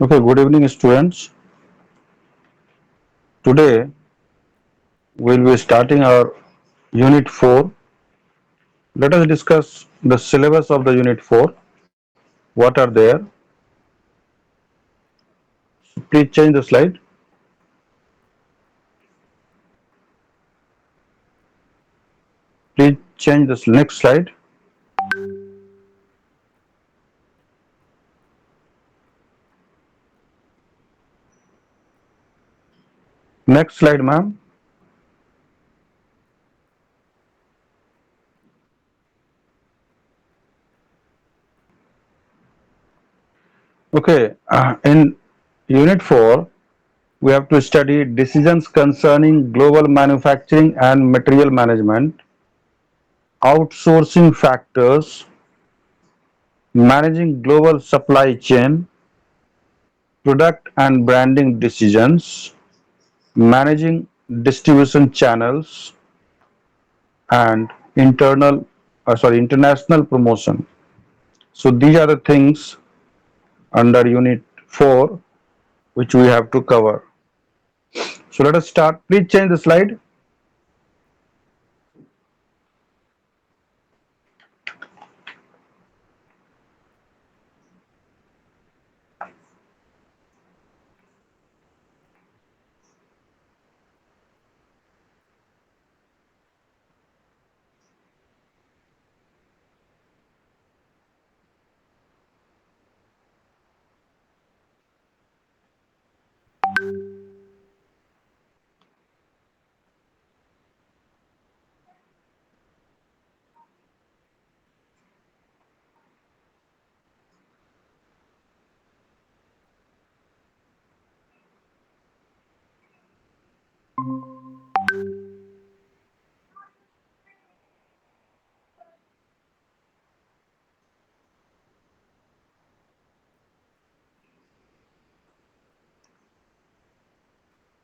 Okay, good evening, students. Today we'll be starting our Unit 4. Let us discuss the syllabus of the Unit 4. What are there? Please change the slide. Please change this next slide. Next slide, ma'am. Okay, in Unit 4, we have to study decisions concerning global manufacturing and material management, outsourcing factors, managing global supply chain, product and branding decisions, managing distribution channels, and international promotion. So these are the things under Unit 4 which we have to cover. So let us start. Please change the slide.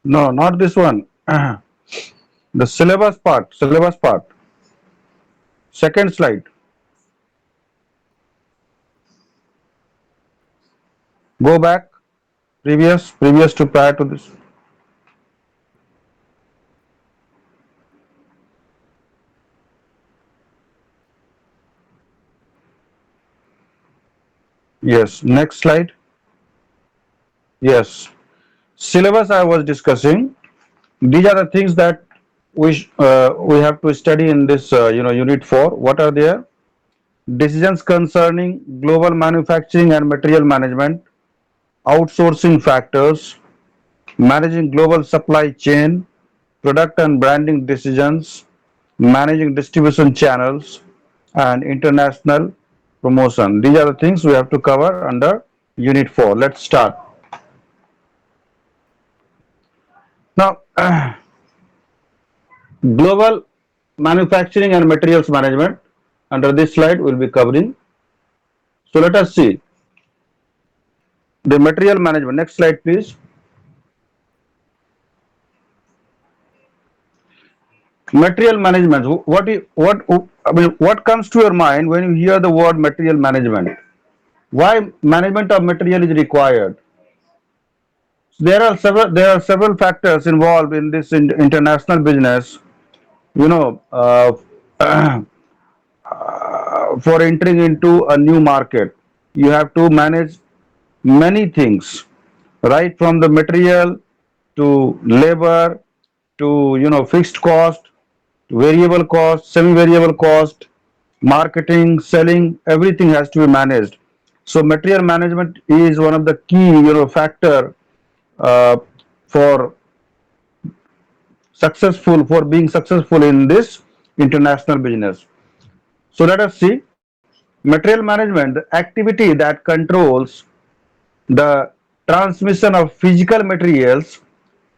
No, not this one. The syllabus part. Syllabus part. Second slide. Go back. Previous to prior to this. Yes. Next slide. Yes. Syllabus I was discussing. These are the things that we have to study in this Unit 4. What are there? Decisions concerning global manufacturing and material management, outsourcing factors, managing global supply chain, product and branding decisions, managing distribution channels, and international promotion. These are the things we have to cover under Unit 4. Let's start. Now, global manufacturing and materials management. Under this slide, we'll be covering. So let us see the material management. Next slide, please. Material management. What comes to your mind when you hear the word material management? Why management of material is required? There are several factors involved in this international business. You know, for entering into a new market, you have to manage many things, right from the material to labor to fixed cost, variable cost, semi-variable cost, marketing, selling, everything has to be managed. So material management is one of the key factor uh, for being successful in this international business. So let us see material management, the activity that controls the transmission of physical materials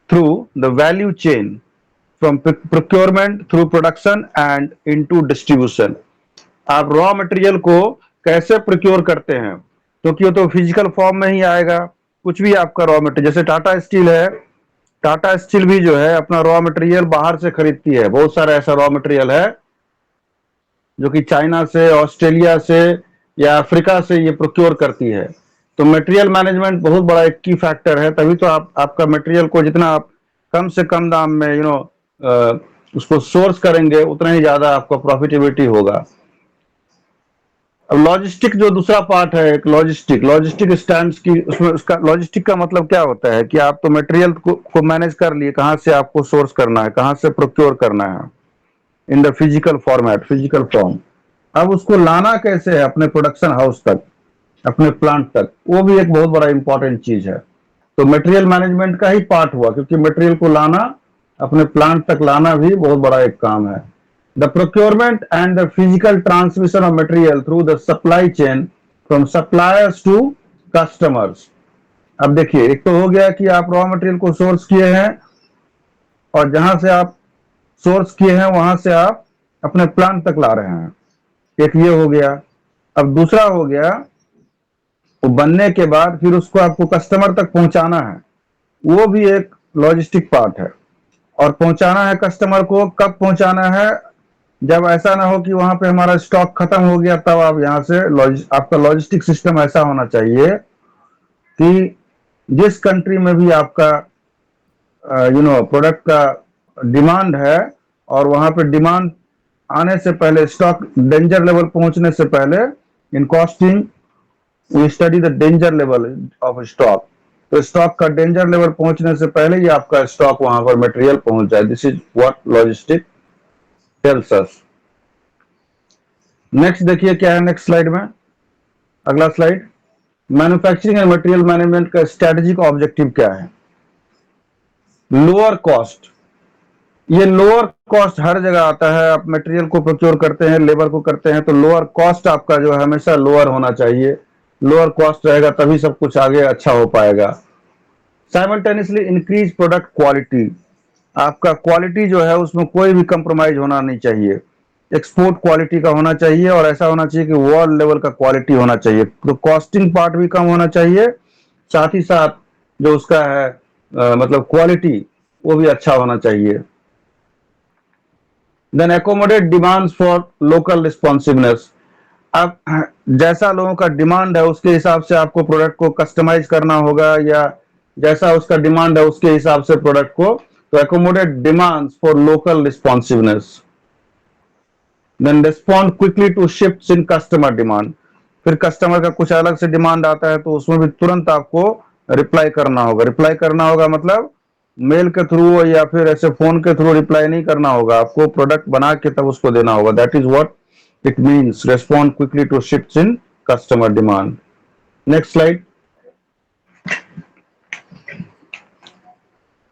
through the value chain from procurement through production and into distribution. आप raw material को कैसे procure करते हैं, क्योंकि वो तो physical form में ही आएगा. कुछ भी आपका रॉ मटेरियल, जैसे टाटा स्टील है, टाटा स्टील भी जो है अपना रॉ मटेरियल बाहर से खरीदती है. बहुत सारा ऐसा रॉ मटेरियल है जो कि चाइना से, ऑस्ट्रेलिया से या अफ्रीका से ये प्रोक्योर करती है. तो मटेरियल मैनेजमेंट बहुत बड़ा एक की फैक्टर है, तभी तो आपका मटेरियल को जितना आप कम से कम दाम में उसको सोर्स करेंगे उतना ही ज्यादा आपका प्रॉफिटेबिलिटी होगा। अब लॉजिस्टिक जो दूसरा पार्ट है, एक लॉजिस्टिक स्टैंड्स की, उसमें उसका लॉजिस्टिक का मतलब क्या होता है कि आप तो मटेरियल को मैनेज कर लिए, कहाँ से आपको सोर्स करना है, कहाँ से प्रोक्योर करना है in the physical format, physical form. अब उसको लाना कैसे है अपने प्रोडक्शन हाउस तक, अपने प्लांट तक, वो भी एक बहुत बड़ा इंपॉर्टेंट चीज है। तो मटेरियल मैनेजमेंट का ही पार्ट हुआ, क्योंकि मटेरियल को लाना, अपने प्लांट तक लाना भी बहुत बड़ा एक काम है। The procurement and the physical transmission of material through the supply chain from suppliers to customers. अब देखिए, एक तो हो गया कि आप रॉ मटेरियल को सोर्स किए हैं, और जहां से आप सोर्स किए हैं वहां से आप अपने प्लांट तक ला रहे हैं, एक ये हो गया। अब दूसरा हो गया, वो बनने के बाद फिर उसको आपको कस्टमर तक पहुंचाना है, वो भी एक लॉजिस्टिक पार्ट है। और पहुंचाना है कस्टमर को, कब पहुंचाना है, जब ऐसा ना हो कि वहां पे हमारा स्टॉक खत्म हो गया तब आप यहाँ से आपका लॉजिस्टिक सिस्टम ऐसा होना चाहिए कि जिस कंट्री में भी आपका प्रोडक्ट का डिमांड है, और वहां पे डिमांड आने से पहले, स्टॉक डेंजर लेवल पहुंचने से पहले, in costing we study the danger level of stock. तो स्टॉक का डेंजर लेवल पहुंचने से पहले ही आपका स्टॉक वहां पर मटेरियल पहुंच जाए। This is what logistic tells us. Next देखिए क्या है नेक्स्ट स्लाइड में, अगला slide. Manufacturing and material management का स्ट्रेटेजिक ऑब्जेक्टिव क्या है? Lower cost. ये लोअर कॉस्ट हर जगह आता है, आप मटेरियल को प्रोक्योर करते हैं, लेबर को करते हैं, तो लोअर कॉस्ट आपका जो है हमेशा लोअर होना चाहिए। लोअर कॉस्ट रहेगा तभी सब कुछ आगे अच्छा हो पाएगा। Simultaneously increase product quality. आपका क्वालिटी जो है उसमें कोई भी कंप्रोमाइज होना नहीं चाहिए, एक्सपोर्ट क्वालिटी का होना चाहिए, और ऐसा होना चाहिए कि वर्ल्ड लेवल का क्वालिटी होना चाहिए। तो कॉस्टिंग पार्ट भी कम होना चाहिए, साथ ही साथ जो उसका है मतलब क्वालिटी, वो भी अच्छा होना चाहिए। Then accommodate demands for local responsiveness. अब जैसा लोगों का डिमांड है उसके हिसाब से आपको प्रोडक्ट को कस्टमाइज करना होगा, या जैसा उसका डिमांड है उसके हिसाब से प्रोडक्ट को, तो accommodate demands for local responsiveness. Then respond quickly to shifts in customer demand. फिर कस्टमर का कुछ अलग से डिमांड आता है तो उसमें भी तुरंत आपको रिप्लाई करना होगा। रिप्लाई करना होगा मतलब मेल के थ्रू या फिर ऐसे फोन के थ्रू रिप्लाई नहीं करना होगा, आपको प्रोडक्ट बना के तब उसको देना होगा। That is what it means, respond quickly to shifts in customer demand. Next slide,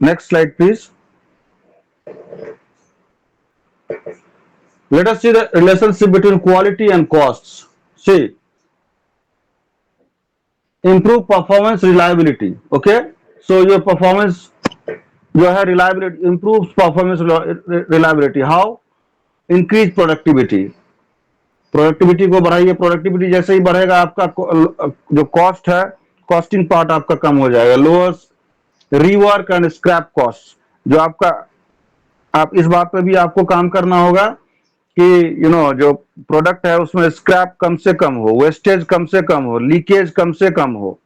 next slide please. Let us see the relationship between quality and costs. See, improve performance reliability. Okay, so your performance जो है reliability, improves performance reliability. How? Increase productivity. Productivity को बढ़ाइए। Productivity जैसे ही बढ़ेगा आपका जो cost है, costing part आपका कम हो जाएगा। Lowers rework and scrap cost. जो आपका, आप इस बात पे भी आपको काम करना होगा कि जो प्रोडक्ट है उसमें स्क्रैप कम से कम हो, वेस्टेज कम से कम हो, लीकेज कम से कम हो,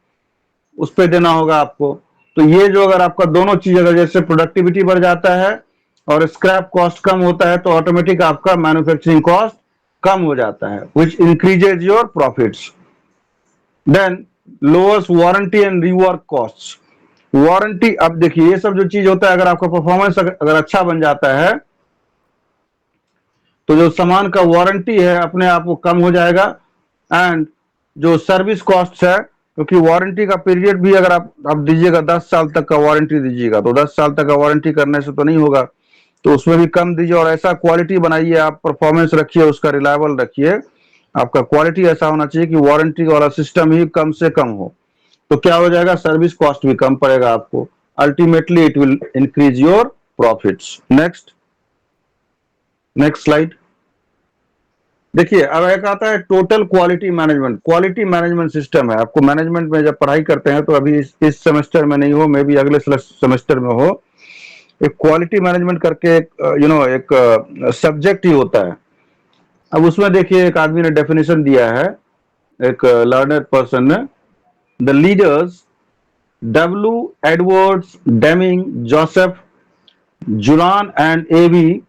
उस पर देना होगा आपको। तो ये जो अगर आपका दोनों चीज, अगर जैसे प्रोडक्टिविटी बढ़ जाता है और स्क्रैप कॉस्ट कम होता है, तो ऑटोमेटिक आपका मैन्युफैक्चरिंग कॉस्ट कम हो जाता है, which increases your profits. Then lowers warranty and rework cost. Warranty, अब देखिए ये सब जो चीज होता है, अगर आपका परफॉर्मेंस अगर अच्छा बन जाता है तो जो सामान का वारंटी है अपने आप वो कम हो जाएगा। एंड जो सर्विस कॉस्ट है, क्योंकि वारंटी का पीरियड भी अगर आप दीजिएगा 10 साल तक का वारंटी दीजिएगा, तो 10 साल तक का वारंटी करने से तो नहीं होगा, तो उसमें भी कम दीजिए। और ऐसा क्वालिटी बनाइए, आप परफॉर्मेंस रखिए, उसका रिलायबल रखिए। आपका क्वालिटी ऐसा होना चाहिए कि वारंटी वाला सिस्टम ही कम से कम हो, तो क्या हो जाएगा, सर्विस कॉस्ट भी कम पड़ेगा आपको। Ultimately it will increase your profits. Next, next slide देखिए। अब एक आता है total quality management. Quality management system है, आपको मैनेजमेंट में जब पढ़ाई करते हैं, तो अभी इस सेमेस्टर में नहीं हो, मे बी अगले सेमेस्टर में हो, एक क्वालिटी मैनेजमेंट करके एक सब्जेक्ट ही होता है। अब उसमें देखिए एक आदमी ने डेफिनेशन दिया है, एक लर्नर पर्सन ने, the leaders W. Edwards Deming, Joseph Juran and A.V.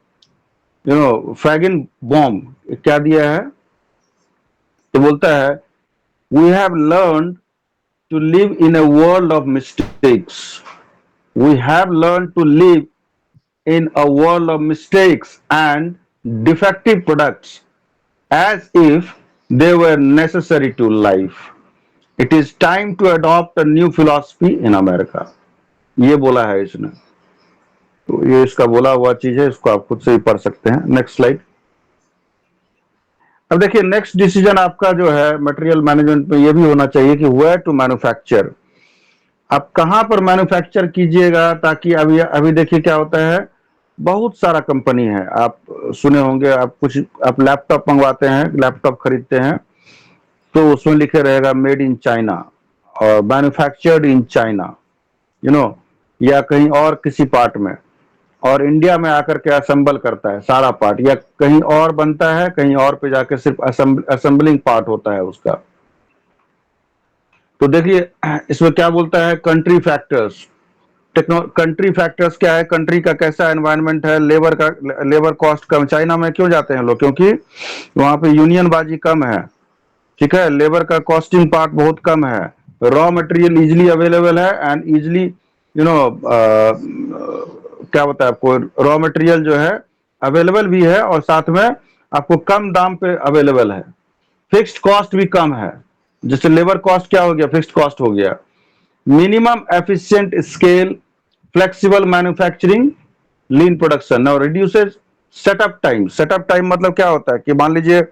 Feigenbaum क्या दिया है? तो बोलता है we have learned to live in a world of mistakes. We have learned to live in a world of mistakes and defective products as if they were necessary to life. It is time to adopt a new philosophy in America. ये बोला है इसने, तो ये इसका बोला हुआ चीज है, इसको आप खुद से ही पढ़ सकते हैं. Next slide. अब देखिए नेक्स्ट डिसीजन आपका जो है मटेरियल मैनेजमेंट में ये भी होना चाहिए कि वेयर टू मैन्युफैक्चर, आप कहां पर मैन्युफैक्चर कीजिएगा, ताकि अभी अभी देखिए क्या होता है, बहुत सारा कंपनी है, आप सुने होंगे, आप लैपटॉप मंगवाते हैं, लैपटॉप खरीदते हैं तो उसमें लिखे रहेगा मेड इन चाइना और मैन्युफैक्चर्ड इन चाइना, या कहीं और किसी पार्ट में, और इंडिया में आकर के असेंबल करता है सारा पार्ट, या कहीं और बनता है, कहीं और पे जाकर सिर्फ असेंबलिंग पार्ट होता है उसका. तो देखिए इसमें क्या बोलता है, कंट्री फैक्टर्स. कंट्री फैक्टर्स क्या है, कंट्री का कैसा एनवायरनमेंट है, लेबर कॉस्ट कम. चाइना में क्यों जाते हैं लोग, क्योंकि वहां पे यूनियन बाजी कम है, ठीक है, लेबर का कॉस्टिंग पार्ट बहुत कम है, रॉ मटेरियल इजिली अवेलेबल है एंड इजिली क्या बताए आपको, रॉ मटेरियल जो है अवेलेबल भी है और साथ में आपको कम दाम पे अवेलेबल है, फिक्स्ड कॉस्ट भी कम है. जैसे लेबर कॉस्ट क्या हो गया, फिक्स्ड कॉस्ट हो गया. Minimum efficient scale, flexible manufacturing, lean production. Now reduces setup time. Setup time मतलब क्या होता है कि मान लीजिए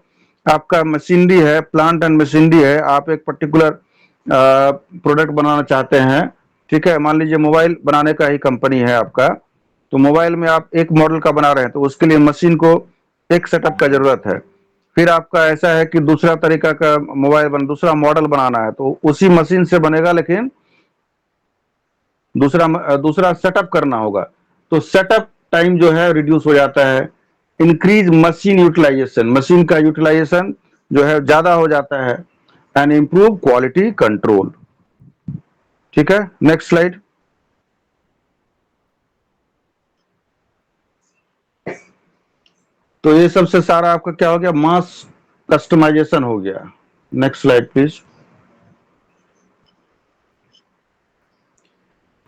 आपका मशीनरी है, प्लांट एंड मशीनरी है, आप एक पर्टिकुलर प्रोडक्ट बनाना चाहते हैं, ठीक है, मान लीजिए मोबाइल बनाने का ही कंपनी है आपका, तो मोबाइल में आप एक मॉडल का बना रहे हैं, तो उसके लिए मशीन को एक सेटअप का जरूरत है. फिर आपका ऐसा है कि दूसरा तरीका का दूसरा मॉडल बनाना है, तो उसी मशीन से बनेगा, लेकिन दूसरा सेटअप करना होगा, तो सेटअप टाइम जो है रिड्यूस हो जाता है. इंक्रीज मशीन यूटिलाइजेशन, मशीन का यूटिलाइजेशन जो है ज्यादा हो जाता है, एंड इंप्रूव क्वालिटी कंट्रोल. ठीक है, नेक्स्ट स्लाइड. तो ये सबसे सारा आपका क्या हो गया, मास कस्टमाइजेशन हो गया. Next slide please.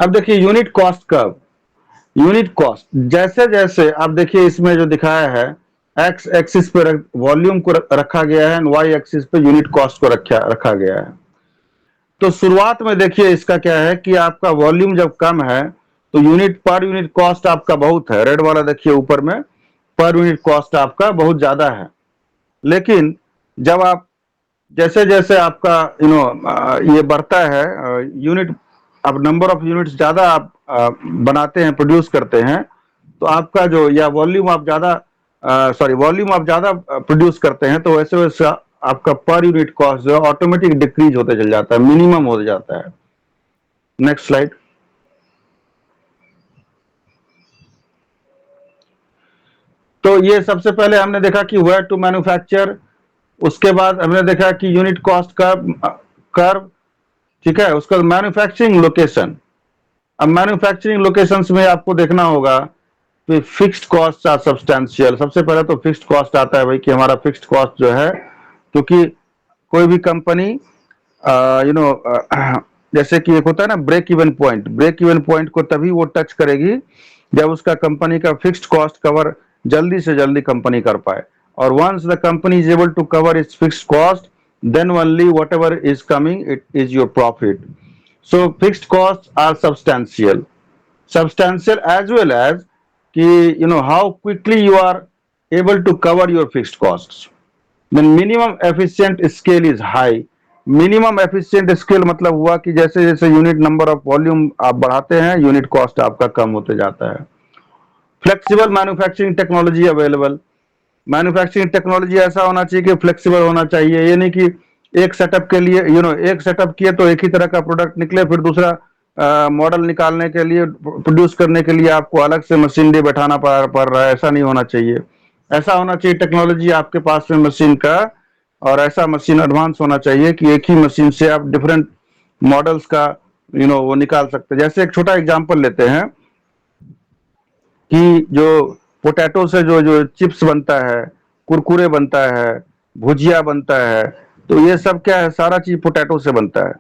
अब देखिए unit cost curve. Unit cost जैसे जैसे आप देखिए इसमें जो दिखाया है, एक्स एक्सिस पे वॉल्यूम को रखा गया है, वाई एक्सिस पे यूनिट कॉस्ट को रखा गया है. तो शुरुआत में देखिए इसका क्या है कि आपका वॉल्यूम जब कम है तो पर यूनिट कॉस्ट आपका बहुत है, रेड वाला देखिए ऊपर में, पर यूनिट कॉस्ट आपका बहुत ज्यादा है. लेकिन जब आप जैसे जैसे आपका ये बढ़ता है यूनिट, अब नंबर ऑफ यूनिट्स ज्यादा आप बनाते हैं, प्रोड्यूस करते हैं, तो आपका जो या वॉल्यूम आप ज्यादा प्रोड्यूस करते हैं, तो वैसे वैसे आपका पर यूनिट कॉस्ट जो ऑटोमेटिक डिक्रीज होते चल जाता है, मिनिमम हो जाता है. Next slide. तो ये सबसे पहले हमने देखा कि वेयर टू मैन्युफैक्चर, उसके बाद हमने देखा कि यूनिट कॉस्ट कर्व, ठीक है, उसका मैन्युफैक्चरिंग लोकेशन. अब मैन्युफैक्चरिंग लोकेशंस में आपको देखना होगा कि फिक्स्ड कॉस्ट आर सब्सटेंशियल. सबसे पहले तो फिक्स्ड कॉस्ट आता है भाई, कि हमारा फिक्स्ड कॉस्ट जो है, क्योंकि कोई भी कंपनी जैसे कि एक होता है ना ब्रेक इवन पॉइंट को तभी वो टच करेगी जब उसका कंपनी का फिक्स्ड कॉस्ट कवर जल्दी से जल्दी कंपनी कर पाए. और once the company is able to cover its fixed cost, then only whatever is coming it is your profit. So fixed costs are substantial as well as ki how quickly you are able to cover your fixed costs. Then minimum efficient scale is high. Minimum efficient scale मतलब हुआ कि जैसे जैसे unit number of volume आप बढ़ाते हैं, unit cost आपका कम होते जाता है. Flexible manufacturing technology available. Manufacturing technology ऐसा होना चाहिए कि फ्लेक्सिबल होना चाहिए, ये नहीं कि एक सेटअप के लिए एक सेटअप किए तो एक ही तरह का प्रोडक्ट निकले, फिर दूसरा मॉडल निकालने के लिए, प्रोड्यूस करने के लिए आपको अलग से मशीनरी बैठाना पड़ रहा है. ऐसा नहीं होना चाहिए. ऐसा होना चाहिए टेक्नोलॉजी आपके पास में मशीन का, और ऐसा मशीन एडवांस होना चाहिए कि एक ही मशीन से आप डिफरेंट मॉडल्स का वो निकाल सकते हैं। जैसे एक छोटा एग्जांपल लेते हैं कि जो पोटैटो से जो जो चिप्स बनता है, कुरकुरे बनता है, भुजिया बनता है, तो ये सब क्या है, सारा चीज पोटैटो से बनता है।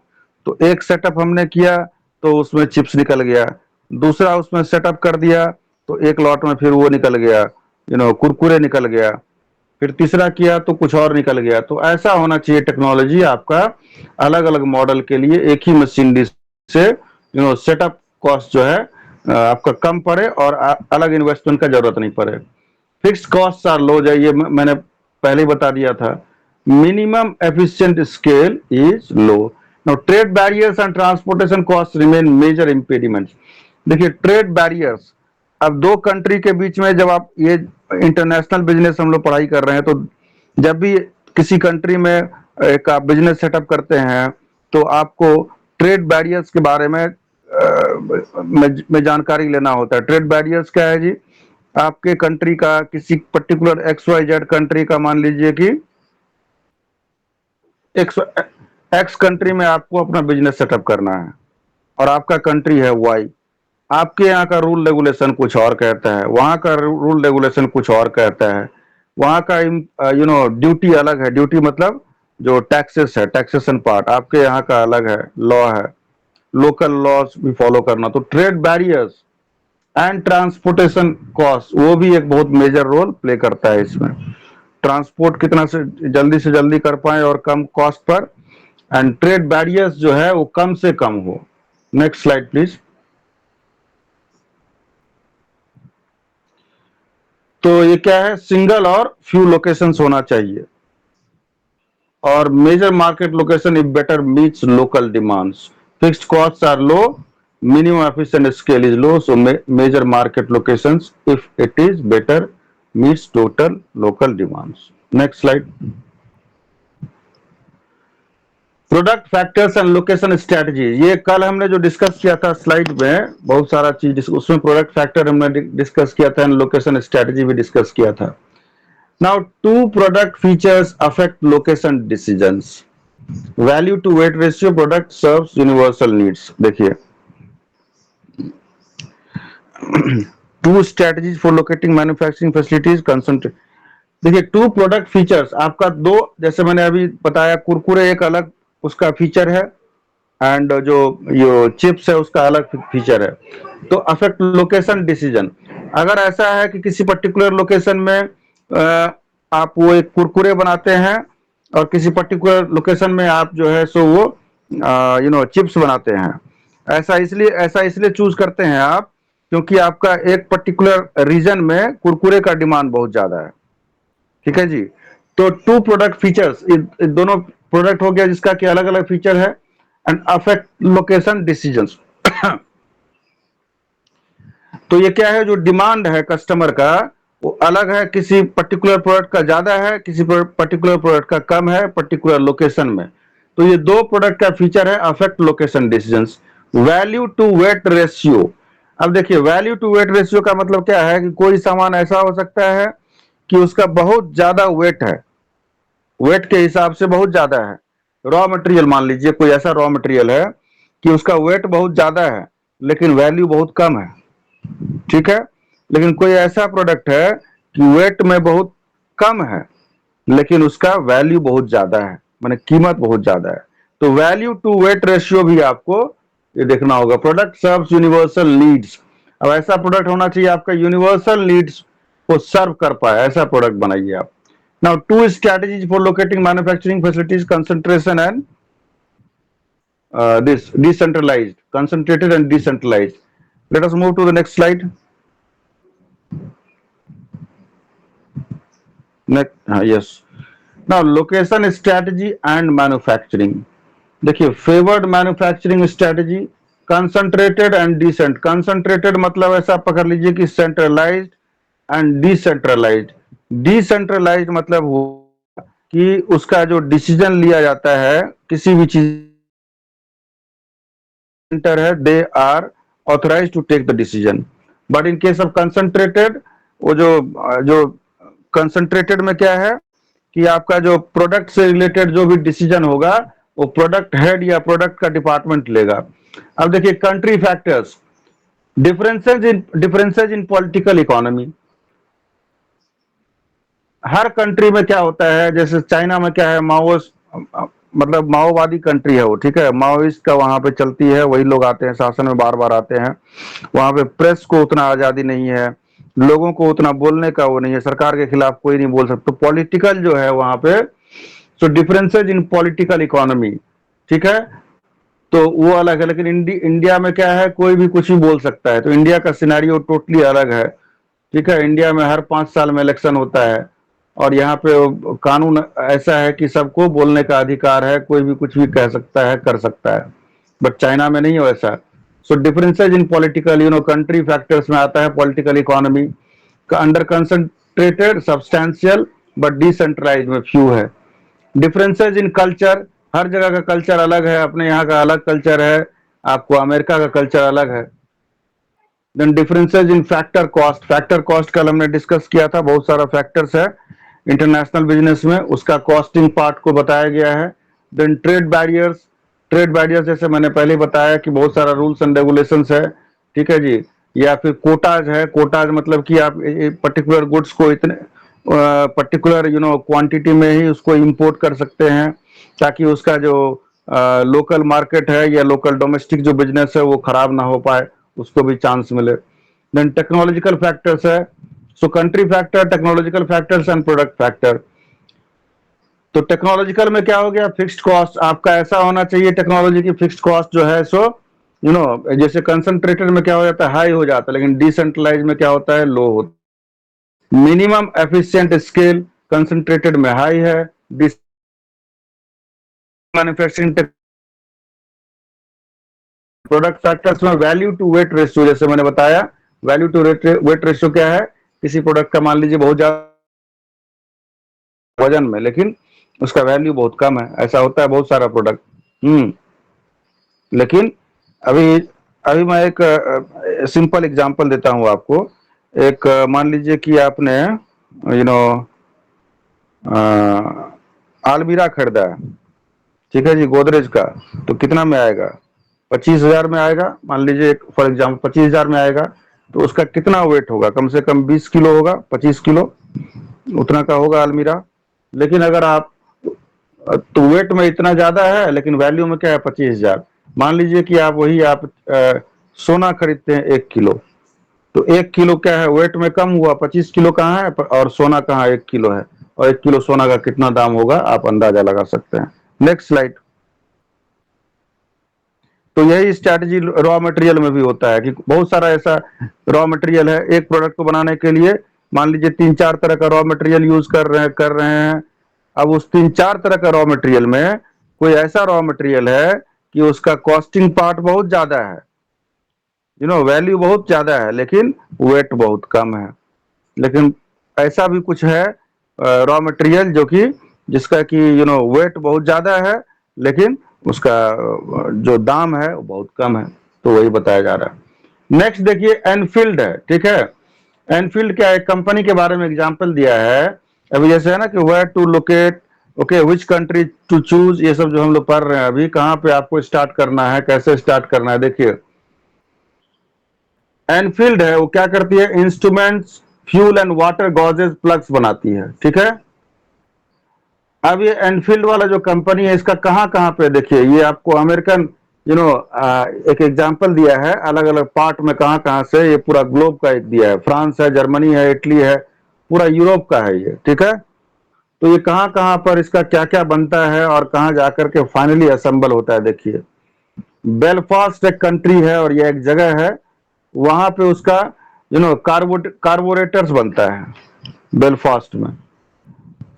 तो एक सेटअप हमने किया तो उसमें चिप्स निकल गया, दूसरा उसमें सेटअप कर दिया तो एक लॉट में फिर वो निकल गया, कुरकुरे निकल गया, फिर तीसरा किया तो कुछ और निकल गया। तो ऐसा होना चाहिए टेक्नोलॉजी आपका, अलग अलग मॉडल के लिए एक ही मशीनरी से सेटअप कॉस्ट जो है आपका कम पड़े और अलग इन्वेस्टमेंट का जरूरत नहीं पड़े। फिक्स्ड कॉस्ट आर लो, जाइए मैंने पहले ही बता दिया था। Minimum efficient scale is low. Now trade barriers and transportation cost remain major impediments. देखिए ट्रेड बैरियर्स, अब दो कंट्री के बीच में जब आप ये इंटरनेशनल बिजनेस हम लोग पढ़ाई कर रहे हैं, तो जब भी किसी कंट्री में एक आप बिजनेस सेटअप करते हैं तो आपको ट्रेड बैरियर्स के बारे में जानकारी लेना होता है। ट्रेड बैरियर्स क्या है जी, आपके कंट्री का किसी पर्टिकुलर XYZ कंट्री का, मान लीजिए कि एक्स कंट्री में आपको अपना बिजनेस सेटअप करना है और आपका कंट्री है वाई। आपके यहाँ का रूल रेगुलेशन कुछ और कहता है, वहां का रूल रेगुलेशन कुछ और कहता है, वहां का ड्यूटी अलग है। ड्यूटी मतलब जो टैक्सेस है, टैक्सेशन पार्ट आपके यहाँ का अलग है, लॉ है, लोकल लॉज भी फॉलो करना। तो trade barriers and transportation cost वो भी एक बहुत मेजर रोल प्ले करता है इसमें। ट्रांसपोर्ट कितना से जल्दी कर पाए और कम कॉस्ट पर, एंड ट्रेड बैरियर्स जो है वो कम से कम हो। Next slide please. तो ये क्या है, सिंगल और फ्यू लोकेशंस होना चाहिए, और major market location if better meets local demands. Fixed cost are low, minimum efficient scale is low, so major market locations if it is better meets total local demands. Next slide. Product factors and location strategy, ये कल हमने जो discuss किया था slide में बहुत सारा चीज, उसमें प्रोडक्ट फैक्टर हमने डिस्कस किया था एंड लोकेशन स्ट्रेटजी भी डिस्कस किया था। Now two product features affect location decisions. Value to weight ratio, product serves universal needs. देखिए two strategies for locating manufacturing facilities concentrate. देखिए टू प्रोडक्ट फीचर्स आपका दो, जैसे मैंने अभी बताया कुरकुरे एक अलग उसका फीचर है, एंड जो चिप्स है उसका अलग फीचर है। तो अफेक्ट लोकेशन डिसीजन, अगर ऐसा है कि किसी पर्टिकुलर लोकेशन में आप वो एक कुरकुरे बनाते हैं और किसी पर्टिकुलर लोकेशन में आप जो है सो वो चिप्स बनाते हैं, ऐसा इसलिए चूज करते हैं आप क्योंकि आपका एक पर्टिकुलर रीजन में कुरकुरे का डिमांड बहुत ज्यादा है। ठीक है जी। तो टू प्रोडक्ट फीचर्स, दोनों प्रोडक्ट हो गया जिसका कि अलग अलग फीचर है, एंड अफेक्ट लोकेशन डिसीजंस। तो ये क्या है, जो डिमांड है कस्टमर का वो अलग है, किसी पर्टिकुलर प्रोडक्ट का ज्यादा है, किसी पर्टिकुलर प्रोडक्ट का कम है पर्टिकुलर लोकेशन में। तो ये दो प्रोडक्ट का फीचर है affect location decisions. Value to weight ratio, अब देखिए वैल्यू टू वेट रेशियो का मतलब क्या है कि कोई सामान ऐसा हो सकता है कि उसका बहुत ज्यादा वेट है, वेट के हिसाब से बहुत ज्यादा है। रॉ मटेरियल, मान लीजिए कोई ऐसा रॉ मटेरियल है कि उसका वेट बहुत ज्यादा है लेकिन वैल्यू बहुत कम है। ठीक है। लेकिन कोई ऐसा प्रोडक्ट है कि वेट में बहुत कम है लेकिन उसका वैल्यू बहुत ज्यादा है, माने कीमत बहुत ज्यादा है। तो वैल्यू टू वेट रेशियो भी आपको ये देखना होगा। प्रोडक्ट सर्व्स यूनिवर्सल नीड्स, अब ऐसा प्रोडक्ट होना चाहिए आपका यूनिवर्सल नीड्स को सर्व कर पाए, ऐसा प्रोडक्ट बनाइए आप। Now two strategies for locating manufacturing facilities, concentration and this decentralized, concentrated and decentralized. Let us move to the next slide. Next, yes. Now location strategy and manufacturing. देखिए favoured manufacturing strategy, concentrated and decent. Concentrated मतलब ऐसा पकड़ लीजिए कि centralised and decentralised. Decentralised मतलब वो कि उसका जो डिसीजन लिया जाता है किसी भी चीज सेंटर है, they are authorised to take the decision. But in case of concentrated, वो जो कंसंट्रेटेड में क्या है कि आपका जो प्रोडक्ट से रिलेटेड जो भी डिसीजन होगा वो प्रोडक्ट हेड या प्रोडक्ट का डिपार्टमेंट लेगा। अब देखिए country factors, differences in political economy. Her country में क्या होता है, जैसे चाइना में क्या है, मतलब माओवादी कंट्री है वो, ठीक है, माओइस्ट का वहां पे चलती है, वही लोग आते हैं शासन में बार बार आते हैं। वहां पे प्रेस को उतना आजादी नहीं है, लोगों को उतना बोलने का वो नहीं है, सरकार के खिलाफ कोई नहीं बोल सकता, तो पॉलिटिकल जो है वहां पे, सो डिफरेंसेज इन पॉलिटिकल इकोनॉमी, ठीक है, तो वो अलग है। लेकिन इंडिया में क्या है, कोई भी कुछ भी बोल सकता है, तो इंडिया का सिनेरियो टोटली अलग है, ठीक है। इंडिया में हर 5 साल में इलेक्शन होता है, और यहाँ पे कानून ऐसा है कि सबको बोलने का अधिकार है, कोई भी कुछ भी कह सकता है, कर सकता है, बट चाइना में नहीं है वैसा। So differences in political country factors में आता है पॉलिटिकल इकोनॉमी का, under concentrated substantial but decentralise में फ्यू है। डिफरेंसेज इन कल्चर, हर जगह का कल्चर अलग है, अपने यहाँ का अलग कल्चर है, आपको अमेरिका का कल्चर अलग है। Then differences in factor cost, factor cost कल हमने डिस्कस किया था, बहुत सारा फैक्टर्स है इंटरनेशनल बिजनेस में, उसका कॉस्टिंग पार्ट को बताया गया है। Then trade barriers, trade barriers जैसे मैंने पहले बताया कि बहुत सारा रूल्स एंड रेगुलेशंस है, ठीक है जी। या फिर कोटाज है, कोटाज मतलब कि आप पर्टिकुलर गुड्स को इतने पर्टिकुलर क्वांटिटी में ही उसको इंपोर्ट कर सकते हैं, ताकि उसका जो लोकल मार्केट है या लोकल डोमेस्टिक जो बिजनेस है वो खराब ना हो पाए, उसको भी चांस मिले। देन टेक्नोलॉजिकल फैक्टर्स है, सो country factor, technological factors and product factor. तो टेक्नोलॉजिकल में क्या हो गया, फिक्स्ड कॉस्ट आपका ऐसा होना चाहिए, टेक्नोलॉजी की फिक्स्ड कॉस्ट जो है, सो जैसे कंसंट्रेटेड में क्या हो जाता है, हाई हो जाता है, लेकिन डिसेंट्रलाइज में क्या होता है, लो होता है। मिनिमम एफिशिएंट स्केल कंसंट्रेटेड में हाई है, मैन्युफैक्चरिंग। प्रोडक्ट फैक्टर्स में वैल्यू टू वेट रेशियो, जैसे मैंने बताया, वैल्यू टू वेट रेशियो क्या है, किसी प्रोडक्ट का मान लीजिए बहुत ज्यादा वजन में, लेकिन उसका वैल्यू बहुत कम है, ऐसा होता है बहुत सारा प्रोडक्ट। लेकिन अभी अभी मैं एक सिंपल एग्जांपल देता हूं आपको। एक मान लीजिए कि आपने यू नो अलमीरा खरीदा है, ठीक है जी, गोदरेज का, तो कितना में आएगा, 25,000 में आएगा, मान लीजिए फॉर एग्जाम्पल 25,000 में आएगा, तो उसका कितना वेट होगा, कम से कम 20 किलो होगा, 25 किलो, उतना का होगा अलमीरा। लेकिन अगर आप, तो वेट में इतना ज्यादा है लेकिन वैल्यू में क्या है, 25,000। मान लीजिए कि आप वही आप सोना खरीदते हैं 1 किलो, तो 1 किलो क्या है, वेट में कम हुआ, 25 किलो कहाँ है, और सोना कहाँ 1 किलो है, और 1 किलो सोना का कितना दाम होगा आप अंदाजा लगा सकते हैं। Next slide. तो यही स्ट्रैटेजी रॉ मटेरियल में भी होता है कि बहुत सारा ऐसा रॉ मटेरियल है, एक प्रोडक्ट को बनाने के लिए मान लीजिए 3-4 तरह का रॉ मटेरियल यूज कर रहे हैं। अब उस 3-4 तरह का रॉ मटेरियल में कोई ऐसा रॉ मटेरियल है कि उसका कॉस्टिंग पार्ट बहुत ज्यादा है, वैल्यू बहुत ज्यादा है, लेकिन वेट बहुत कम है। लेकिन ऐसा भी कुछ है रॉ मटेरियल जो कि जिसका कि वेट बहुत ज्यादा है, लेकिन उसका जो दाम है वो बहुत कम है, तो वही बताया जा रहा है। नेक्स्ट देखिए एनफील्ड है, ठीक है। एनफील्ड क्या है, कंपनी के बारे में एग्जांपल दिया है। अभी जैसे है ना कि where to locate, okay, which country to choose, ये सब जो हम लोग पढ़ रहे हैं अभी, कहाँ पे आपको स्टार्ट करना है, कैसे स्टार्ट करना है। देखिए एनफील्ड है वो क्या करती है, instruments, fuel and water गॉजेज plugs बनाती है, ठीक है। अब ये एनफील्ड वाला जो कंपनी है इसका कहाँ कहाँ पे, देखिए ये आपको अमेरिकन एक एग्जांपल दिया है, अलग अलग पार्ट में कहाँ कहाँ से, ये पूरा ग्लोब का एक दिया है, फ्रांस है, जर्मनी है, इटली है, पूरा यूरोप का है ये, ठीक है। तो ये कहाँ कहाँ पर इसका क्या क्या बनता है और कहाँ जाकर के फाइनली असेंबल होता है। देखिए बेलफास्ट एक कंट्री है और ये एक जगह है, वहां पे उसका कार्बोरेटर्स बनता है बेलफास्ट में,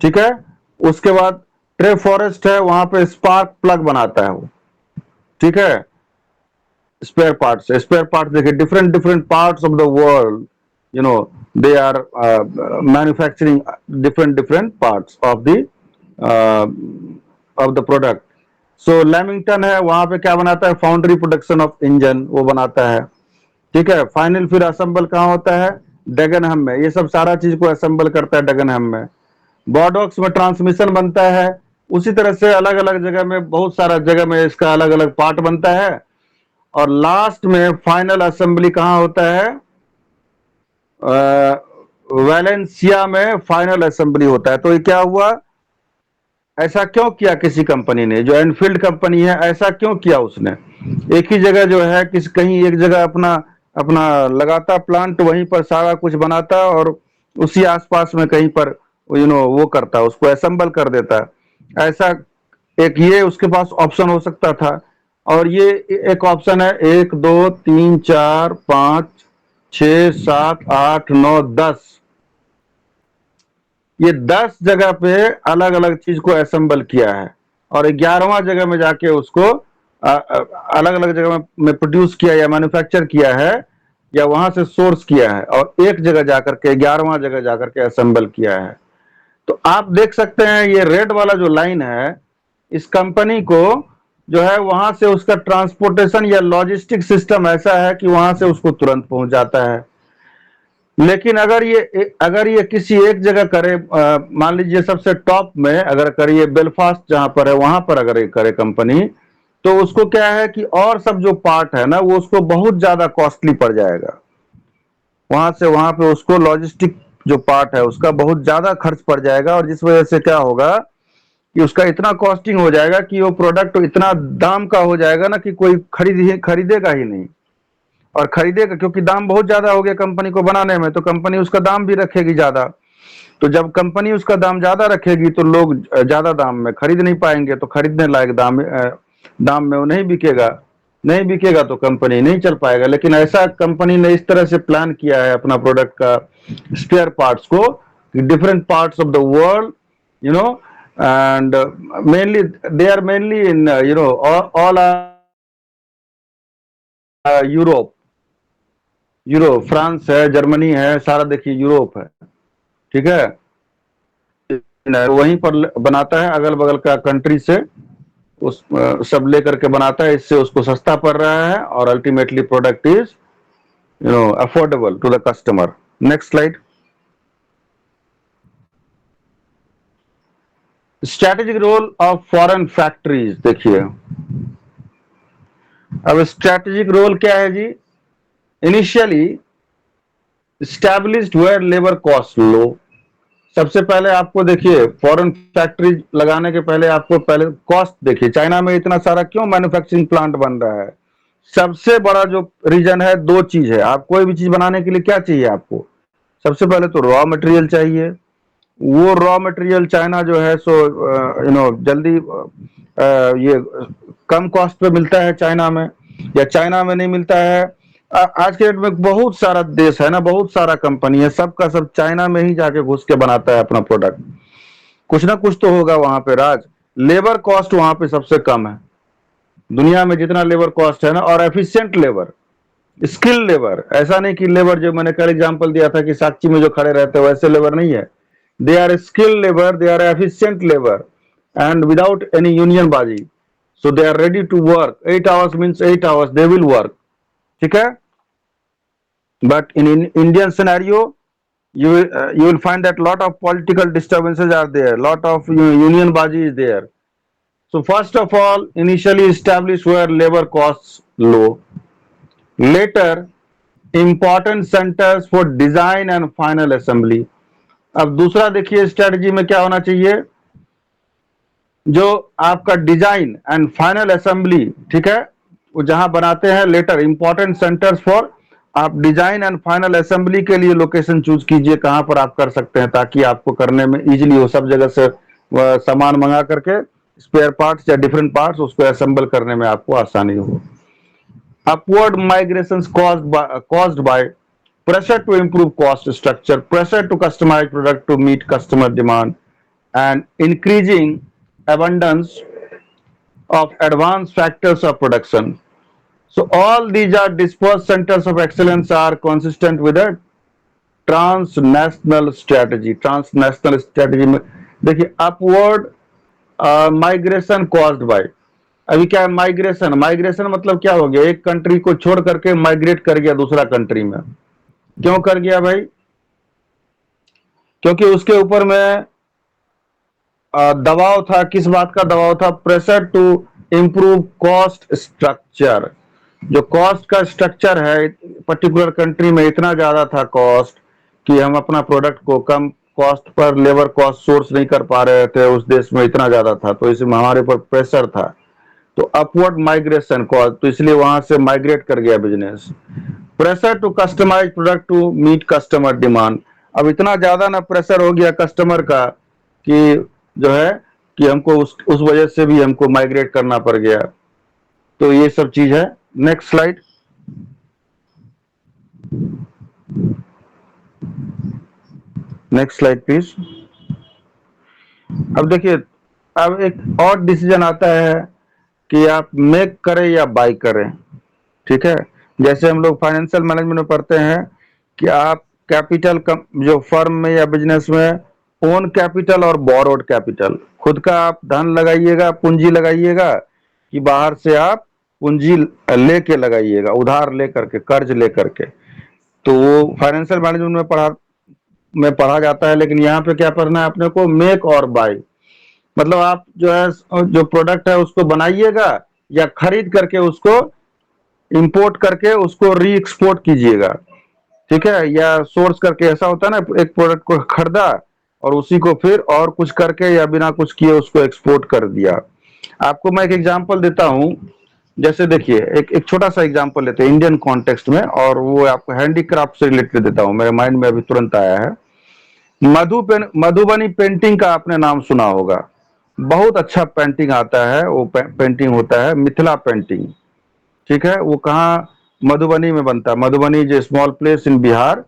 ठीक है। उसके बाद ट्रे फॉरेस्ट है, वहां पे स्पार्क प्लग बनाता है वो, ठीक है। स्पेयर पार्ट्स देखिए, different different parts of the world, they are manufacturing different different parts of the product. So Lamington है, वहां पे क्या बनाता है, फाउंड्री प्रोडक्शन ऑफ इंजन वो बनाता है, ठीक है। फाइनल फिर असेंबल कहाँ होता है, डेगनहम में, ये सब सारा चीज को असेंबल करता है डेगनहम में। बॉर्डॉक्स में ट्रांसमिशन बनता है, उसी तरह से अलग अलग जगह में, बहुत सारा जगह में इसका अलग अलग पार्ट बनता है, और लास्ट में फाइनल असेंबली कहाँ होता है? वैलेंसिया में फाइनल असेंबली होता है। तो ये क्या हुआ, ऐसा क्यों किया किसी कंपनी ने, जो एनफील्ड कंपनी है, ऐसा क्यों किया उसने? एक ही जगह जो है, किस कहीं एक जगह अपना अपना लगाता प्लांट, वहीं पर सारा कुछ बनाता, और उसी आसपास में कहीं पर वो करता, उसको असेंबल कर देता। ऐसा एक ये उसके पास ऑप्शन हो सकता था। और ये एक ऑप्शन है, 1 2 3 4 5 6 7 8 9 10, ये 10 जगह पे अलग अलग चीज को असेंबल किया है, और 11वां जगह में जाके उसको अलग अलग जगह में प्रोड्यूस किया या मैन्युफैक्चर किया है, या वहां से सोर्स किया है, और एक जगह जाकर के 11वां जगह जाकर के असेंबल किया है। तो आप देख सकते हैं, ये रेड वाला जो लाइन है, इस कंपनी को जो है वहां से उसका ट्रांसपोर्टेशन या लॉजिस्टिक सिस्टम ऐसा है कि वहां से उसको तुरंत पहुंच जाता है। लेकिन अगर ये किसी एक जगह करे, मान लीजिए सबसे टॉप में अगर करिए, बेलफास्ट जहां पर है वहां पर अगर ये करे कंपनी, तो उसको क्या है कि और सब जो पार्ट है ना, वो उसको बहुत ज्यादा कॉस्टली पड़ जाएगा। वहां से वहां पे उसको लॉजिस्टिक जो पार्ट है उसका बहुत ज्यादा खर्च पड़ जाएगा, और जिस वजह से क्या होगा कि उसका इतना कॉस्टिंग हो जाएगा कि वो प्रोडक्ट इतना दाम का हो जाएगा ना कि कोई खरीदेगा ही नहीं। और खरीदेगा क्योंकि दाम बहुत ज्यादा हो गया कंपनी को बनाने में, तो कंपनी उसका दाम भी रखेगी ज्यादा। तो जब कंपनी उसका दाम ज्यादा रखेगी तो लोग ज्यादा दाम में खरीद नहीं पाएंगे, तो खरीदने लायक दाम में वो नहीं बिकेगा। नहीं बिकेगा तो कंपनी नहीं चल पाएगा। लेकिन ऐसा कंपनी ने इस तरह से प्लान किया है अपना प्रोडक्ट का स्पेयर पार्ट्स को, कि different parts of the world, you know and mainly they are mainly in all Europe. Europe, France है, जर्मनी है, सारा देखिए यूरोप है, ठीक है। वहीं पर बनाता है, अगल बगल का कंट्री से उस सब लेकर के बनाता है, इससे उसको सस्ता पड़ रहा है, और ultimately product is affordable to the customer. Next slide. Strategic role of foreign factories देखिए। अब स्ट्रैटेजिक रोल क्या है जी? Initially established where labour cost low. सबसे पहले आपको देखिए, फॉरेन फैक्ट्री लगाने के पहले आपको पहले कॉस्ट देखिए, चाइना में इतना सारा क्यों मैन्युफैक्चरिंग प्लांट बन रहा है? सबसे बड़ा जो रीजन है, दो चीज है। आप कोई भी चीज बनाने के लिए क्या चाहिए आपको? सबसे पहले तो रॉ मटेरियल चाहिए। वो रॉ मटेरियल चाइना जो है सो जल्दी ये कम कॉस्ट पे मिलता है चाइना में, या चाइना में नहीं मिलता है। आज के डेट में बहुत सारा देश है ना, बहुत सारा कंपनी है, सबका सब चाइना में ही जाके घुस के बनाता है अपना प्रोडक्ट। कुछ ना कुछ तो होगा वहां पे राज। लेबर कॉस्ट वहां पे सबसे कम है दुनिया में, जितना लेबर कॉस्ट है ना, और एफिशिएंट लेबर, स्किल लेबर। ऐसा नहीं कि लेबर जो मैंने कल एग्जांपल दिया था कि साक्षी में जो खड़े रहते हैं वैसे लेबर नहीं है। They are skill labour, they are efficient labour, and without any union बाजी। So they are ready to work 8 hours, means 8 hours they will work, ठीक है। But in Indian scenario, you will find that lot of political disturbances are there, lot of union baji is there. So first of all, initially established were labor costs low. Later, important centers for design and final assembly. अब दूसरा देखिए strategy में क्या होना चाहिए, जो आपका design and final assembly, ठीक है, वो जहां बनाते हैं। लेटर इंपॉर्टेंट सेंटर्स फॉर, आप डिजाइन एंड फाइनल असेंबली के लिए लोकेशन चूज कीजिए कहां पर आप कर सकते हैं, ताकि आपको करने में इजीली हो, सब जगह से सामान मंगा करके स्पेयर पार्ट्स या डिफरेंट पार्ट्स उसको असेंबल करने में आपको आसानी हो। Upward migration caused by pressure to improve cost structure, pressure to customize product to meet customer demand, and increasing abundance of advanced factors of production. So all these are dispersed centers of excellence are consistent with a transnational strategy. Transnational strategy में देखिए, upward migration caused by, अभी क्या है migration? Migration मतलब क्या हो गया? एक कंट्री को छोड़ करके माइग्रेट कर गया दूसरा कंट्री में। क्यों कर गया भाई? क्योंकि उसके ऊपर में दबाव था, किस बात का दबाव था? Pressure to improve cost structure. जो कॉस्ट का स्ट्रक्चर है पर्टिकुलर कंट्री में, इतना ज्यादा था कॉस्ट कि हम अपना प्रोडक्ट को कम कॉस्ट पर लेबर कॉस्ट सोर्स नहीं कर पा रहे थे, उस देश में इतना ज्यादा था, तो इसमें हमारे ऊपर प्रेशर था। तो अपवर्ड माइग्रेशन कॉस्ट, तो इसलिए वहां से माइग्रेट कर गया business. Pressure to customise product to meet customer demand. अब इतना ज्यादा ना प्रेशर हो गया कस्टमर का कि जो है कि हमको उस वजह से भी हमको माइग्रेट करना पड़ गया। तो ये सब चीज है। Next slide. Next slide please. अब देखिए, अब एक और डिसीजन आता है कि आप मेक करें या बाय करें। ठीक है, जैसे हम लोग फाइनेंशियल मैनेजमेंट में पढ़ते हैं कि आप कैपिटल जो फर्म में या बिजनेस में ओन कैपिटल और बोरोड कैपिटल, खुद का आप धन लगाइएगा, पूंजी लगाइएगा, कि बाहर से आप पूंजी लेके लगाइएगा, उधार लेकर के, कर्ज लेकर के। तो वो फाइनेंशियल मैनेजमेंट में पढ़ा जाता है। लेकिन यहाँ पे क्या पढ़ना है अपने को? मेक और बाय। मतलब आप जो है जो प्रोडक्ट है उसको बनाइएगा या खरीद करके उसको इंपोर्ट करके उसको री एक्सपोर्ट कीजिएगा। ठीक है, या सोर्स करके, ऐसा होता है ना, एक प्रोडक्ट को खरीदा और उसी को फिर और कुछ करके या बिना कुछ किए उसको एक्सपोर्ट कर दिया। आपको मैं एक एग्जांपल देता हूं। जैसे देखिए, एक छोटा सा एग्जांपल लेते हैं इंडियन कॉन्टेक्स्ट में, और वो आपको हैंडीक्राफ्ट से रिलेटेड देता हूं, मेरे माइंड में अभी तुरंत आया है। मधुबनी पेंटिंग का आपने नाम सुना होगा। बहुत अच्छा पेंटिंग आता है, वो पेंटिंग होता है मिथिला पेंटिंग। ठीक है, वो कहाँ? मधुबनी में बनता है। Madhubani is a small place in Bihar,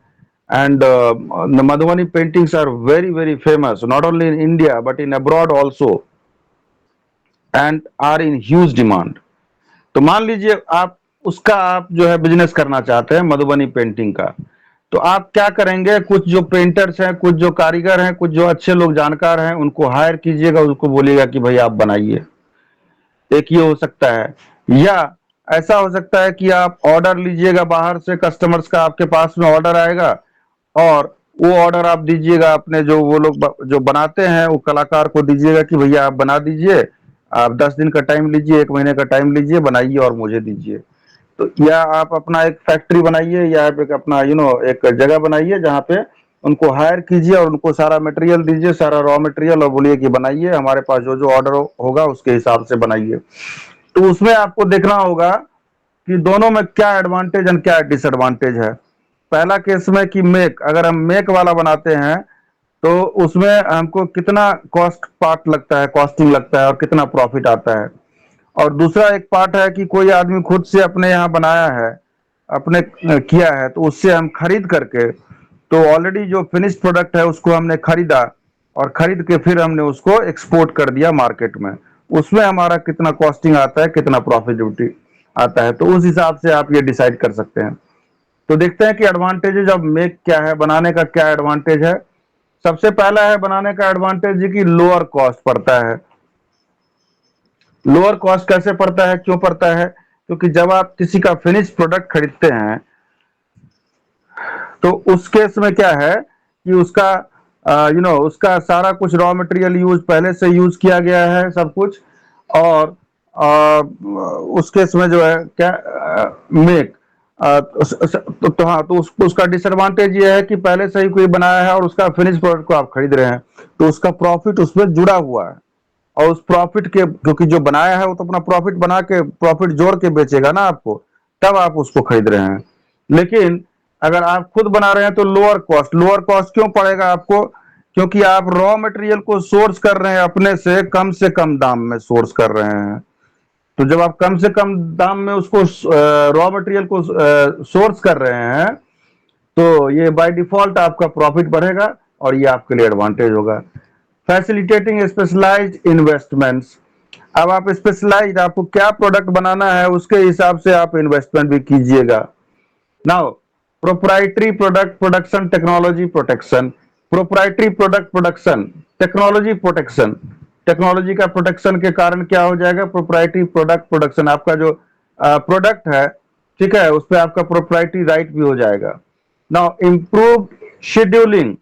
and the Madhubani paintings are very very famous, not only in India but in abroad also, and are in huge demand. तो मान लीजिए आप जो है बिजनेस करना चाहते हैं मधुबनी पेंटिंग का, तो आप क्या करेंगे? कुछ जो पेंटर्स हैं, कुछ जो कारीगर हैं, कुछ जो अच्छे लोग जानकार हैं, उनको हायर कीजिएगा, उनको बोलिएगा कि भाई आप बनाइए। एक ये हो सकता है। या ऐसा हो सकता है कि आप ऑर्डर लीजिएगा बाहर से, कस्टमर्स का आपके पास में ऑर्डर आएगा, और वो ऑर्डर आप दीजिएगा अपने जो वो लोग जो बनाते हैं वो कलाकार को दीजिएगा कि भैया आप बना दीजिए, आप 10 दिन का टाइम लीजिए, 1 महीने का टाइम लीजिए, बनाइए और मुझे दीजिए। तो या आप अपना एक फैक्ट्री बनाइए, या आप एक अपना एक जगह बनाइए जहाँ पे उनको हायर कीजिए और उनको सारा मटेरियल दीजिए, सारा रॉ मटेरियल, और बोलिए कि बनाइए, हमारे पास जो जो ऑर्डर होगा उसके हिसाब से बनाइए। तो उसमें आपको देखना होगा कि दोनों में क्या एडवांटेज एंड क्या डिसएडवांटेज है। पहला केस में कि मेक, अगर हम मेक वाला बनाते हैं तो उसमें हमको कितना कॉस्ट पार्ट लगता है, कॉस्टिंग लगता है, और कितना प्रॉफिट आता है। और दूसरा एक पार्ट है कि कोई आदमी खुद से अपने यहाँ बनाया है, अपने किया है, तो उससे हम खरीद करके, तो ऑलरेडी जो फिनिश प्रोडक्ट है उसको हमने खरीदा, और खरीद के फिर हमने उसको एक्सपोर्ट कर दिया मार्केट में। उसमें हमारा कितना कॉस्टिंग आता है, कितना प्रॉफिटेबिलिटी आता है, तो उस हिसाब से आप ये डिसाइड कर सकते हैं। तो देखते हैं कि एडवांटेजेज ऑफ मेक क्या है, बनाने का क्या एडवांटेज है। सबसे पहला है बनाने का एडवांटेज कि लोअर कॉस्ट पड़ता है। लोअर कॉस्ट कैसे पड़ता है, क्यों पड़ता है? क्योंकि जब आप किसी का फिनिश प्रोडक्ट खरीदते हैं तो उस केस में क्या है कि उसका उसका सारा कुछ रॉ मटेरियल पहले से यूज किया गया है सब कुछ। और उस केस में जो है क्या, मेक, हाँ, तो उसका डिसएडवांटेज ये है कि पहले से ही कोई बनाया है और उसका फिनिश प्रोडक्ट को आप खरीद रहे हैं, तो उसका प्रॉफिट उसमें जुड़ा हुआ है। और उस प्रॉफिट के, क्योंकि जो बनाया है वो तो अपना प्रॉफिट बना के, प्रॉफिट जोड़ के बेचेगा ना आपको, तब आप उसको खरीद रहे हैं। लेकिन अगर आप खुद बना रहे हैं तो लोअर कॉस्ट क्यों पड़ेगा आपको? क्योंकि आप रॉ मटेरियल को सोर्स कर रहे हैं अपने से कम दाम में सोर्स कर रहे हैं। तो जब आप कम से कम दाम में उसको रॉ मटेरियल को सोर्स कर रहे हैं, तो ये बाय डिफॉल्ट आपका प्रॉफिट बढ़ेगा और ये आपके लिए एडवांटेज होगा। Facilitating specialised investments. अब आप स्पेशलाइज्ड, आपको क्या प्रोडक्ट बनाना है उसके हिसाब से आप इन्वेस्टमेंट भी कीजिएगा। Now, proprietary product production technology protection. Proprietary product production, technology protection. Technology का प्रोटेक्शन के कारण क्या हो जाएगा? प्रोप्राइटरी प्रोडक्ट प्रोडक्शन, आपका जो प्रोडक्ट है, ठीक है, उस पर आपका प्रोप्राइटरी राइट भी हो जाएगा। Now, improve scheduling.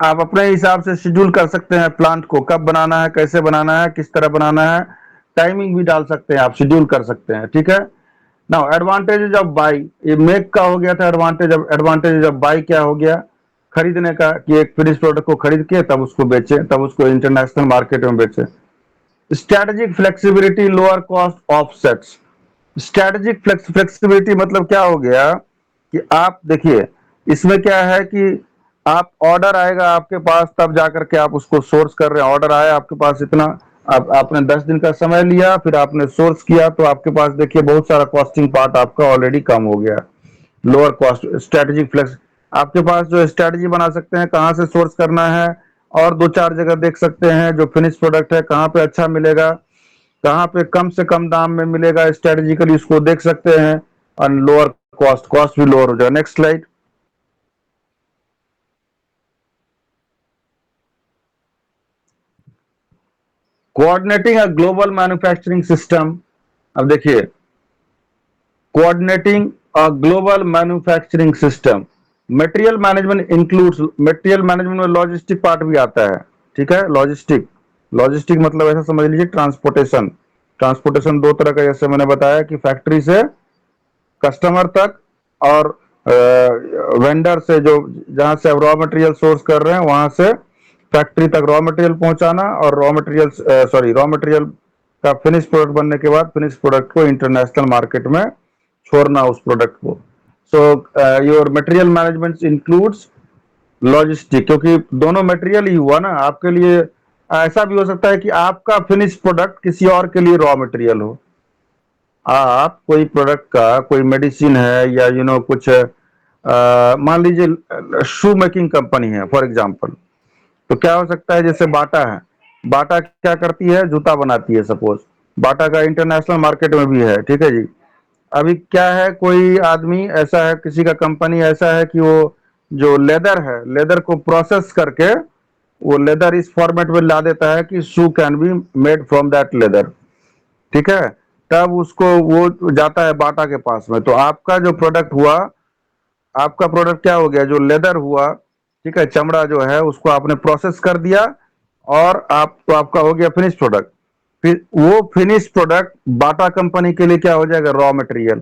आप अपने हिसाब से शेड्यूल कर सकते हैं प्लांट को, कब बनाना है, कैसे बनाना है, किस तरह बनाना है, टाइमिंग भी डाल सकते हैं, आप शेड्यूल कर सकते हैं, ठीक है। नाउ एडवांटेजेस ऑफ बाई, ये मेक का हो गया था एडवांटेज ऑफ बाई क्या हो गया, खरीदने का, कि एक फिनिश प्रोडक्ट को खरीद के तब उसको बेचे, तब उसको इंटरनेशनल मार्केट में बेचे। Strategic flexibility, lower cost offsets. Strategic flexibility मतलब क्या हो गया कि आप देखिए, इसमें क्या है कि आप ऑर्डर आएगा आपके पास तब जाकर के आप उसको सोर्स कर रहे हैं, ऑर्डर आया आपके पास इतना, आपने 10 दिन का समय लिया, फिर आपने सोर्स किया, तो आपके पास देखिए बहुत सारा कॉस्टिंग पार्ट आपका ऑलरेडी कम हो गया। लोअर कॉस्ट, स्ट्रेटेजिक फ्लेक्स, आपके पास जो स्ट्रेटेजी बना सकते हैं कहाँ से सोर्स करना है, और दो चार जगह देख सकते हैं जो फिनिश प्रोडक्ट है कहाँ पे अच्छा मिलेगा, कहाँ पे कम से कम दाम में मिलेगा, स्ट्रेटेजिकली उसको देख सकते हैं, और लोअर कॉस्ट भी लोअर हो जाएगा। Next slide. Coordinating a global manufacturing system. अब देखिए, coordinating a global manufacturing system, material management includes, material management में लॉजिस्टिक पार्ट भी आता है, ठीक है। लॉजिस्टिक, लॉजिस्टिक मतलब ऐसा समझ लीजिए ट्रांसपोर्टेशन। ट्रांसपोर्टेशन दो तरह का, जैसे मैंने बताया कि फैक्ट्री से कस्टमर तक, और वेंडर से, जो जहां से आप रॉ मटेरियल सोर्स कर रहे हैं वहां से फैक्ट्री तक रॉ मटेरियल पहुंचाना, और रॉ मटेरियल का फिनिश प्रोडक्ट बनने के बाद फिनिश प्रोडक्ट को इंटरनेशनल मार्केट में छोड़ना उस प्रोडक्ट को। So your material management includes logistic, क्योंकि दोनों मटेरियल ही हुआ ना आपके लिए। ऐसा भी हो सकता है कि आपका फिनिश प्रोडक्ट किसी और के लिए रॉ मटेरियल हो। आप कोई प्रोडक्ट का, कोई मेडिसिन है या कुछ, मान लीजिए शू मेकिंग कंपनी है फॉर एग्जांपल, तो क्या हो सकता है, जैसे बाटा है, बाटा क्या करती है, जूता बनाती है सपोज, बाटा का इंटरनेशनल मार्केट में भी है, ठीक है जी। अभी क्या है, कोई आदमी ऐसा है, किसी का कंपनी ऐसा है कि वो जो लेदर है, लेदर को प्रोसेस करके वो लेदर इस फॉर्मेट में ला देता है कि shoe can be made from that leather, ठीक है। तब उसको वो जाता है बाटा के पास में, तो आपका जो प्रोडक्ट हुआ, आपका प्रोडक्ट क्या हो गया, जो लेदर हुआ, ठीक है, चमड़ा जो है उसको आपने प्रोसेस कर दिया, और आप तो आपका हो गया फिनिश प्रोडक्ट। फिर वो फिनिश प्रोडक्ट बाटा कंपनी के लिए क्या हो जाएगा, रॉ मटेरियल।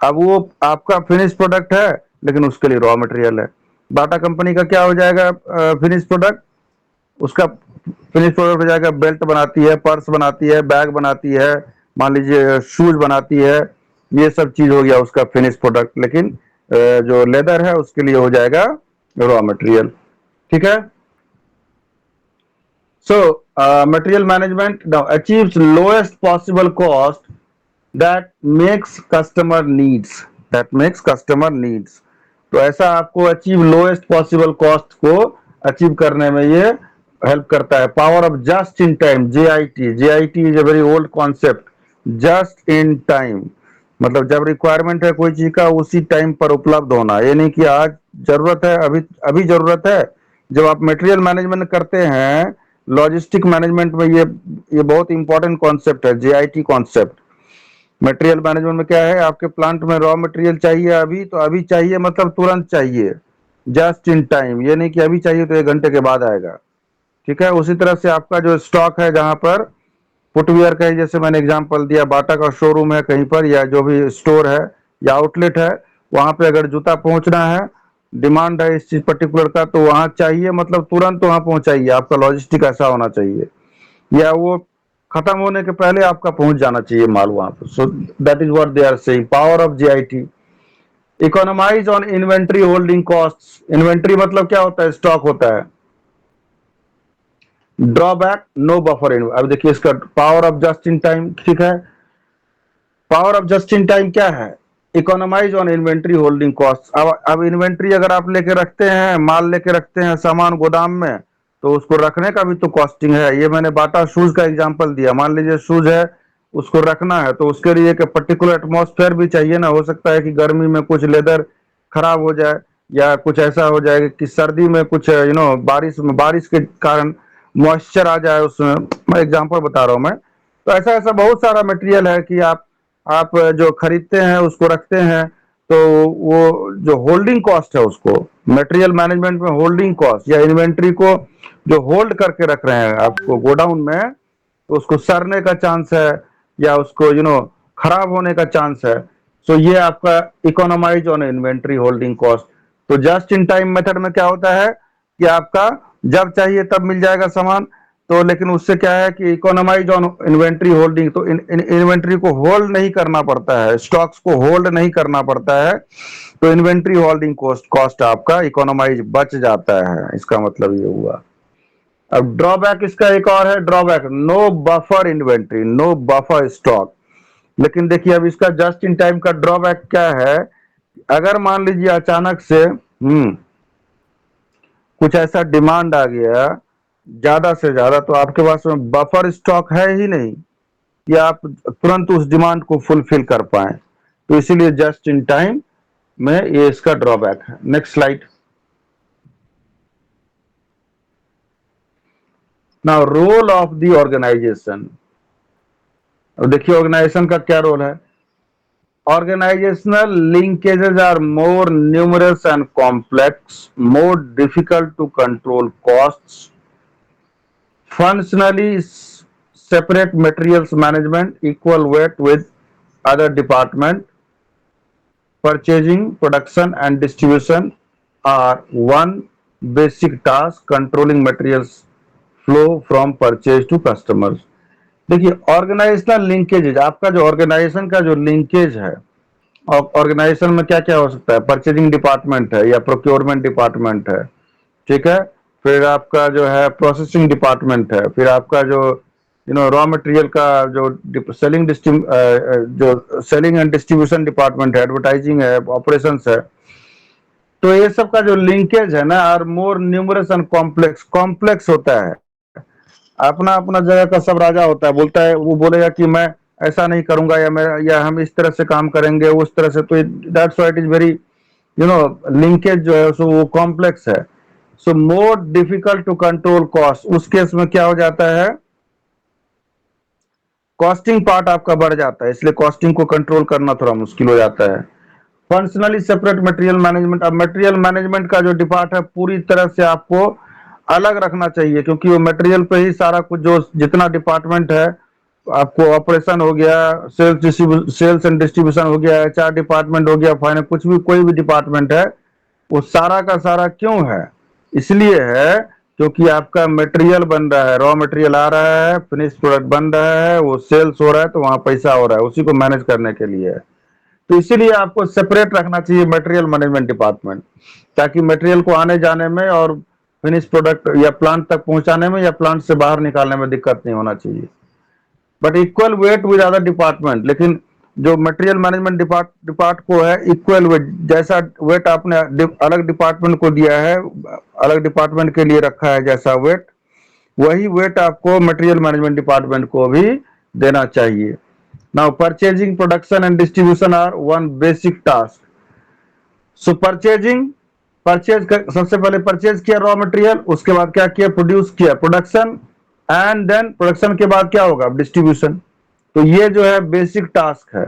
अब वो आपका फिनिश प्रोडक्ट है लेकिन उसके लिए रॉ मटेरियल है। बाटा कंपनी का क्या हो जाएगा, फिनिश प्रोडक्ट, उसका फिनिश प्रोडक्ट हो जाएगा, बेल्ट बनाती है, पर्स बनाती है, बैग बनाती है, मान लीजिए शूज बनाती है, ये सब चीज हो गया उसका फिनिश प्रोडक्ट। लेकिन जो लेदर है उसके लिए हो जाएगा रॉ मटेरियल, ठीक है। So, material management now achieves lowest possible cost that makes customer needs, that makes customer needs। तो ऐसा आपको अचीव लोएस्ट पॉसिबल कॉस्ट को अचीव करने में ये हेल्प करता है। Power of just in time, JIT, JIT is a very old concept. Just in time मतलब जब रिक्वायरमेंट है कोई चीज का उसी टाइम पर उपलब्ध होना, ये नहीं कि आज जरूरत है, अभी अभी जरूरत है। जब आप मटेरियल मैनेजमेंट करते हैं, लॉजिस्टिक मैनेजमेंट में ये बहुत इंपॉर्टेंट कॉन्सेप्ट है, JIT कॉन्सेप्ट। मटेरियल मैनेजमेंट में क्या है, आपके प्लांट में रॉ मटेरियल चाहिए अभी, तो अभी चाहिए मतलब तुरंत चाहिए, जस्ट इन टाइम, ये नहीं कि अभी चाहिए तो 1 घंटे के बाद आएगा, ठीक है। उसी तरह से आपका जो स्टॉक है, जहां पर फुटवियर का, जैसे मैंने एग्जांपल दिया, बाटा का शोरूम है कहीं पर, या जो भी स्टोर है या आउटलेट है, वहां पे अगर जूता पहुंचना है, डिमांड है इस चीज पर्टिकुलर का, तो वहां चाहिए मतलब तुरंत वहां पहुंचाइए। आपका लॉजिस्टिक ऐसा होना चाहिए, या वो खत्म होने के पहले आपका पहुंच जाना चाहिए माल वहां पर। So that is what they are saying, power of JIT। Economise on inventory holding cost. Inventory मतलब क्या होता है, स्टॉक होता है। Drawback, no buffer. अब देखिए इसका power of just in time, ठीक है। Power of just in time क्या है, economise on inventory holding cost. अब इन्वेंट्री अगर आप लेके रखते हैं, माल लेके रखते हैं सामान गोदाम में, तो उसको रखने का भी तो कॉस्टिंग है। ये मैंने बाटा शूज का एग्जांपल दिया, मान लीजिए शूज है, उसको रखना है, तो उसके लिए एक पर्टिकुलर एटमॉस्फेयर भी चाहिए ना। हो सकता है कि गर्मी में कुछ लेदर खराब हो जाए, या कुछ ऐसा हो जाए कि सर्दी में कुछ बारिश के कारण मॉइस्चर आ जाए उसमें, मैं एग्जांपल बता रहा हूं मैं। तो ऐसा ऐसा बहुत सारा मटेरियल है कि आप जो खरीदते हैं उसको रखते हैं, तो वो जो होल्डिंग कॉस्ट है उसको, मटेरियल मैनेजमेंट में होल्डिंग कॉस्ट या इन्वेंट्री को जो होल्ड करके रख रहे हैं आपको गोडाउन में, तो उसको सड़ने का चांस है या उसको खराब होने का चांस है। सो ये आपका economise on inventory holding cost. तो जस्ट इन टाइम मेथड में क्या होता है कि आपका जब चाहिए तब मिल जाएगा सामान, तो लेकिन उससे क्या है कि इकोनोमाइज ऑन इन्वेंट्री होल्डिंग, तो इन्वेंट्री को होल्ड नहीं करना पड़ता है, स्टॉक्स को होल्ड नहीं करना पड़ता है, तो इन्वेंट्री होल्डिंग कॉस्ट कॉस्ट आपका इकोनोमाइज बच जाता है। इसका मतलब ये हुआ। अब ड्रॉबैक इसका एक और है, drawback no buffer inventory, no buffer stock. लेकिन देखिए अब इसका जस्ट इन टाइम का ड्रॉबैक क्या है, अगर मान लीजिए अचानक से कुछ ऐसा डिमांड आ गया ज्यादा से ज्यादा, तो आपके पास में बफर स्टॉक है ही नहीं कि आप तुरंत उस डिमांड को फुलफिल कर पाए। तो इसीलिए जस्ट इन टाइम में ये इसका ड्रॉबैक है। Next slide. Now role of the organisation. अब देखिए ऑर्गेनाइजेशन का क्या रोल है। Organizational linkages are more numerous and complex, more difficult to control costs. Functionally separate materials management, equal weight with other department. Purchasing, production and distribution are one basic task, controlling materials flow from purchase to customers. देखिए organisational linkage, आपका जो organisation का जो linkage है, organisation में क्या क्या हो सकता है, परचेजिंग डिपार्टमेंट है या प्रोक्योरमेंट डिपार्टमेंट है, ठीक है, फिर आपका जो है प्रोसेसिंग डिपार्टमेंट है, फिर आपका जो रॉ मटेरियल का जो सेलिंग एंड डिस्ट्रीब्यूशन डिपार्टमेंट है, एडवर्टाइजिंग है, ऑपरेशंस है। तो ये सब का जो लिंकेज है ना, are more numerous and complex, complex होता है। अपना अपना जगह का सब राजा होता है, बोलता है, वो बोलेगा कि मैं ऐसा नहीं करूंगा या हम इस तरह से काम करेंगे उस तरह से। तो that's why it is very linkage जो है सो वो कॉम्प्लेक्स है। So more difficult to control cost, उस केस में क्या हो जाता है, कॉस्टिंग पार्ट आपका बढ़ जाता है, इसलिए कॉस्टिंग को कंट्रोल करना थोड़ा मुश्किल हो जाता है। फंक्शनली सेपरेट मटेरियल मैनेजमेंट, अब मटेरियल मैनेजमेंट का जो डिपार्ट है पूरी तरह से आपको अलग रखना चाहिए, क्योंकि वो मटेरियल पे ही सारा कुछ जो जितना डिपार्टमेंट है, आपको ऑपरेशन हो गया, सेल्स एंड डिस्ट्रीब्यूशन हो गया, एचआर डिपार्टमेंट हो गया, फाइनेंस, कुछ भी कोई भी डिपार्टमेंट है, वो सारा का सारा क्यों है, इसलिए है क्योंकि आपका मटेरियल बन रहा है, रॉ मटेरियल आ रहा है, फिनिश प्रोडक्ट बन रहा है, वो सेल्स हो रहा है, तो वहां पैसा हो रहा है, उसी को मैनेज करने के लिए है। तो इसीलिए आपको सेपरेट रखना चाहिए मटेरियल मैनेजमेंट डिपार्टमेंट, ताकि मटेरियल को आने जाने में और फिनिश प्रोडक्ट या प्लांट तक पहुंचाने में या प्लांट से बाहर निकालने में दिक्कत नहीं होना चाहिए। But equal weight with other department, लेकिन जो मटेरियल मैनेजमेंट डिपार्ट को है इक्वल वेट, जैसा वेट आपने अलग डिपार्टमेंट को दिया है, अलग डिपार्टमेंट के लिए रखा है जैसा वेट, वही वेट आपको मटेरियल मैनेजमेंट डिपार्टमेंट को भी देना चाहिए। Now purchasing, production and distribution are one basic task. So purchase सबसे पहले परचेज किया रॉ मटेरियल, उसके बाद क्या किया, प्रोड्यूस किया, प्रोडक्शन, एंड देन प्रोडक्शन के बाद क्या होगा, डिस्ट्रीब्यूशन। तो ये जो है बेसिक टास्क है।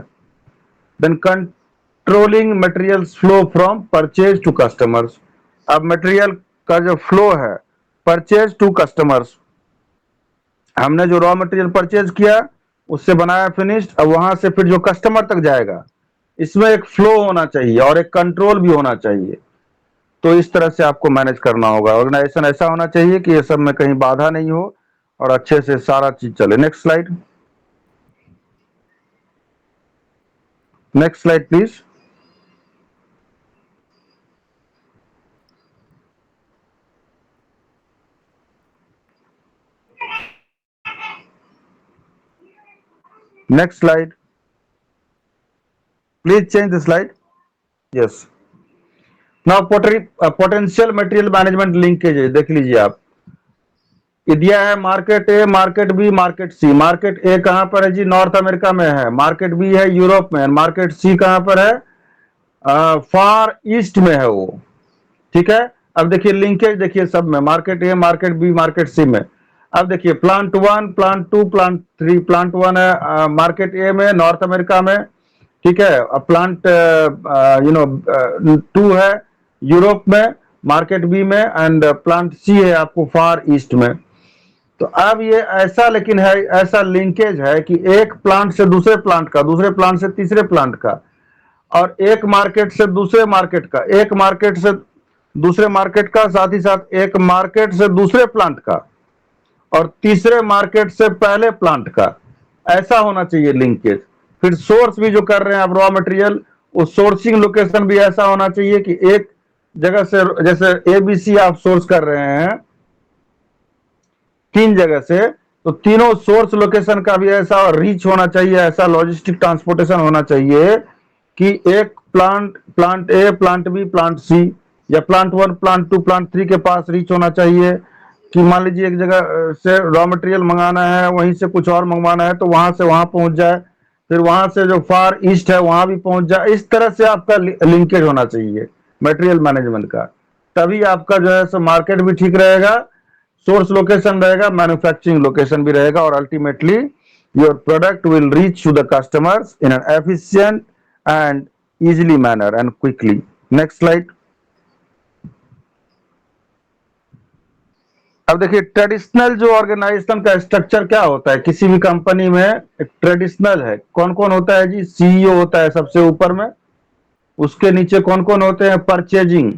Then controlling materials flow from purchase to customers. अब मटेरियल का जो फ्लो है परचेज टू कस्टमर्स, हमने जो रॉ मटेरियल परचेज किया उससे बनाया फिनिश्ड, अब वहां से फिर जो कस्टमर तक जाएगा, इसमें एक फ्लो होना चाहिए और एक कंट्रोल भी होना चाहिए। तो इस तरह से आपको मैनेज करना होगा। ऑर्गेनाइजेशन ऐसा होना चाहिए कि ये सब में कहीं बाधा नहीं हो और अच्छे से सारा चीज चले। Next slide, next slide please. Next slide please, change the slide. Yes, now potential material management linkage देख लीजिए आप। ये दिया है मार्केट ए, मार्केट बी, मार्केट सी। मार्केट ए कहां पर है जी, नॉर्थ अमेरिका में है। मार्केट बी है यूरोप में। मार्केट सी कहां पर है, फार ईस्ट में है वो, ठीक है। अब देखिए लिंकेज देखिए सब में, मार्केट ए, मार्केट बी, मार्केट सी में। अब देखिए प्लांट 1, प्लांट 2, प्लांट 3। प्लांट 1 है मार्केट ए में, नॉर्थ अमेरिका में, ठीक है। प्लांट यू नो 2 है यूरोप में, मार्केट बी में, एंड प्लांट सी है आपको फार ईस्ट में। तो अब ये ऐसा लेकिन है, ऐसा लिंकेज है कि एक प्लांट से दूसरे प्लांट का, दूसरे प्लांट से तीसरे प्लांट का, और एक मार्केट से दूसरे मार्केट का, एक मार्केट से दूसरे मार्केट का, साथ ही साथ एक मार्केट से दूसरे प्लांट का, और तीसरे मार्केट से पहले प्लांट का, ऐसा होना चाहिए लिंकेज। फिर सोर्स भी जो कर रहे हैं आप रॉ मटेरियल, उस सोर्सिंग लोकेशन भी ऐसा होना चाहिए कि एक जगह से, जैसे एबीसी आप सोर्स कर रहे हैं 3 जगह से, तो तीनों सोर्स लोकेशन का भी ऐसा रीच होना चाहिए, ऐसा लॉजिस्टिक ट्रांसपोर्टेशन होना चाहिए कि एक plant, plant A, plant B, plant सी, या प्लांट 1, प्लांट 2, प्लांट 3 के पास रीच होना चाहिए। कि मान लीजिए एक जगह से रॉ मटेरियल मंगाना है, वहीं से कुछ और मंगवाना है, तो वहां से वहां पहुंच जाए, फिर वहां से जो फार ईस्ट है वहां भी पहुंच जाए। इस तरह से आपका लिंकेज होना चाहिए मटेरियल मैनेजमेंट का। तभी आपका जो है सो मार्केट भी ठीक रहेगा, सोर्स लोकेशन रहेगा, मैन्युफैक्चरिंग लोकेशन भी रहेगा, और ultimately your product will reach to the customers in an efficient and easily manner and quickly. Next slide. अब देखिए ट्रेडिशनल जो ऑर्गेनाइजेशन का स्ट्रक्चर क्या होता है किसी भी कंपनी में, एक ट्रेडिशनल है। कौन कौन होता है जी? सीईओ होता है सबसे ऊपर में, उसके नीचे कौन कौन होते हैं? परचेजिंग,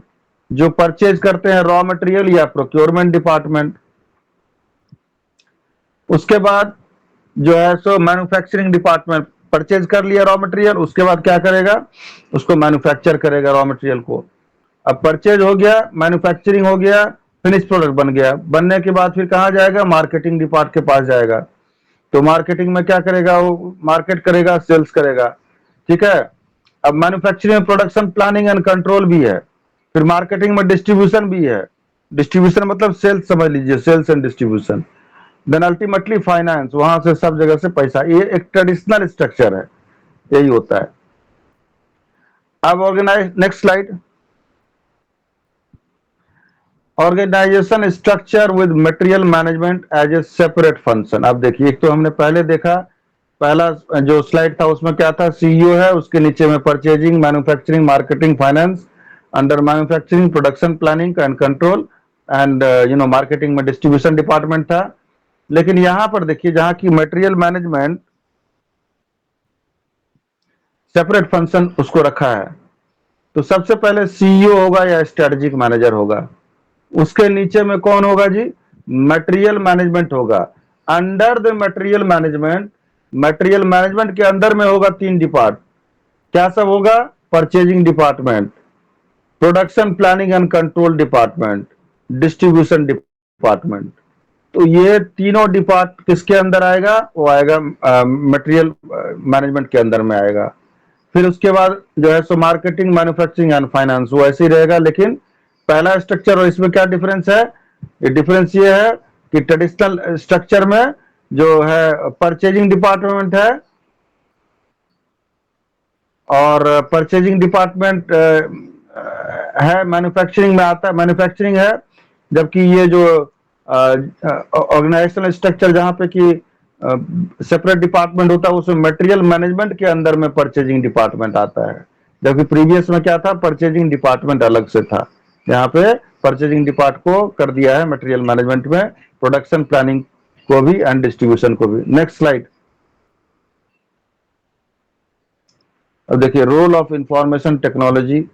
जो परचेज करते हैं रॉ मटेरियल, या प्रोक्योरमेंट डिपार्टमेंट। उसके बाद जो है सो मैन्युफैक्चरिंग डिपार्टमेंट, परचेज कर लिया रॉ मटेरियल, उसके बाद क्या करेगा? उसको मैन्युफैक्चर करेगा रॉ मटेरियल को। अब परचेज हो गया, मैन्युफैक्चरिंग हो गया, फिनिश प्रोडक्ट बन गया। बनने के बाद फिर कहाँ जाएगा? मार्केटिंग डिपार्ट के पास जाएगा। तो मार्केटिंग में क्या करेगा? वो मार्केट करेगा, सेल्स करेगा। ठीक है। अब मैन्युफैक्चरिंग में प्रोडक्शन प्लानिंग एंड कंट्रोल भी है, फिर मार्केटिंग में डिस्ट्रीब्यूशन भी है। डिस्ट्रीब्यूशन मतलब सेल्स समझ लीजिए, sales and distribution. Then ultimately finance, वहां से सब जगह से पैसा। ये एक ट्रेडिशनल स्ट्रक्चर है, यही होता है। अब organise, next slide. Organisation structure with material management as a separate function. अब देखिए, एक तो हमने पहले देखा, पहला जो स्लाइड था उसमें क्या था? सीईओ है, उसके नीचे में purchasing, manufacturing, marketing, finance. Under manufacturing production planning and control, and marketing में डिस्ट्रीब्यूशन डिपार्टमेंट था। लेकिन यहां पर देखिए, जहां की मटेरियल मैनेजमेंट सेपरेट फंक्शन उसको रखा है, तो सबसे पहले सीईओ होगा या स्ट्रेटेजिक मैनेजर होगा। उसके नीचे में कौन होगा जी? मटेरियल मैनेजमेंट होगा। Under the material management, material management के अंदर में होगा 3 डिपार्ट। क्या सब होगा? Purchasing department, production planning and control department, distribution department. तो ये तीनों डिपार्ट किसके अंदर आएगा? वो आएगा मटेरियल मैनेजमेंट के अंदर में आएगा। फिर उसके बाद जो है so marketing, manufacturing and finance, वो ऐसे ही रहेगा। लेकिन पहला स्ट्रक्चर और इसमें क्या डिफरेंस है? ये डिफरेंस ये है कि ट्रेडिशनल स्ट्रक्चर में जो है परचेजिंग डिपार्टमेंट है, और परचेजिंग डिपार्टमेंट है, मैन्युफैक्चरिंग में आता है, मैन्युफैक्चरिंग है। जबकि ये जो ऑर्गेनाइजेशनल स्ट्रक्चर जहां पे कि सेपरेट डिपार्टमेंट होता है, उसमें मटेरियल मैनेजमेंट के अंदर में परचेजिंग डिपार्टमेंट आता है। जबकि प्रीवियस में क्या था? परचेजिंग डिपार्टमेंट अलग से था। यहाँ पे परचेजिंग डिपार्ट को कर दिया है मटेरियल मैनेजमेंट में, प्रोडक्शन प्लानिंग को भी एंड डिस्ट्रीब्यूशन को भी। Next slide. अब देखिए रोल ऑफ इंफॉर्मेशन टेक्नोलॉजी,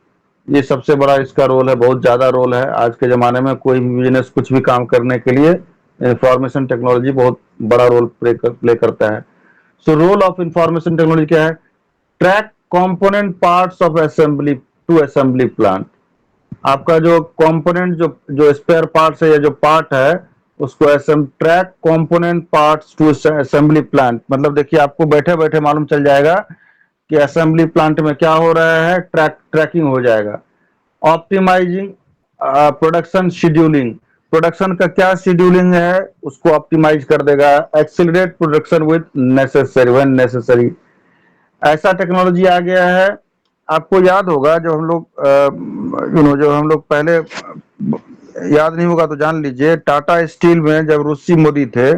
ये सबसे बड़ा इसका रोल है, बहुत ज्यादा रोल है। आज के जमाने में कोई भी बिजनेस कुछ भी काम करने के लिए इंफॉर्मेशन टेक्नोलॉजी बहुत बड़ा रोल प्ले करता है। So role of information technology क्या है? Track component parts of assembly to assembly plant. आपका जो कंपोनेंट, जो जो स्पेयर पार्ट्स है या जो पार्ट है, उसको track component parts to assembly plant. मतलब देखिए, आपको बैठे बैठे मालूम चल जाएगा कि असेंबली प्लांट में क्या हो रहा है, ट्रैकिंग हो जाएगा। ऑप्टिमाइजिंग प्रोडक्शन शेड्यूलिंग, प्रोडक्शन का क्या शेड्यूलिंग है उसको ऑप्टिमाइज कर देगा। Accelerate production with necessary when necessary, ऐसा टेक्नोलॉजी आ गया है। आपको याद होगा जब हम लोग जो हम लोग पहले, याद नहीं होगा तो जान लीजिए, टाटा स्टील में जब रूसी मोदी थे,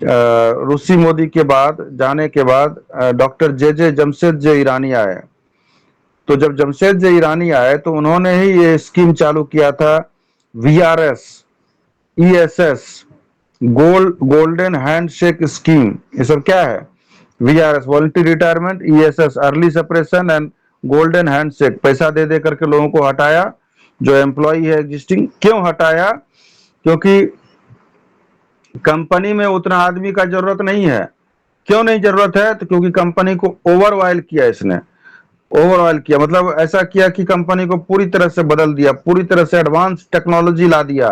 रूसी मोदी के बाद जाने के बाद डॉक्टर जे जमशेद जे ईरानी आए। तो जब जमशेद जे ईरानी आए तो उन्होंने ही ये स्कीम चालू किया था, VRS ESS, golden handshake scheme. ये सब क्या है? VRS voluntary retirement, ESS early separation and golden handshake. पैसा दे दे करके लोगों को हटाया, जो एम्प्लॉय है एग्जिस्टिंग। क्यों हटाया? क्योंकि कंपनी में उतना आदमी का जरूरत नहीं है। क्यों नहीं जरूरत है? तो क्योंकि कंपनी को ओवर ऑयल किया इसने। ओवर ऑयल किया मतलब ऐसा किया कि कंपनी को पूरी तरह से बदल दिया, पूरी तरह से एडवांस टेक्नोलॉजी ला दिया।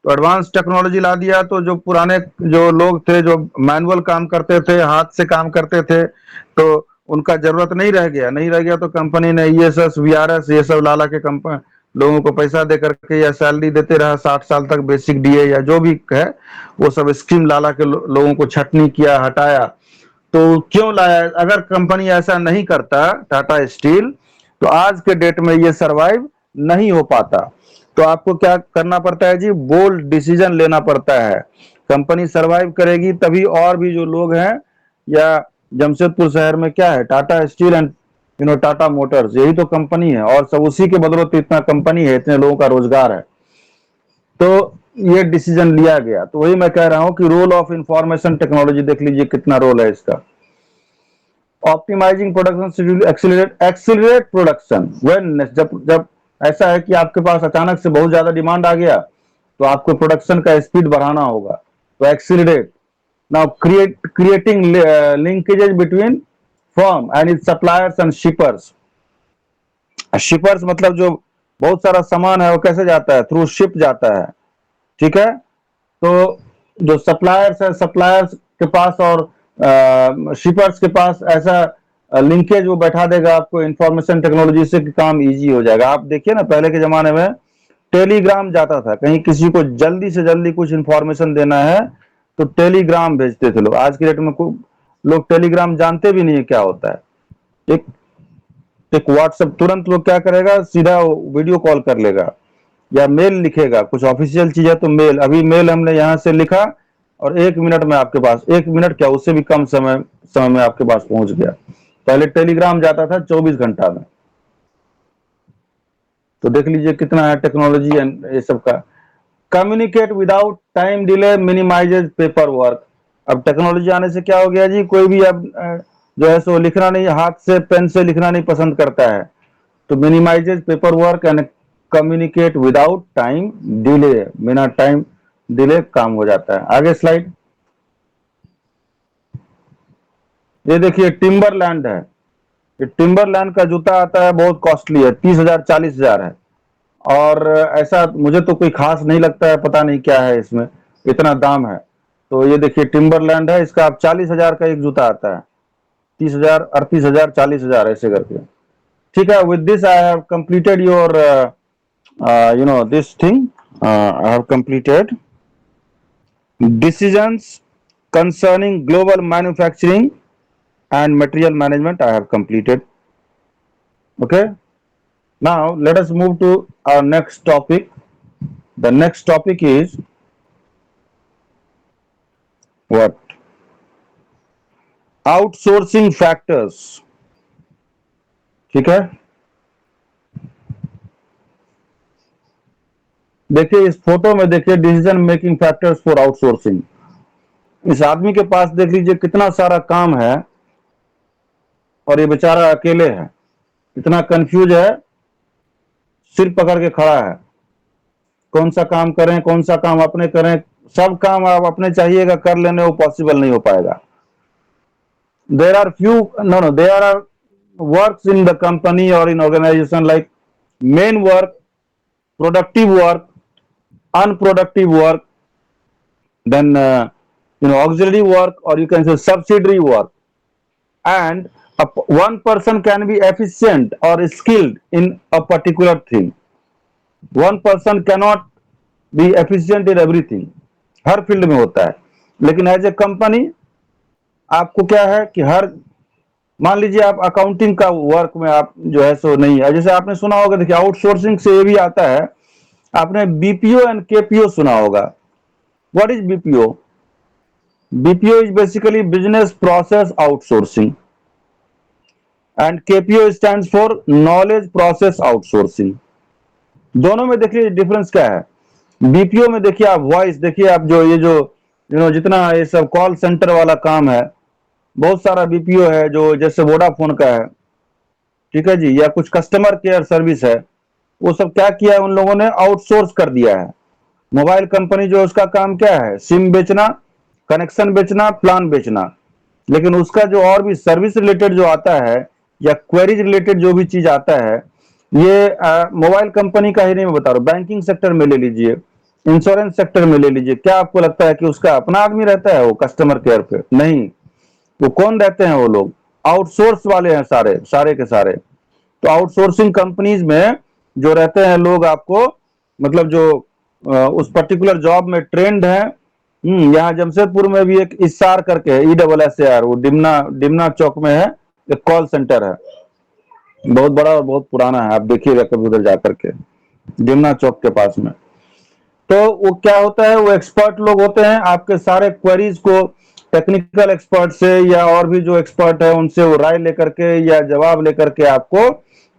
तो एडवांस टेक्नोलॉजी ला दिया तो जो पुराने जो लोग थे, जो मैनुअल काम करते थे, हाथ से काम करते थे, तो उनका जरूरत नहीं रह गया। नहीं रह गया तो कंपनी ने ESS VRS ये सब ला के कंपनी लोगों को पैसा दे करके या सैलरी देते रहा 60 साल तक, बेसिक DA या जो भी है, वो सब स्कीम ला के लोगों को छटनी किया, हटाया। तो क्यों लाया? अगर कंपनी ऐसा नहीं करता, टाटा स्टील, तो आज के डेट में ये सरवाइव नहीं हो पाता। तो आपको क्या करना पड़ता है जी? बोल्ड डिसीजन लेना पड़ता है। कंपनी सरवाइव करेगी तभी और भी जो लोग हैं, या जमशेदपुर शहर में क्या है, Tata steel and Tata Motors, यही तो कंपनी है, और सब उसी के बदौलत इतना कंपनी है, इतने लोगों का रोजगार है। तो ये डिसीजन लिया गया। तो वही मैं कह रहा हूं कि रोल ऑफ इंफॉर्मेशन टेक्नोलॉजी देख लीजिए कितना रोल है इसका। Optimising production, accelerate production when, जब ऐसा है कि आपके पास अचानक से बहुत ज्यादा डिमांड आ गया, तो आपको प्रोडक्शन का स्पीड बढ़ाना होगा, तो accelerate. Now creating linkages between firm and it's suppliers and shippers. Shippers मतलब जो बहुत सारा सामान है वो कैसे जाता है? थ्रू शिप जाता है, ठीक है। तो जो सप्लायर्स है, सप्लायर्स के पास और शिपर्स के पास ऐसा लिंकेज वो बैठा देगा आपको इंफॉर्मेशन टेक्नोलॉजी से, कि काम इजी हो जाएगा। आप देखिए ना, पहले के जमाने में टेलीग्राम जाता था, कहीं किसी को जल्दी से जल्दी कुछ इंफॉर्मेशन देना है तो टेलीग्राम भेजते थे लोग। आज के डेट में लोग टेलीग्राम जानते भी नहीं है क्या होता है। एक एक व्हाट्सएप, तुरंत लोग क्या करेगा, सीधा वीडियो कॉल कर लेगा या मेल लिखेगा। कुछ ऑफिशियल चीज है तो मेल, अभी मेल हमने यहां से लिखा और 1 मिनट में आपके पास, 1 मिनट क्या उससे भी कम समय में आपके पास पहुंच गया। पहले टेलीग्राम जाता था 24 घंटा में। तो देख लीजिए कितना है टेक्नोलॉजी एंड ये सब का। Communicate without time delay minimises paper work. अब टेक्नोलॉजी आने से क्या हो गया जी, कोई भी अब जो है सो लिखना नहीं, हाथ से पेन से लिखना नहीं पसंद करता है। तो minimises paper work and communicate without time delay, बिना टाइम डिले काम हो जाता है। आगे स्लाइड। ये देखिए टिम्बरलैंड है। ये टिम्बरलैंड का जूता आता है, बहुत कॉस्टली है, 30,000 40,000 है। और ऐसा मुझे तो कोई खास नहीं लगता है, पता नहीं क्या है इसमें इतना दाम है। तो ये देखिए टिम्बरलैंड है, इसका आप 40,000 का एक जूता आता है, 30,000 38,000 40,000 ऐसे करके। ठीक है। With this I have completed your this thing. I have completed decisions concerning global manufacturing and material management. I have completed. Okay. Now let us move to our next topic. The next topic is what? Outsourcing factors. ठीक है। देखिए इस photo में, देखिए decision making factors for outsourcing. इस आदमी के पास देख लीजिए कितना सारा काम है और ये बेचारा अकेले है, इतना कंफ्यूज है, सिर पकड़ के खड़ा है। कौन सा काम करें, कौन सा काम अपने करें? सब काम आप अपने चाहिएगा कर लेने, वो पॉसिबल नहीं हो पाएगा। There are few no there are works in the company और in organisation like main work, productive work, unproductive work, then auxiliary work, or you can say subsidiary work. And one person can be efficient or skilled in a particular thing. One person cannot be efficient in everything. Her field में होता है, लेकिन as a company आपको क्या है कि हर, मान लीजिए आप अकाउंटिंग का वर्क में आप जो है सो नहीं है, जैसे आपने सुना होगा, देखिए आउटसोर्सिंग से ये भी आता है, आपने BPO एंड KPO सुना होगा। What is BPO? BPO is basically business process outsourcing and KPO stands for knowledge process outsourcing. दोनों में देखिए डिफरेंस क्या है। बीपीओ में देखिए आप वॉइस, देखिए आप जो ये जो जितना ये सब कॉल सेंटर वाला काम है, बहुत सारा बीपीओ है जो जैसे वोडाफोन का है, ठीक है जी, या कुछ कस्टमर केयर सर्विस है, वो सब क्या किया है उन लोगों ने, आउटसोर्स कर दिया है। मोबाइल कंपनी जो उसका काम क्या है, सिम बेचना, कनेक्शन बेचना, प्लान बेचना, लेकिन उसका जो और भी सर्विस रिलेटेड जो आता है या क्वेरीज रिलेटेड जो भी चीज आता है, ये मोबाइल कंपनी का ही नहीं मैं बता रहा हूँ, बैंकिंग सेक्टर में ले लीजिए, इंश्योरेंस सेक्टर में ले लीजिए, क्या आपको लगता है कि उसका अपना आदमी रहता है वो कस्टमर केयर पे? नहीं, वो कौन रहते हैं, वो लोग आउटसोर्स वाले हैं, सारे सारे के सारे। तो आउटसोर्सिंग कंपनीज में जो रहते हैं लोग, आपको मतलब जो उस पर्टिकुलर जॉब में ट्रेंड है। यहाँ जमशेदपुर में भी एक इसार करके है, ESSAR, वो डिमना डिमना चौक में है, एक कॉल सेंटर है, बहुत बड़ा और बहुत पुराना है, आप देखिएगा कभी उधर जाकर के, डिमना चौक के पास में। तो वो क्या होता है, वो एक्सपर्ट लोग होते हैं, आपके सारे क्वेरीज को टेक्निकल एक्सपर्ट से या और भी जो एक्सपर्ट है उनसे वो राय लेकर के या जवाब लेकर के आपको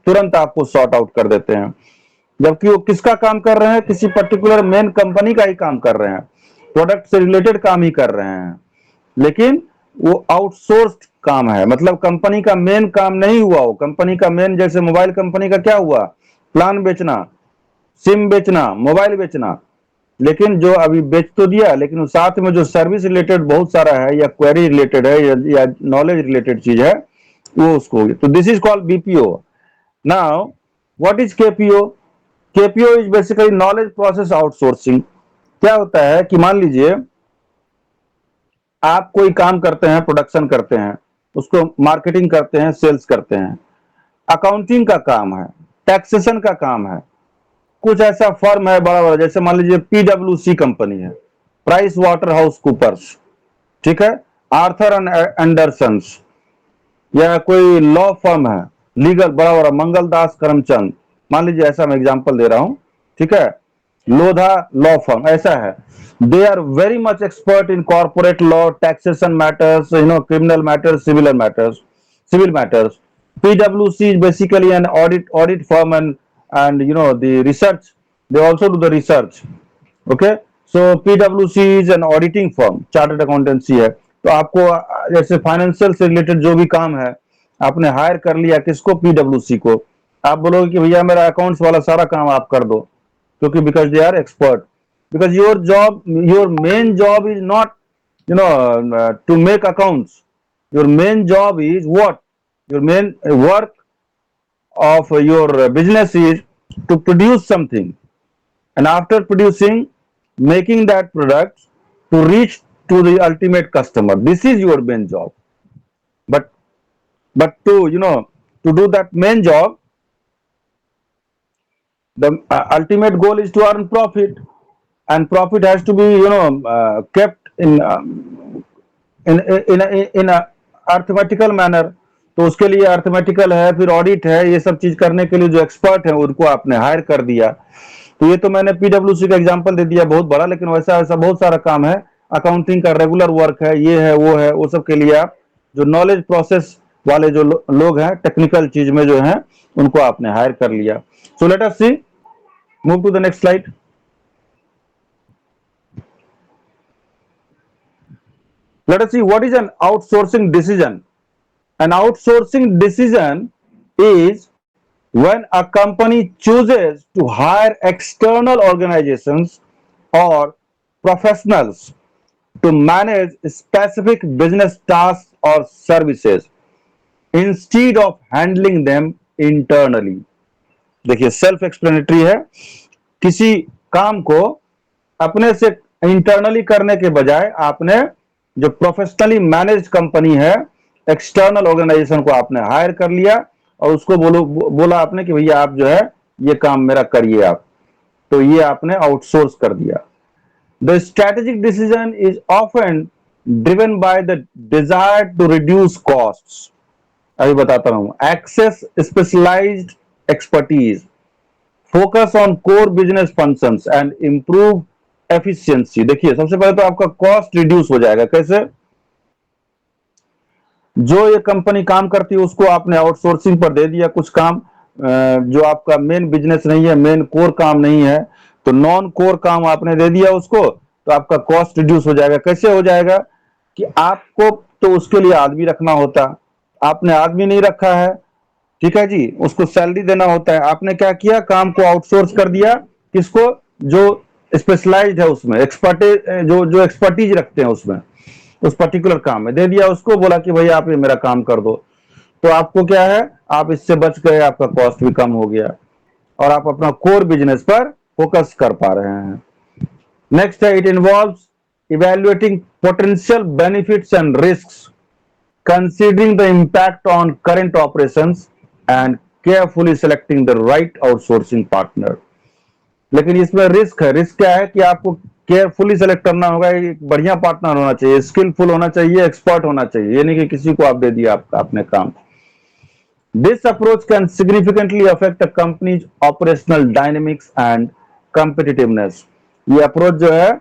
तुरंत आपको सॉर्ट आउट कर देते हैं। जबकि वो किसका काम कर रहे हैं, किसी पर्टिकुलर मेन कंपनी का ही काम कर रहे हैं, प्रोडक्ट से रिलेटेड काम ही कर रहे हैं, लेकिन वो आउटसोर्स्ड काम है, मतलब कंपनी का मेन काम नहीं हुआ। वो कंपनी का मेन, जैसे मोबाइल कंपनी का क्या हुआ, प्लान बेचना, सिम बेचना, मोबाइल बेचना, लेकिन जो अभी बेच तो दिया, लेकिन साथ में जो सर्विस रिलेटेड बहुत सारा है या क्वेरी रिलेटेड है या नॉलेज रिलेटेड चीज है, वो उसको होगी। तो this is called BPO. Now what is KPO? KPO is basically knowledge process outsourcing. क्या होता है कि मान लीजिए आप कोई काम करते हैं, प्रोडक्शन करते हैं, उसको मार्केटिंग करते हैं, सेल्स करते हैं, अकाउंटिंग का काम है, टैक्सेशन का काम है, कुछ ऐसा फर्म है बड़ा बड़ा, जैसे मान लीजिए PwC कंपनी है, प्राइस वाटर हाउस कूपर्स, ठीक है, आर्थर एंड एंडरसन्स, या कोई लॉ फर्म है लीगल बड़ा बड़ा, मंगलदास करमचंद, मान लीजिए, ऐसा मैं एग्जांपल दे रहा हूं, ठीक है, लोधा लॉ फर्म, ऐसा है। They are very much expert in corporate law, taxation matters, criminal matters, civil matters. PwC is basically an audit firm, and the research, they also do the research. Okay, so PwC is an auditing firm, chartered accountancy है। तो आपको जैसे financial से related जो भी काम है, आपने हायर कर लिया किसको, PwC को, आप बोलोगे कि भैया मेरा अकाउंट्स वाला सारा काम आप कर दो, क्योंकि because they are expert, because your main job is not to make accounts. Your main job is what? Your main work of your business is to produce something, and after producing, making that product to reach to the ultimate customer. This is your main job. But to to do that main job, the ultimate goal is to earn profit, and profit has to be kept in a arithmetical manner. तो उसके लिए arithmetical है, फिर audit है, ये सब चीज करने के लिए जो एक्सपर्ट है उनको आपने हायर कर दिया। तो ये तो मैंने PwC का एग्जांपल दे दिया बहुत बड़ा, लेकिन वैसा वैसा बहुत सारा काम है, अकाउंटिंग का रेगुलर वर्क है, ये है वो है, वो सब के लिए आप जो नॉलेज प्रोसेस वाले जो लोग हैं, टेक्निकल चीज में जो है, उनको आपने हायर कर लिया। So let us see, move to the next slide. Let us see what is an outsourcing decision. An outsourcing decision is when a company chooses to hire external organizations or professionals to manage specific business tasks or services instead of handling them internally. देखिए self explanatory है, किसी काम को अपने से internally करने के बजाय आपने जो प्रोफेशनली मैनेज कंपनी है, एक्सटर्नल ऑर्गेनाइजेशन को आपने हायर कर लिया और उसको बोला आपने कि भैया आप जो है ये काम मेरा करिए आप, तो ये आपने आउटसोर्स कर दिया। The strategic decision is often driven by the desire to reduce costs. अभी बताता हूं, access specialised expertise, focus on core business functions, and improve efficiency. देखिए सबसे पहले तो आपका कॉस्ट रिड्यूस हो जाएगा। कैसे? जो ये कंपनी काम करती है उसको आपने आउटसोर्सिंग पर दे दिया कुछ काम, जो आपका मेन बिजनेस नहीं है, मेन कोर काम नहीं है, तो नॉन कोर काम आपने दे दिया उसको, तो आपका कॉस्ट रिड्यूस हो जाएगा। कैसे हो जाएगा? कि आपको तो उसके लिए आदमी रखना होता, आपने आदमी नहीं रखा है, ठीक है जी, उसको सैलरी देना होता है। आपने क्या किया? काम को आउटसोर्स कर दिया। किसको? जो स्पेशलाइज्ड है उसमें, एक्सपर्टीज, जो एक्सपर्टीज रखते हैं उसमें, उस पर्टिकुलर काम में दे दिया उसको, बोला कि भाई आप ये मेरा काम कर दो। तो आपको क्या है, आप इससे बच गए, आपका कॉस्ट भी कम हो गया और आप अपना कोर बिजनेस पर फोकस कर पा रहे हैं। नेक्स्ट है, it involves evaluating potential benefits and risks, considering the impact on current operations and carefully selecting the right outsourcing partner। लेकिन इसमें रिस्क है। रिस्क क्या है? कि आपको केयरफुली सेलेक्ट करना होगा, एक बढ़िया पार्टनर होना चाहिए, स्किलफुल होना चाहिए, एक्सपर्ट होना चाहिए, ये नहीं कि किसी को आप दे दिया आपका अपने काम। This approach can significantly affect a companies operational dynamics and competitiveness. ये अप्रोच जो है,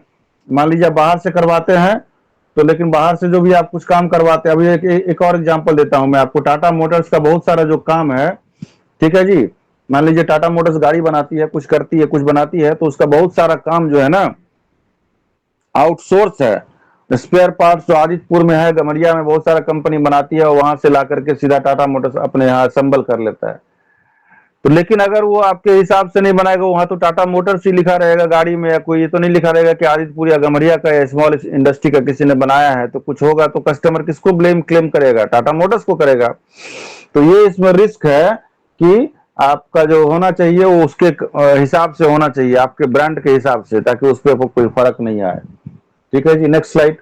मान लीजिए बाहर से करवाते हैं, तो लेकिन बाहर से जो भी आप कुछ काम करवाते हैं, अभी एक और एग्जांपल देता हूं मैं आपको। टाटा मोटर्स का बहुत सारा जो काम है, ठीक है जी, मान लीजिए टाटा मोटर्स गाड़ी बनाती है, कुछ करती है, कुछ बनाती है, तो उसका बहुत सारा काम जो है ना आउटसोर्स है। स्पेयर पार्ट्स जो आदितपुर में है, गमरिया में बहुत सारा कंपनी बनाती है, और वहां से ला करके सीधा टाटा मोटर्स अपने यहाँ असेंबल कर लेता है। तो लेकिन अगर वो आपके हिसाब से नहीं बनाएगा, वहां तो टाटा मोटर्स ही लिखा रहेगा गाड़ी में, या कोई ये तो नहीं लिखा रहेगा कि आदितपुर या गमरिया का या स्मॉल इंडस्ट्री का किसी ने बनाया है। तो कुछ होगा तो कस्टमर किसको क्लेम करेगा? टाटा मोटर्स को करेगा। तो ये इसमें रिस्क है कि आपका जो होना चाहिए वो उसके हिसाब से होना चाहिए, आपके ब्रांड के हिसाब से, ताकि उस पर कोई फर्क नहीं आए। ठीक है जी, next slide.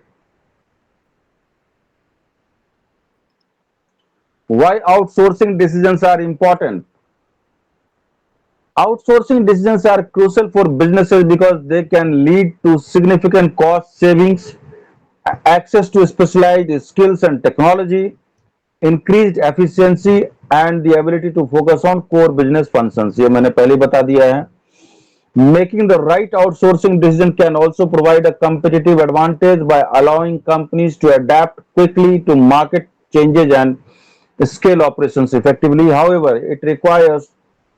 Why outsourcing decisions are important? Outsourcing decisions are crucial for businesses because they can lead to significant cost savings, access to specialized skills and technology, increased efficiency, and the ability to focus on core business functions। ये मैंने पहले बता दिया है। Making the right outsourcing decision can also provide a competitive advantage by allowing companies to adapt quickly to market changes and scale operations effectively. However, it requires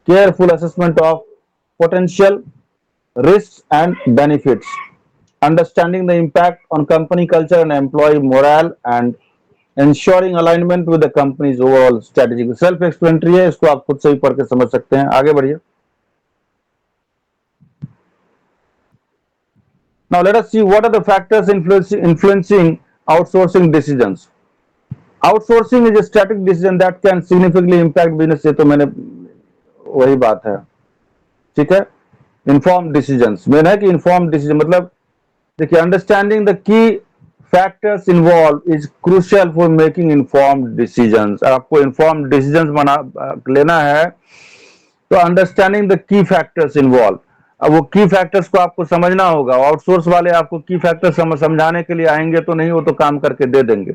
careful assessment of potential risks and benefits, understanding the impact on company culture and employee morale, and ensuring alignment with the company's overall strategy। Self explanatory है, इसको आप खुद से भी पढ़ के समझ सकते हैं। आगे बढ़िए। Now let us see what are the factors influencing outsourcing decisions। Outsourcing is a strategic decision that can significantly impact business। ये तो मैंने वही बात है, ठीक है। इन्फॉर्म डिसीजंस मेन है कि इन्फॉर्म डिसीजन मतलब, देखिए, understanding the key factors involve is crucial for making inform decisions. आपको इन्फॉर्म डिसीजंस बना लेना है, तो understanding the key factors involve, अब वो की फैक्टर्स को आपको समझना होगा। आउटसोर्स वाले आपको की फैक्टर्स समझाने के लिए आएंगे तो नहीं, वो तो काम करके दे देंगे।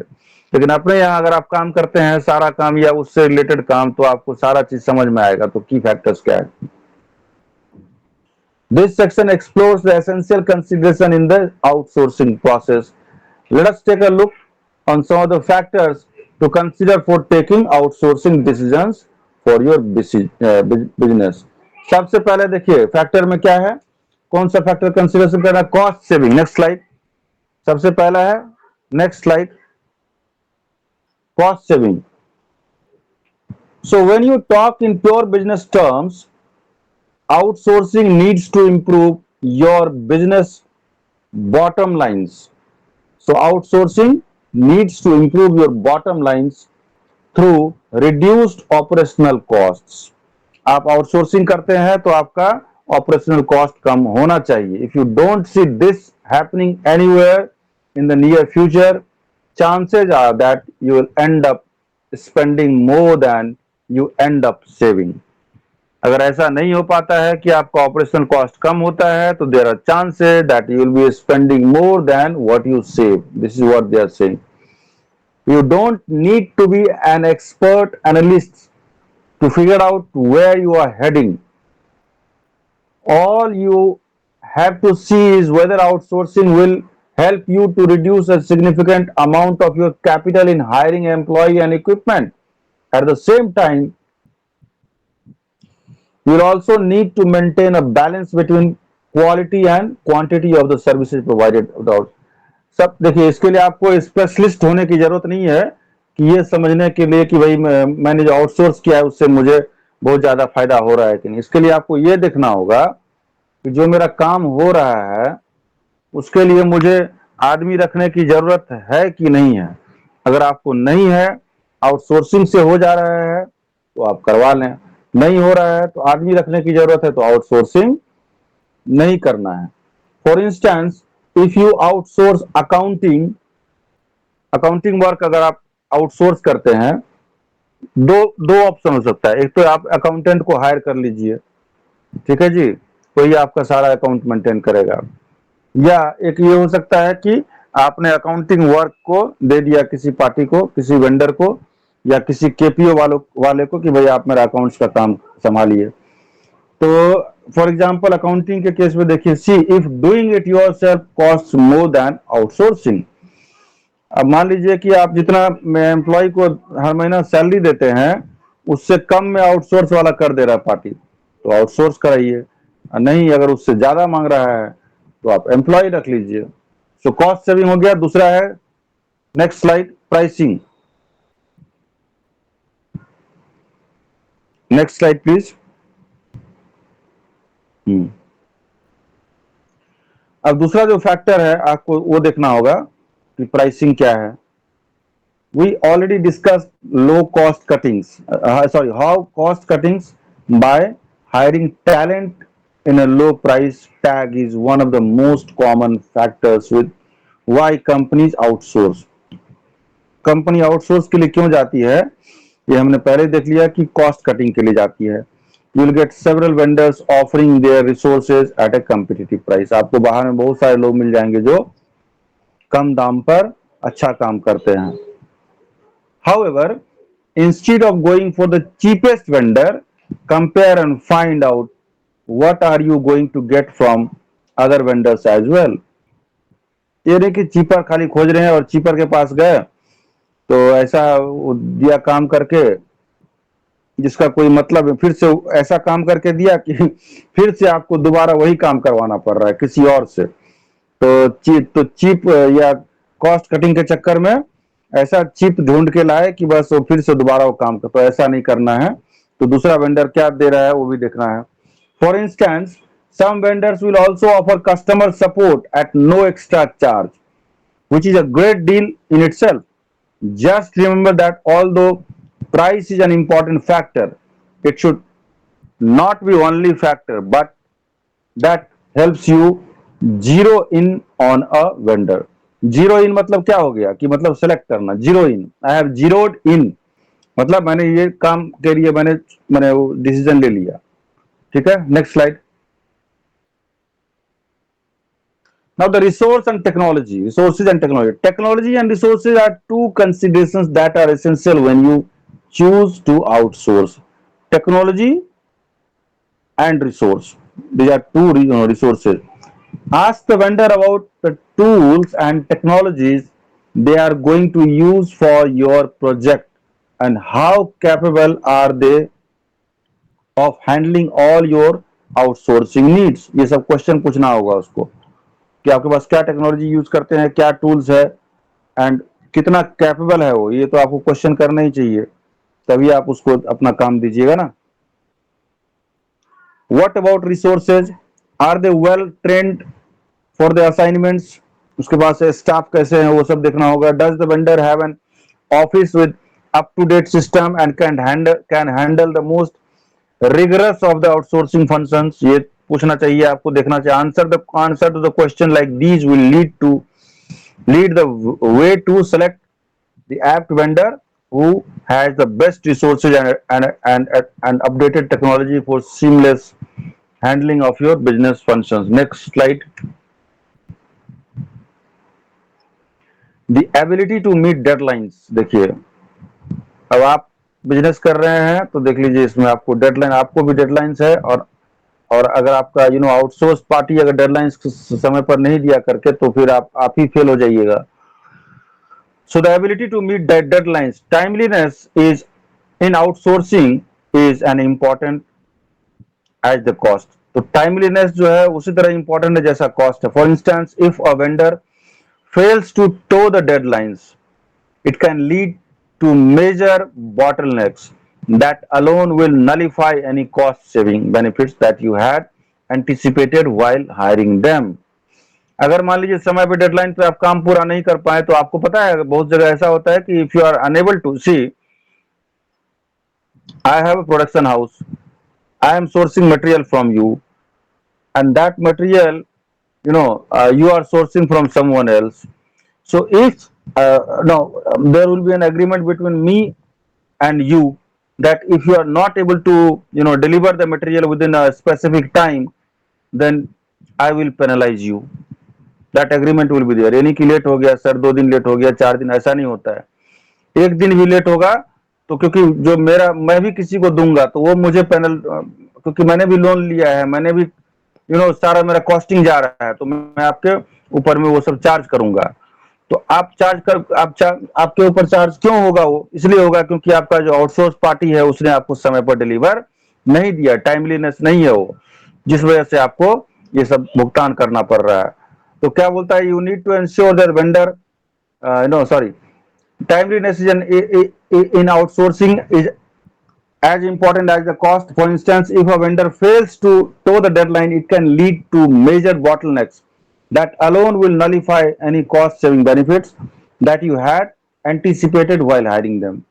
लेकिन अपने यहाँ अगर आप काम करते हैं सारा काम या उससे रिलेटेड काम, तो आपको सारा चीज समझ में आएगा। तो की फैक्टर्स क्या है? This section explores the essential consideration in the outsourcing process। Let us take a look on some of the factors to consider for taking outsourcing decisions for your business। सबसे पहले देखिए फैक्टर में क्या है, कौन सा फैक्टर कंसिडरेशन करना? Cost saving. Next slide. सबसे पहला है, next slide, cost saving. So when you talk in pure business terms, outsourcing needs to improve your business bottom lines। So outsourcing needs to improve your bottom lines through reduced operational costs। आप outsourcing करते हैं तो आपका operational cost कम होना चाहिए। If you don't see this happening anywhere in the near future, chances are that you will end up spending more than you end up saving। अगर ऐसा नहीं हो पाता है कि आपका ऑपरेशनल कॉस्ट कम होता है, तो there are chances that you will be spending more than what you save. This is what they are saying. You don't need to be an expert analyst to figure out where you are heading। All you have to see is whether outsourcing will help you to reduce a significant amount of your capital in hiring employee and equipment. At the same time, you will also need to maintain a balance between quality and quantity of the services provided. सब देखिए, इसके लिए आपको specialist होने की जरूरत नहीं है कि ये समझने के लिए कि भाई मैंने जो आउटसोर्स किया है उससे मुझे बहुत ज्यादा फायदा हो रहा है कि नहीं। इसके लिए आपको ये देखना होगा कि जो मेरा काम हो रहा है उसके लिए मुझे आदमी रखने की जरूरत है कि नहीं है। अगर आपको नहीं है, आउटसोर्सिंग से हो जा रहा है तो आप करवा लें, नहीं हो रहा है तो आदमी रखने की जरूरत है तो आउटसोर्सिंग नहीं करना है। For instance, if you outsource accounting work अगर आप आउटसोर्स करते हैं, दो दो ऑप्शन हो सकता है। एक तो आप अकाउंटेंट को हायर कर लीजिए, ठीक है जी, तो ये आपका सारा अकाउंट मेंटेन करेगा। या एक ये हो सकता है कि आपने अकाउंटिंग वर्क को दे दिया किसी पार्टी को, किसी वेंडर को या किसी केपीओ वाले को कि भाई आप मेरा अकाउंट्स का काम संभालिए। तो फॉर एग्जांपल अकाउंटिंग के केस में देखिए, see if doing it yourself cost more than outsourcing. अब मान लीजिए कि आप जितना एम्प्लॉय को हर महीना सैलरी देते हैं उससे कम में आउटसोर्स वाला कर दे रहा है पार्टी, तो आउटसोर्स कराइए। नहीं, अगर उससे ज्यादा मांग रहा है तो आप एम्प्लॉय रख लीजिए। सो कॉस्ट सेविंग हो गया। दूसरा है, next slide, pricing. Next slide please. अब दूसरा जो फैक्टर है आपको वो देखना होगा कि प्राइसिंग क्या है। We already discussed low cost cuttings, how cost cuttings by hiring talent in a low price tag is one of the most common factors with why companies outsource. Company outsource के लिए क्यों जाती है, ये हमने पहले देख लिया कि कॉस्ट कटिंग के लिए जाती है। You will get several vendors offering their resources at a competitive price. आपको बाहर में बहुत सारे लोग मिल जाएंगे जो कम दाम पर अच्छा काम करते हैं। However, instead of going for the cheapest vendor, compare and find out what are you going to get from other vendors as well. ये नहीं कि चीपर खाली खोज रहे हैं और चीपर के पास गए तो ऐसा दिया काम करके जिसका कोई मतलब है, फिर से ऐसा काम करके दिया कि फिर से आपको दोबारा वही काम करवाना पड़ रहा है किसी और से। तो चीप या कॉस्ट कटिंग के चक्कर में ऐसा चिप ढूंढ के लाए कि बस वो फिर से दोबारा वो काम कर, तो ऐसा नहीं करना है। तो दूसरा वेंडर क्या दे रहा है वो भी देखना है। For instance, some vendors will also offer customer support at no extra charge, which is a great deal in itself. Just remember that although price is an important factor, it should not be only factor, but that helps you zero in on a vendor. Zero in मतलब क्या हो गया कि मतलब select करना। Zero in, I have जीरोड इन, मतलब मैंने ये काम के लिए मैंने वो डिसीजन ले लिया। ठीक है, next slide. Now the resource and technology, resources and technology. Technology and resources are two considerations that are essential when you choose to outsource. Technology and resource, these are two resources. Ask the vendor about the tools and technologies they are going to use for your project and how capable are they of handling all your outsourcing needs. ये सब question पूछना होगा उसको कि आपके पास क्या technology use करते हैं, क्या टूल्स है एंड कितना कैपेबल है वो। ये तो आपको क्वेश्चन करना ही चाहिए, तभी आप उसको अपना काम दीजिएगा ना। What about resources? Are they well trained for the assignments? उसके पास स्टाफ कैसे हैं वो सब देखना होगा। Does the vendor have an office with up-to-date system and can handle the most rigorous of the outsourcing functions? ये पूछना चाहिए, आपको देखना चाहिए। Answer to the question like these will lead the way to select the apt vendor who has the best resources and updated technology for seamless handling of your business functions. Next slide. The ability to meet deadlines. देखिए, अब आप business कर रहे हैं तो देख लीजिए इसमें आपको डेडलाइन, आपको भी डेडलाइंस है और और अगर आपका आउटसोर्स पार्टी अगर डेडलाइंस समय पर नहीं दिया करके, तो फिर आप ही फेल हो जाइएगा. So the ability to meet that deadlines, timeliness is in outsourcing is an important as the cost. तो timeliness जो है उसी तरह important है जैसा cost है. For instance, if a vendor fails to toe the deadlines, it can lead to major bottlenecks that alone will nullify any cost saving benefits that you had anticipated while hiring them. अगर मान लीजिए समय पे deadline पे आप काम पूरा नहीं कर पाए, तो आपको पता है बहुत जगह ऐसा होता है कि if you are unable to see, I have a production house, I am sourcing material from you, and that material, you are sourcing from someone else. So if no there will be an agreement between me and you that if you are not able to deliver the material within a specific time, then I will penalize you. That agreement will be there. यानी कि late हो गया sir, 2 दिन late हो गया, 4 दिन, ऐसा नहीं होता है. 1 दिन भी लेट होगा तो क्योंकि जो मेरा मैं भी किसी को दूंगा तो वो मुझे पेनल, क्योंकि मैंने भी लोन लिया है, मैंने भी सारा मेरा कॉस्टिंग जा रहा है, तो मैं आपके ऊपर में वो सब चार्ज करूंगा. तो आप चार्ज कर आपके ऊपर चार्ज क्यों होगा? वो इसलिए होगा क्योंकि आपका जो आउटसोर्स पार्टी है उसने आपको समय पर डिलीवर नहीं दिया, टाइमलीनेस नहीं है वो, जिस वजह से आपको ये सब भुगतान करना पड़ रहा है. तो क्या बोलता है? You need to ensure that vendor, no sorry, timeliness is in outsourcing is as important as the cost. For instance, if a vendor fails to toe the deadline, it can lead to major bottlenecks that alone will nullify any cost saving benefits that you had anticipated while hiring them.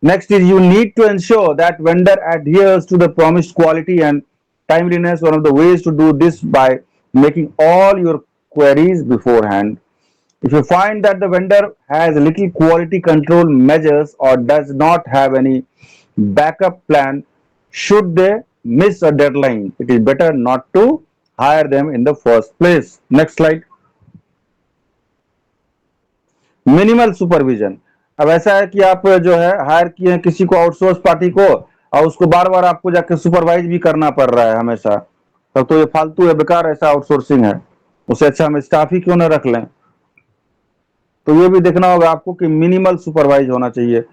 Next is, you need to ensure that vendor adheres to the promised quality and timeliness. One of the ways to do this by making all your queries beforehand. If you find that the vendor has little quality control measures or does not have any backup plan, should they miss a deadline, it is better not to hire them in the first place. Next slide. Minimal supervision. अब ऐसा है कि आप जो है higher किए हैं किसी को, आउटसोर्स पार्टी को, और उसको बार बार आपको जाकर सुपरवाइज भी करना पड़ रहा है हमेशा, तब तो ये फालतू है, बेकार ऐसा आउटसोर्सिंग है. उससे अच्छा हम स्टाफ ही क्यों ना रख लें. तो ये भी देखना होगा आपको कि मिनिमल सुपरवाइज होना चाहिए.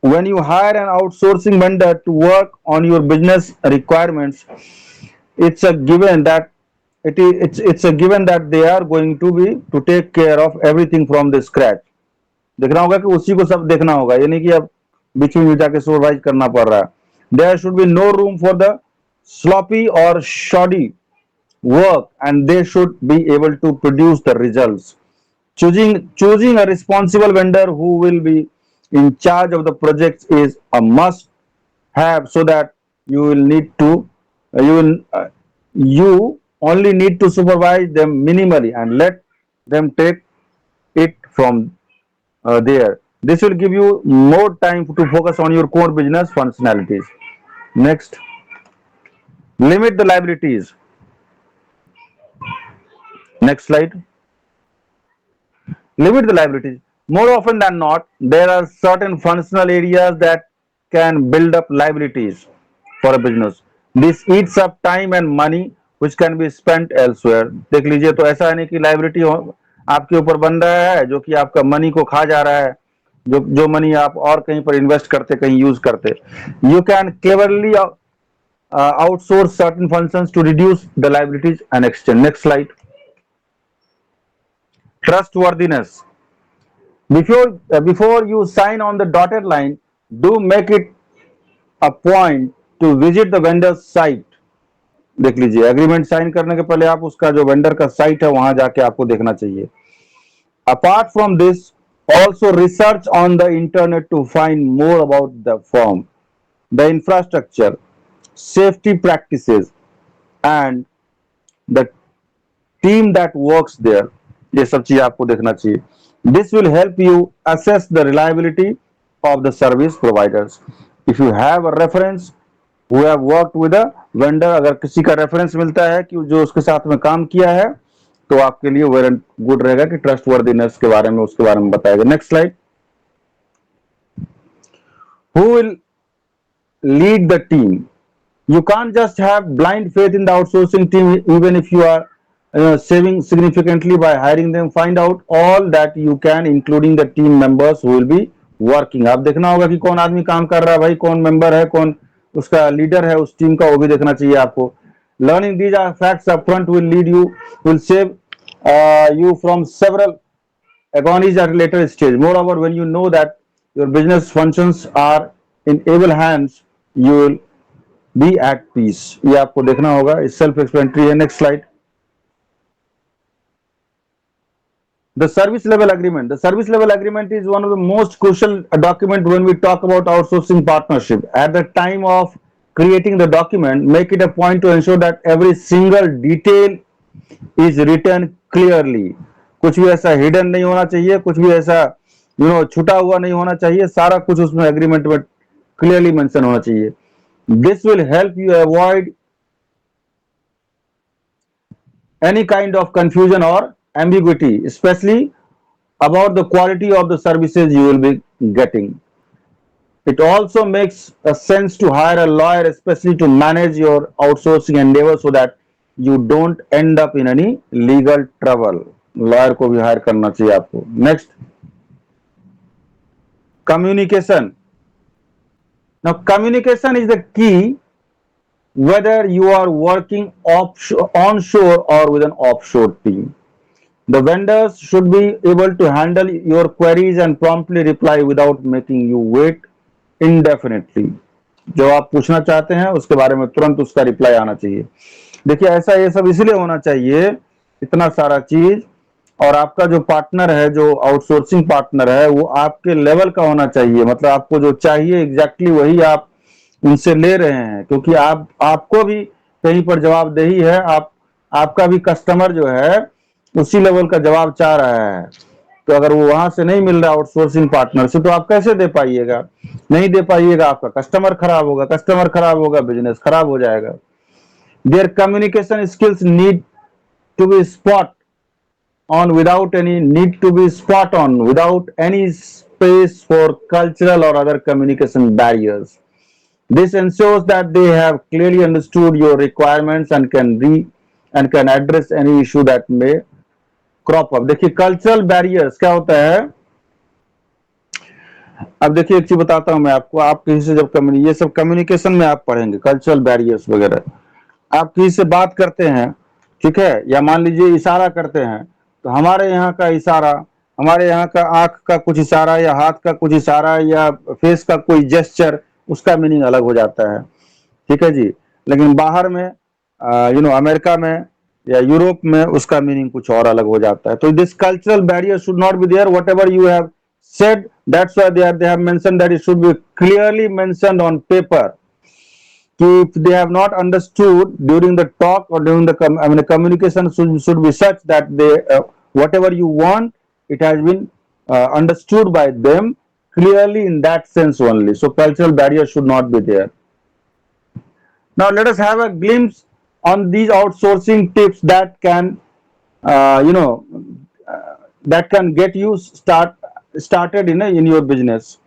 When you hire an outsourcing vendor to work on your business requirements, it's a given that it's a given that they are going to be to take care of everything from the scratch. देखना होगा कि उसी को सब देखना होगा, यानी कि अब बीच में जाके सुपरवाइज करना पड़ रहा है. There should be no room for the sloppy or shoddy work, and they should be able to produce the results. Choosing a responsible vendor who will be in charge of the projects is a must have, so that you will need to you only need to supervise them minimally and let them take it from there. This will give you more time to focus on your core business functionalities. Next, limit the liabilities. Next slide. Limit the liabilities. More often than not, there are certain functional areas that can build up liabilities for a business. This eats up time and money which can be spent elsewhere. देख लीजिए, तो ऐसा नहीं कि liability आपके ऊपर बन रहा है जो कि आपका मनी को खा जा रहा है, जो मनी आप और कहीं पर इन्वेस्ट करते, कहीं यूज करते. You can cleverly outsource certain functions to reduce the liabilities and extend. Next slide. Trustworthiness. Before you sign on the dotted line, do make it a point to visit the vendor's site. देख लीजिए, agreement sign करने के पहले आप उसका जो vendor का site है वहां जाके आपको देखना चाहिए. Apart from this, also research on the internet to find more about the firm, the infrastructure, safety practices, and the team that works there. ये सब चीज आपको देखना चाहिए. This will help you assess the reliability of the service providers. If you have a reference who have worked with a vendor, अगर किसी का reference मिलता है कि जो उसके साथ में काम किया है, तो आपके लिए वेल एंड गुड रहेगा कि ट्रस्ट वर्दीनेस के बारे में उसके बारे में बताएगा. Next slide. Who will lead the team. You can't just have blind faith in the outsourcing team, even if you are saving significantly by hiring them. Find out all that you can, including the team members who will be working. आप देखना होगा कि कौन आदमी काम कर रहा है भाई, कौन मेंबर है, कौन उसका लीडर है उस टीम का, वो भी देखना चाहिए आपको. Learning these are facts upfront will save you from several agonies at a later stage. Moreover, when you know that your business functions are in able hands, you will be at peace. ये आपको देखना होगा, self explanatory है. Next slide. The service level agreement. The service level agreement is one of the most crucial document when we talk about outsourcing partnership. At the time of creating the document, make it a point to ensure that every single detail is written clearly. कुछ भी ऐसा hidden नहीं होना चाहिए, कुछ भी ऐसा छुटा हुआ नहीं होना चाहिए, सारा कुछ उसमें एग्रीमेंट में क्लियरली मेंशन होना चाहिए. This will help you avoid any kind of confusion or ambiguity, especially about the quality of the services you will be getting. It also makes a sense to hire a lawyer, especially to manage your outsourcing endeavor, so that you don't end up in any legal trouble. Lawyer को भी higher करना चाहिए आपको. Next, communication. Now, communication is the key whether you are working onshore or with an offshore team. The vendors should be able to handle your queries and promptly reply without making you wait indefinitely. जो आप पूछना चाहते हैं उसके बारे में तुरंत उसका रिप्लाई आना चाहिए. देखिए ऐसा ये सब इसलिए होना चाहिए, इतना सारा चीज, और आपका जो पार्टनर है, जो आउटसोर्सिंग पार्टनर है, वो आपके लेवल का होना चाहिए. मतलब आपको जो चाहिए एग्जैक्टली वही आप उनसे ले रहे हैं, क्योंकि आपको भी कहीं पर जवाबदेही है. आपका भी कस्टमर जो है उसी लेवल का जवाब चाह रहा है. तो अगर वो वहां से नहीं मिल रहा आउटसोर्सिंग पार्टनर से, तो आप कैसे दे पाइएगा? नहीं दे पाइएगा, आपका कस्टमर खराब होगा, बिजनेस खराब हो जाएगा. Their communication skills need to be spot on without any space for cultural or other communication barriers. This ensures that they have clearly understood your requirements and can address any issue that may crop up. देखिए cultural barriers क्या होता है. अब देखिए एक चीज बताता हूं मैं आपको. आप किसी से जब ये सब कम्युनिकेशन में आप पढ़ेंगे कल्चरल बैरियर्स वगैरह. आप किसी से बात करते हैं, ठीक है, या मान लीजिए इशारा करते हैं, तो हमारे यहाँ का इशारा, हमारे यहाँ का आंख का कुछ इशारा या हाथ का कुछ इशारा या फेस का कोई जेस्चर, उसका मीनिंग अलग हो जाता है. ठीक है जी. लेकिन बाहर में अमेरिका में या यूरोप में उसका मीनिंग कुछ और अलग हो जाता है. तो this cultural barrier should not be there. Whatever you have said, that's why they have mentioned that it should be clearly mentioned on paper. If they have not understood during the talk or during the communication should be such that they whatever you want, it has been understood by them clearly in that sense only. So cultural barrier should not be there. Now let us have a glimpse on these outsourcing tips that can that can get you started in your business.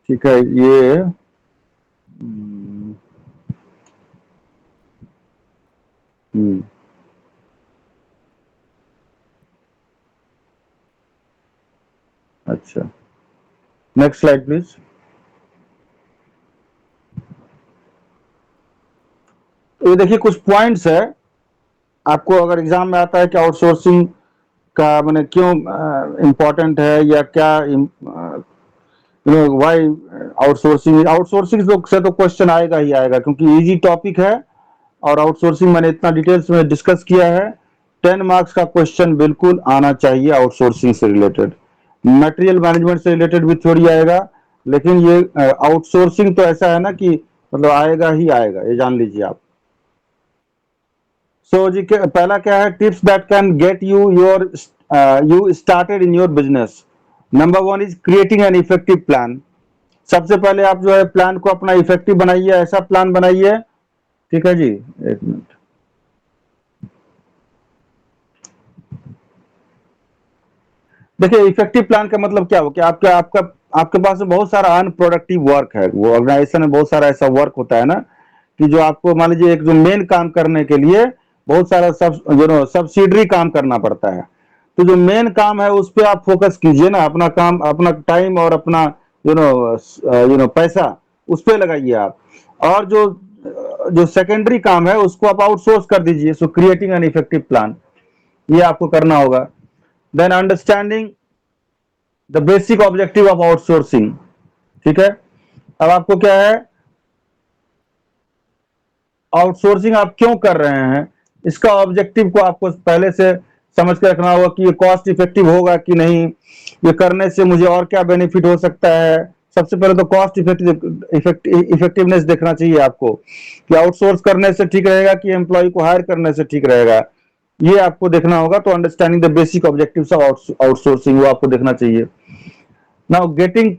ठीक है. ये अच्छा, next slide please. तो ये देखिए कुछ points है. आपको अगर एग्जाम में आता है कि आउटसोर्सिंग का मैंने क्यों इम्पोर्टेंट है या क्या, व्हाई आउटसोर्सिंग से तो क्वेश्चन आएगा ही आएगा, क्योंकि इजी टॉपिक है. और आउटसोर्सिंग मैंने इतना डिटेल्स में डिस्कस किया है. 10 मार्क्स का क्वेश्चन बिल्कुल आना चाहिए आउटसोर्सिंग से रिलेटेड. मटेरियल मैनेजमेंट से रिलेटेड भी थोड़ी आएगा, लेकिन ये आउटसोर्सिंग तो ऐसा है ना कि मतलब आएगा ही आएगा, ये जान लीजिए आप. सो जी पहला क्या है, tips that can get you started in your business. Number 1 is creating an effective plan. सबसे पहले आप जो है प्लान को अपना इफेक्टिव बनाइए, ऐसा प्लान बनाइए. ठीक है जी, एक मिनट. देखिए इफेक्टिव प्लान का मतलब क्या हो कि आपके पास बहुत सारा अनप्रोडक्टिव वर्क है. वो ऑर्गेनाइजेशन में बहुत सारा ऐसा वर्क होता है ना कि जो आपको मान लीजिए एक जो मेन काम करने के लिए बहुत सारा सब सब्सिडरी काम करना पड़ता है, तो जो मेन काम है उस पर आप फोकस कीजिए ना, अपना काम, अपना टाइम और अपना पैसा उस पर लगाइए आप। और जो जो सेकेंडरी काम है उसको आप आउटसोर्स कर दीजिए। So creating an effective plan, ये आपको करना होगा। Then understanding the basic objective of outsourcing. ठीक है, अब आपको क्या है, आउटसोर्सिंग आप क्यों कर रहे हैं, इसका ऑब्जेक्टिव को आपको पहले से समझ के रखना होगा कि ये कॉस्ट इफेक्टिव होगा कि नहीं, ये करने से मुझे और क्या बेनिफिट हो सकता है। सबसे पहले तो कॉस्ट इफेक्टिवनेस देखना चाहिए आपको, कि आउटसोर्स करने से ठीक रहेगा कि एम्प्लॉय को हायर करने से ठीक रहेगा, ये आपको देखना होगा। तो understanding the basic objectives of outsourcing, वो आपको देखना चाहिए। Now getting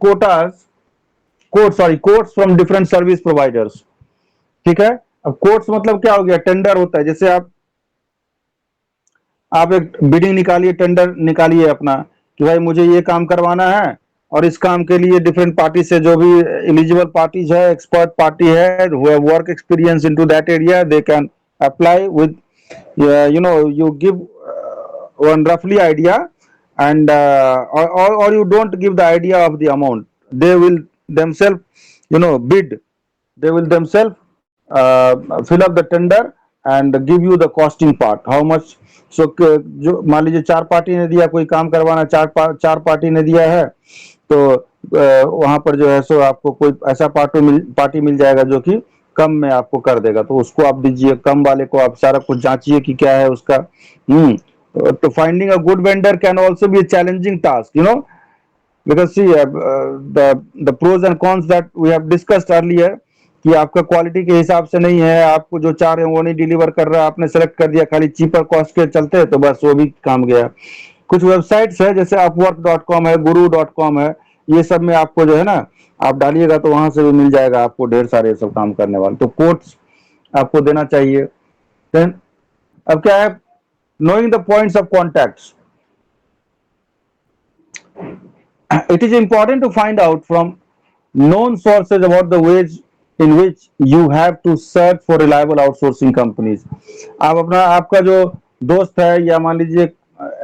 quotes from different service providers. ठीक है, अब कोट्स मतलब क्या हो गया, टेंडर होता है। जैसे आप एक बिडिंग निकालिए, टेंडर निकालिए अपना, कि भाई मुझे ये काम करवाना है, और इस काम के लिए डिफरेंट पार्टी से जो भी एलिजिबल पार्टीज है, एक्सपर्ट पार्टी है, work experience into that area, they can apply with you give one roughly idea, and or you don't give the idea of the amount, they will themselves bid, they will themselves fill up the tender and give you the costing part, how much. So जो मान लीजिए चार party ने दिया कोई काम करवाना, चार पार्टी ने दिया है, तो वहां पर जो है सो आपको कोई ऐसा पार्टी मिल जाएगा जो कि कम में आपको कर देगा, तो उसको आप दीजिए। कम वाले को आप सारा कुछ जांचिए कि क्या है उसका। तो finding a good vendor can also be challenging task, because see the pros and cons that we have discussed earlier, कि आपका क्वालिटी के हिसाब से नहीं है, आपको जो चाह रहे हैं वो नहीं डिलीवर कर रहा, आपने सेलेक्ट कर दिया खाली चीपर कॉस्ट के चलते, तो बस वो भी काम गया। कुछ वेबसाइट्स है जैसे अपवर्क.com है, guru.com है, ये सब में आपको जो है ना, आप डालिएगा तो वहां से भी मिल जाएगा आपको ढेर सारे सब काम करने वाले, तो कोट्स आपको देना चाहिए। देन अब क्या है, knowing the points of contacts. It is important to find out from known sources about the ways in which you have to search for reliable outsourcing companies. आप अपना, आपका जो दोस्त है या मान लीजिए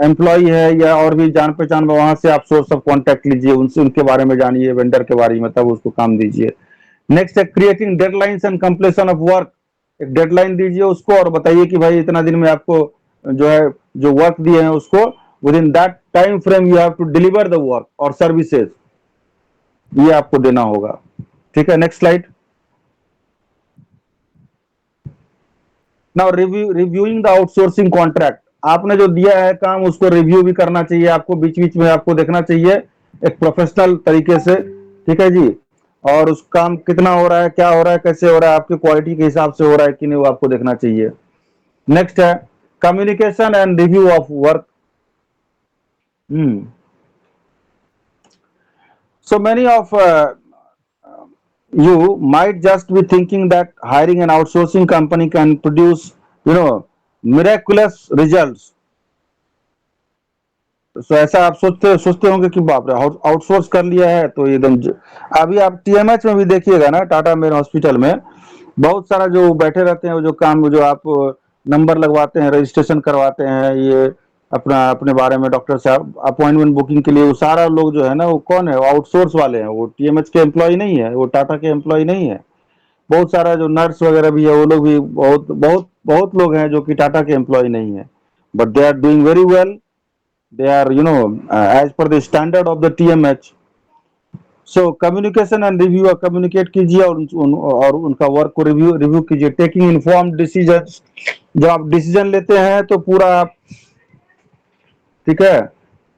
एम्प्लॉय है या और भी जान पहचान में, वहां से आप सोर्स ऑफ कॉन्टैक्ट लीजिए, उनसे उनके बारे में जानिए, वेंडर के बारे में, तब उसको काम दीजिए। नेक्स्ट है creating deadlines and completion of work. एक डेडलाइन दीजिए उसको और बताइए कि भाई इतना दिन में आपको जो है जो वर्क दिए हैं उसको within that time frame you have to deliver the work or services, ये आपको देना होगा। ठीक है, next slide. Now reviewing the outsourcing contract. आपने जो दिया है काम उसको रिव्यू भी करना चाहिए आपको, बीच बीच में आपको देखना चाहिए एक प्रोफेशनल तरीके से। ठीक है जी, और उस काम कितना हो रहा है, क्या हो रहा है, कैसे हो रहा है, आपकी क्वालिटी के हिसाब से हो रहा है कि नहीं, वो आपको देखना चाहिए। नेक्स्ट है communication and review of work. So many of you might just be thinking that hiring an outsourcing company can produce, miraculous results. So ऐसा आप सोचते होंगे कि बाप रे आउटसोर्स कर लिया है तो एकदम। अभी आप टीएमएच में भी देखिएगा ना, टाटा मेन हॉस्पिटल में बहुत सारा जो बैठे रहते हैं, जो काम जो आप नंबर लगवाते हैं, रजिस्ट्रेशन करवाते हैं, ये अपना अपने बारे में डॉक्टर से अपॉइंटमेंट बुकिंग के लिए, वो सारा लोग जो है ना, वो कौन है, वो आउटसोर्स वाले हैं, वो टीएमएच के एम्प्लॉय नहीं है, वो टाटा के एम्प्लॉय नहीं है। बहुत सारा जो नर्स वगैरह भी है वो लोग भी बहुत बहुत बहुत लोग हैं जो कि टाटा के एम्प्लॉय नहीं है, but they are doing very well, they are as per the standard of the TMH. So communication and review, communicate कीजिए और उनका वर्क को रिव्यू कीजिए। टेकिंग इन्फॉर्म्ड डिसीजन, जब आप डिसीजन लेते हैं तो पूरा आप, ठीक है,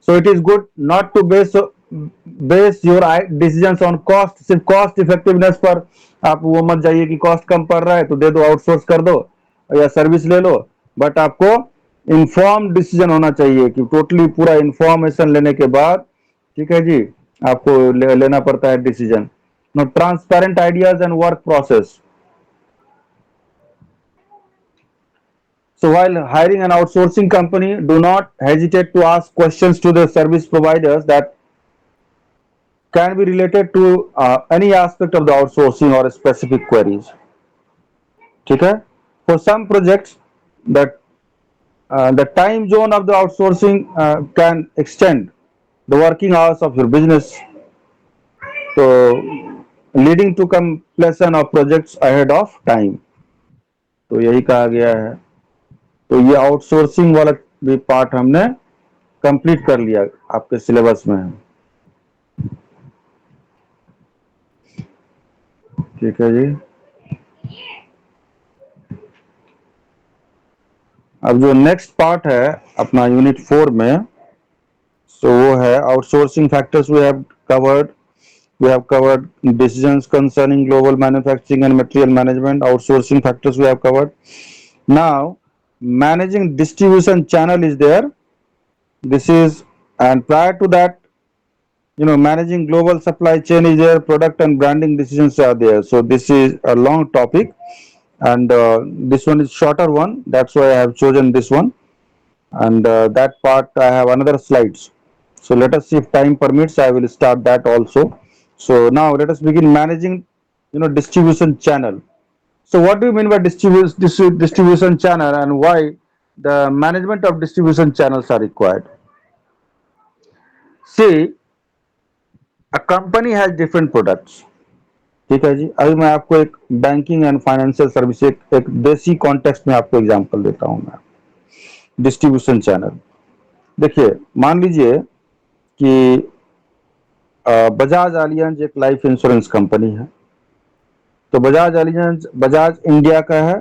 so it is good not to base your decision on cost, सिर्फ कॉस्ट इफेक्टिवनेस पर आप वो मत जाइए कि कॉस्ट कम पड़ रहा है तो दे दो, आउटसोर्स कर दो या सर्विस ले लो, बट आपको इन्फॉर्म डिसीजन होना चाहिए कि टोटली पूरा इंफॉर्मेशन लेने के बाद, ठीक है जी, आपको लेना पड़ता है decision. No transparent ideas and work process. So while hiring an outsourcing company, do not hesitate to ask questions to the service providers that can be related to any aspect of the outsourcing or specific queries. ठीक है. For some projects, that the time zone of the outsourcing can extend the working hours of your business, so leading to completion of projects ahead of time. तो यही कहा गया है. तो ये outsourcing वाला भी पार्ट हमने कंप्लीट कर लिया, आपके सिलेबस में है. ठीक है जी. अब जो नेक्स्ट पार्ट है अपना यूनिट 4 में, सो वो है outsourcing factors. We have covered decisions concerning global manufacturing and material management. Outsourcing factors we have covered. Now, managing distribution channel is there. This is, and prior to that, managing global supply chain is there. Product and branding decisions are there. So this is a long topic, and this one is shorter one. That's why I have chosen this one. And that part I have another slides. So let us see if time permits. I will start that also. So now let us begin managing, distribution channel. So what do you mean by distribution channel, and why the management of distribution channels are required? See, a company has different products. ठीक है जी. अभी मैं आपको एक banking and financial service एक देसी context में आपको एग्जांपल देता हूं मैं. Distribution channel. देखिए, मान लीजिए कि बजाज एलियांज एक लाइफ इंश्योरेंस कंपनी है. तो बजाज एलियांज बजाज इंडिया का है.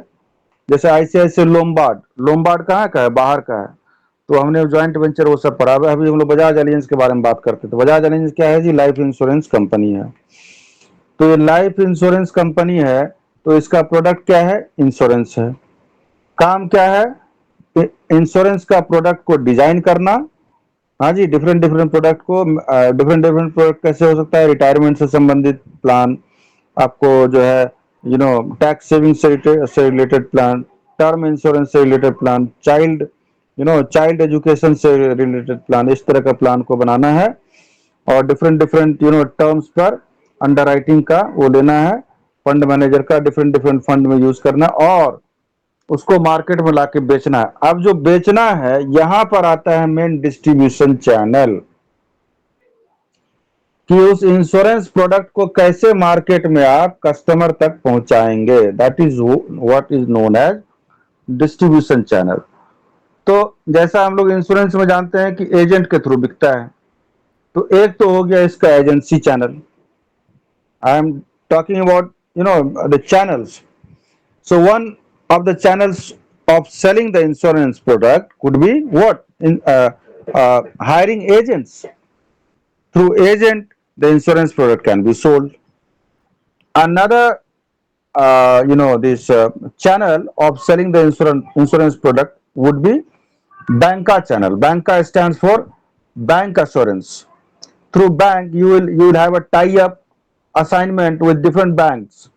जैसे आईसीआईसीआई लोम्बार्ड कहाँ का है, बाहर का है. तो हमने ज्वाइंट वेंचर वो सब पढ़ा हुआ है. अभी हम लोग बजाज एलियांज के बारे में बात करते हैं. तो बजाज एलियांज क्या है जी? लाइफ इंश्योरेंस कंपनी है. तो ये लाइफ इंश्योरेंस कंपनी है, तो इसका प्रोडक्ट क्या है? इंश्योरेंस है. काम क्या है? इंश्योरेंस का प्रोडक्ट को डिजाइन करना. हाँ जी, डिफरेंट डिफरेंट प्रोडक्ट को, डिफरेंट डिफरेंट प्रोडक्ट कैसे हो सकता है? रिटायरमेंट से संबंधित प्लान, आपको जो है टैक्स सेविंग से रिलेटेड प्लान, टर्म इंश्योरेंस से रिलेटेड प्लान, चाइल्ड एजुकेशन से रिलेटेड प्लान, इस तरह का प्लान को बनाना है. और डिफरेंट डिफरेंट टर्म्स पर अंडरराइटिंग का वो लेना है. फंड मैनेजर का डिफरेंट डिफरेंट फंड में यूज करना, और उसको मार्केट में लाके बेचना है. अब जो बेचना है, यहां पर आता है मेन डिस्ट्रीब्यूशन चैनल, कि उस इंश्योरेंस प्रोडक्ट को कैसे मार्केट में आप कस्टमर तक पहुंचाएंगे. That is what is known as distribution channel. तो जैसा हम लोग इंश्योरेंस में जानते हैं कि एजेंट के थ्रू बिकता है, तो एक तो हो गया इसका agency channel. I am talking about the channels. So one of the channels of selling the insurance product could be what? Hiring agents. Through agent, the insurance product can be sold. Another, this channel of selling the insurance product would be banca channel. Banca stands for bank assurance. Through bank, you will have a tie-up assignment with different banks.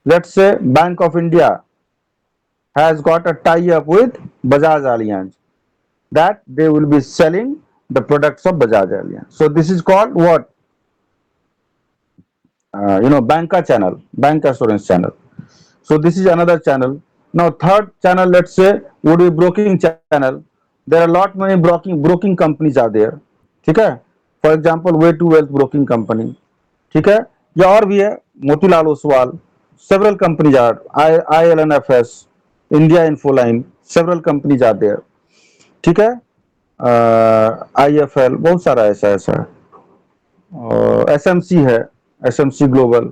Let's say Bank of India has got a tie-up with Bajaj Allianz, that they will be selling the products of Bajaj Allianz. So this is called what? Banca channel, bank assurance channel. So this is another channel. Now third channel, let's say, would be broking channel. There are a lot many broking companies are there. ठीक है. For example, way to wealth broking company. ठीक है. या और भी है, Motilal Oswal. Several companies are ILNFS, India Infoline, several companies are there. ठीक है. IFL, बहुत सारा ऐसा है. SMC है, SMC ग्लोबल.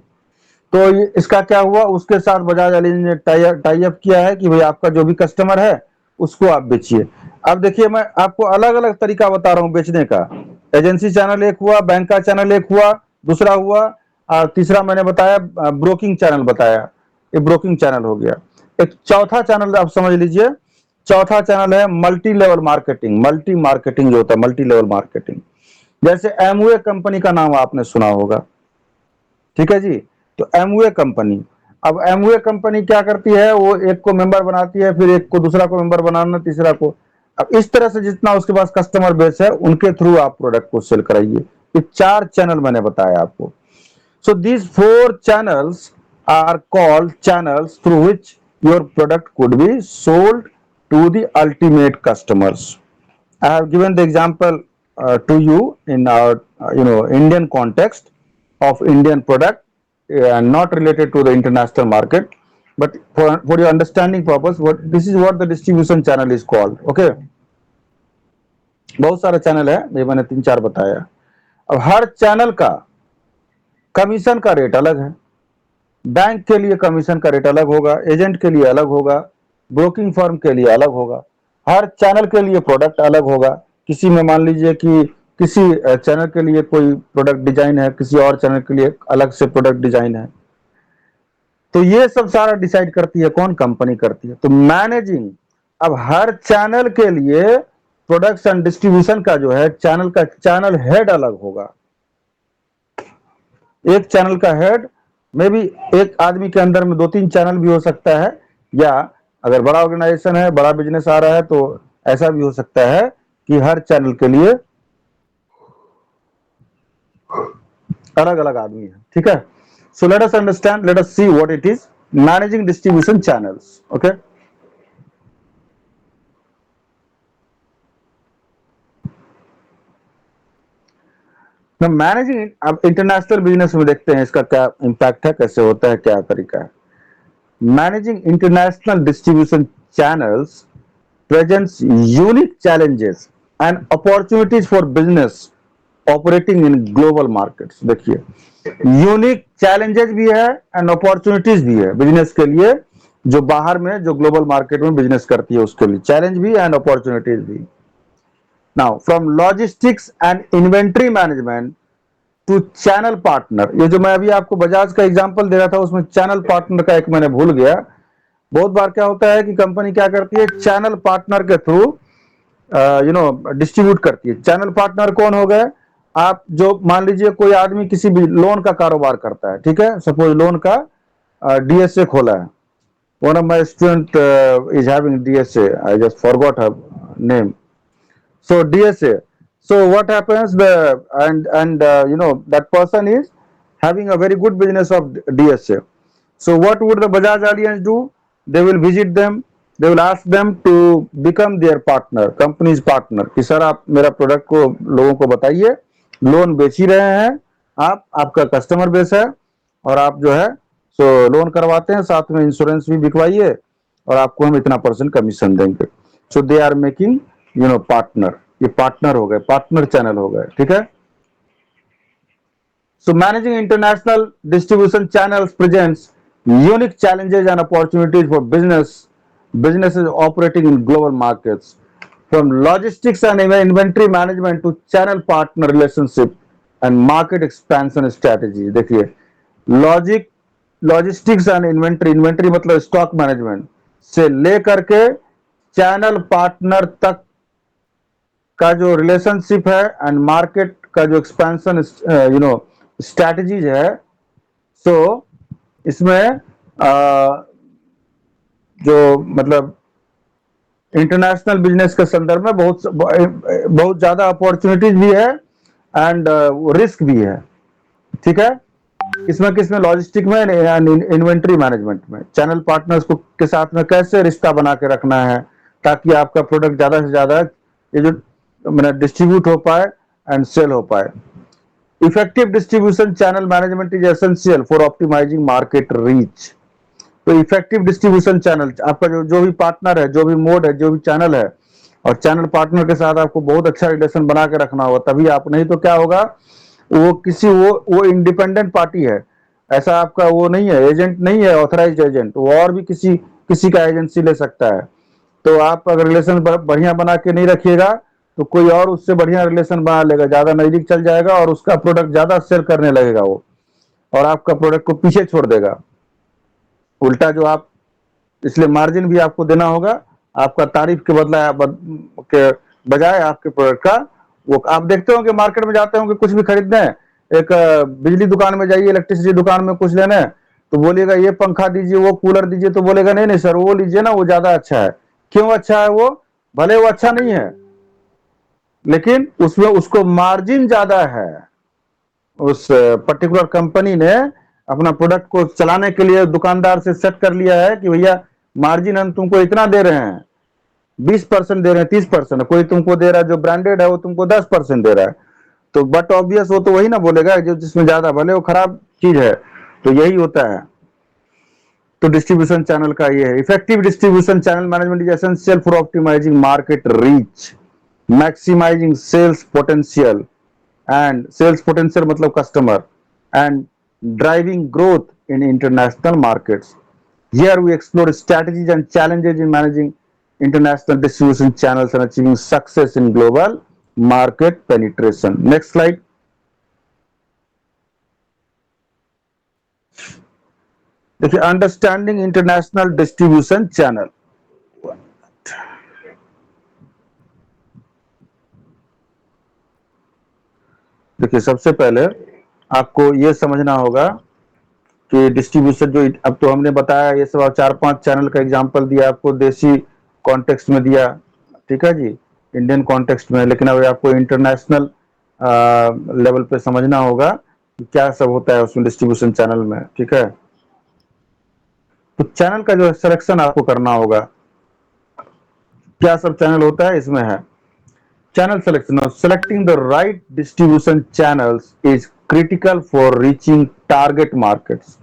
तो इसका क्या हुआ? उसके साथ बजाज एलियांज ने टाई अप किया है कि भाई आपका जो भी कस्टमर है उसको आप बेचिए. अब देखिए, मैं आपको अलग अलग तरीका बता रहा हूँ बेचने का. एजेंसी चैनल एक हुआ, बैंक का चैनल एक हुआ, दूसरा हुआ, तीसरा मैंने बताया ब्रोकिंग चैनल बताया. ये ब्रोकिंग चैनल हो गया. एक चौथा चैनल आप समझ लीजिए. चौथा चैनल है multi level marketing. Multi marketing जो होता है, मल्टी लेवल मार्केटिंग. जैसे एमवे कंपनी का नाम आपने सुना होगा. ठीक है जी. तो एमवे कंपनी, अब एमवे कंपनी क्या करती है? वो एक को मेंबर बनाती है, फिर एक को, दूसरा को मेंबर बनाना, तीसरा को. अब इस तरह से जितना उसके पास कस्टमर बेस है, उनके थ्रू आप प्रोडक्ट को सेल कराइए. ये 4 चैनल मैंने बताया आपको. So these 4 channels are called channels through which your product could be sold to the ultimate customers. I have given the example to you in our Indian context of Indian product, and not related to the international market, but for your understanding purpose, what this is what the distribution channel is called. Okay, बहुत सारे channel है, ये मैंने 3-4 बताया. अब हर channel का commission का rate अलग है. बैंक के लिए कमीशन का रेट अलग होगा, एजेंट के लिए अलग होगा, ब्रोकिंग फर्म के लिए अलग होगा. हर चैनल के लिए प्रोडक्ट अलग होगा. किसी में मान लीजिए कि किसी चैनल के लिए कोई प्रोडक्ट डिजाइन है, किसी और चैनल के लिए अलग से प्रोडक्ट डिजाइन है. तो ये सब सारा डिसाइड करती है कौन? कंपनी करती है. तो मैनेजिंग, अब हर चैनल के लिए प्रोडक्ट्स एंड डिस्ट्रीब्यूशन का जो है चैनल का चैनल हेड अलग होगा. एक चैनल का हेड में भी एक आदमी के अंदर में 2-3 चैनल भी हो सकता है, या अगर बड़ा ऑर्गेनाइजेशन है, बड़ा बिजनेस आ रहा है, तो ऐसा भी हो सकता है कि हर चैनल के लिए अलग अलग आदमी है. ठीक है. सो let us understand, late us see what it is managing distribution channels. Okay, managing. अब इंटरनेशनल बिजनेस में देखते हैं इसका क्या इंपैक्ट है, कैसे होता है, क्या तरीका है. Managing international distribution channels presents unique challenges and opportunities for business operating in global markets. देखिए, यूनिक चैलेंजेस भी है एंड अपॉर्चुनिटीज भी है बिजनेस के लिए, जो बाहर में जो ग्लोबल मार्केट में बिजनेस करती है उसके लिए चैलेंज भी एंड अपॉर्चुनिटीज भी. Now from logistics and inventory management to channel partner. ये जो मैं अभी आपको बजाज का एग्जांपल दे रहा था, उसमें चैनल पार्टनर का एक मैंने भूल गया. बहुत बार क्या होता है कि कंपनी क्या करती है, चैनल पार्टनर के थ्रू डिस्ट्रीब्यूट करती है. चैनल पार्टनर कौन हो गए? आप जो मान लीजिए कोई आदमी किसी भी लोन का कारोबार करता है, ठीक है, सपोज लोन का डीएसए खोला है. One of my student is having DSA, I just forgot her name. So DSA, so what happens, the and that person is having a very good business of DSA. So what would the Bajaj Alliance do? They will visit them, they will ask them to become their partner, company's partner, कि sir आप मेरा product को लोगों को बताइए, loan बेच ही रहे हैं आप, आपका कस्टमर बेस है, और आप जो है सो लोन करवाते हैं, साथ में इंश्योरेंस भी बिकवाइए, और आपको हम इतना % कमीशन देंगे. So they are making partner. ये पार्टनर हो गए, पार्टनर चैनल हो गए. ठीक है. So managing international distribution channels presents unique challenges and opportunities for businesses operating in global markets, from logistics and inventory management to channel partner relationship and market expansion strategy. देखिए, logistics and inventory मतलब stock management से लेकर के channel partner तक का जो relationship है and market का जो एक्सपेंशन स्ट्रैटेजीज है. सो इसमें जो मतलब इंटरनेशनल बिजनेस के संदर्भ में बहुत ज्यादा अपॉर्चुनिटीज भी है एंड रिस्क भी है. ठीक है. किसमें लॉजिस्टिक में, इन्वेंट्री मैनेजमेंट में, चैनल पार्टनर्स को के साथ में कैसे रिश्ता बना के रखना है ताकि आपका प्रोडक्ट ज्यादा से ज्यादा ये जो डिस्ट्रीब्यूट हो पाए एंड सेल हो पाए. Effective distribution channel management is essential for optimising market reach. तो इफेक्टिव डिस्ट्रीब्यूशन चैनल, आपका जो भी पार्टनर है, जो भी मोड है, जो भी चैनल है, और चैनल पार्टनर के साथ आपको बहुत अच्छा रिलेशन बना के रखना होगा, तभी आप, नहीं तो क्या होगा, वो इंडिपेंडेंट पार्टी है, ऐसा आपका वो नहीं है, एजेंट नहीं है, ऑथराइज्ड एजेंट, वो और भी किसी का एजेंसी ले सकता है. तो आप अगर रिलेशन बढ़िया बना के नहीं रखिएगा तो कोई और उससे बढ़िया रिलेशन बना लेगा, ज्यादा नजदीक चल जाएगा और उसका प्रोडक्ट ज्यादा सेल करने लगेगा वो, और आपका प्रोडक्ट को पीछे छोड़ देगा. उल्टा जो आप, इसलिए मार्जिन भी आपको देना होगा, आपका तारीफ के बदला के बजाय आपके प्रोडक्ट का वो. आप देखते हो कि मार्केट में जाते हो कि कुछ भी खरीदने, एक बिजली दुकान में जाइए, इलेक्ट्रिसिटी दुकान में कुछ लेने, तो बोलिएगा ये पंखा दीजिए, वो कूलर दीजिए, तो बोलेगा नहीं सर वो लीजिए ना, वो ज्यादा अच्छा है. क्यों अच्छा है? वो भले वो अच्छा नहीं है, लेकिन उसमें उसको मार्जिन ज्यादा है. उस पर्टिकुलर कंपनी ने अपना प्रोडक्ट को चलाने के लिए दुकानदार से सेट कर लिया है कि भैया मार्जिन हम तुमको इतना दे रहे हैं, 20% दे रहे हैं, 30%, कोई तुमको दे रहा है जो ब्रांडेड है वो तुमको 10% दे रहा है, तो बट ऑब्वियस वो तो वही ना बोलेगा जो जिसमें ज्यादा, भले वो खराब चीज है। तो यही होता है। तो डिस्ट्रीब्यूशन चैनल का ये है, effective distribution channel management is essential for optimising market reach, maximising sales potential, and sales potential मतलब customer, and driving growth in international markets. Here we explore strategies and challenges in managing international distribution channels and achieving success in global market penetration. Next slide. देखिए, understanding international distribution channel. देखिए, सबसे पहले आपको ये समझना होगा कि distribution जो, अब तो हमने बताया ये सब, 4-5 चैनल का एग्जांपल दिया आपको, देसी कॉन्टेक्स्ट में दिया, ठीक है जी, इंडियन कॉन्टेक्स्ट में, लेकिन अब आपको इंटरनेशनल लेवल पे समझना होगा कि क्या सब होता है उसमें डिस्ट्रीब्यूशन चैनल में, ठीक है। तो चैनल का जो सिलेक्शन आपको करना होगा, क्या सब चैनल होता है इसमें है channel selection. Selecting the right distribution channels is critical for reaching target markets.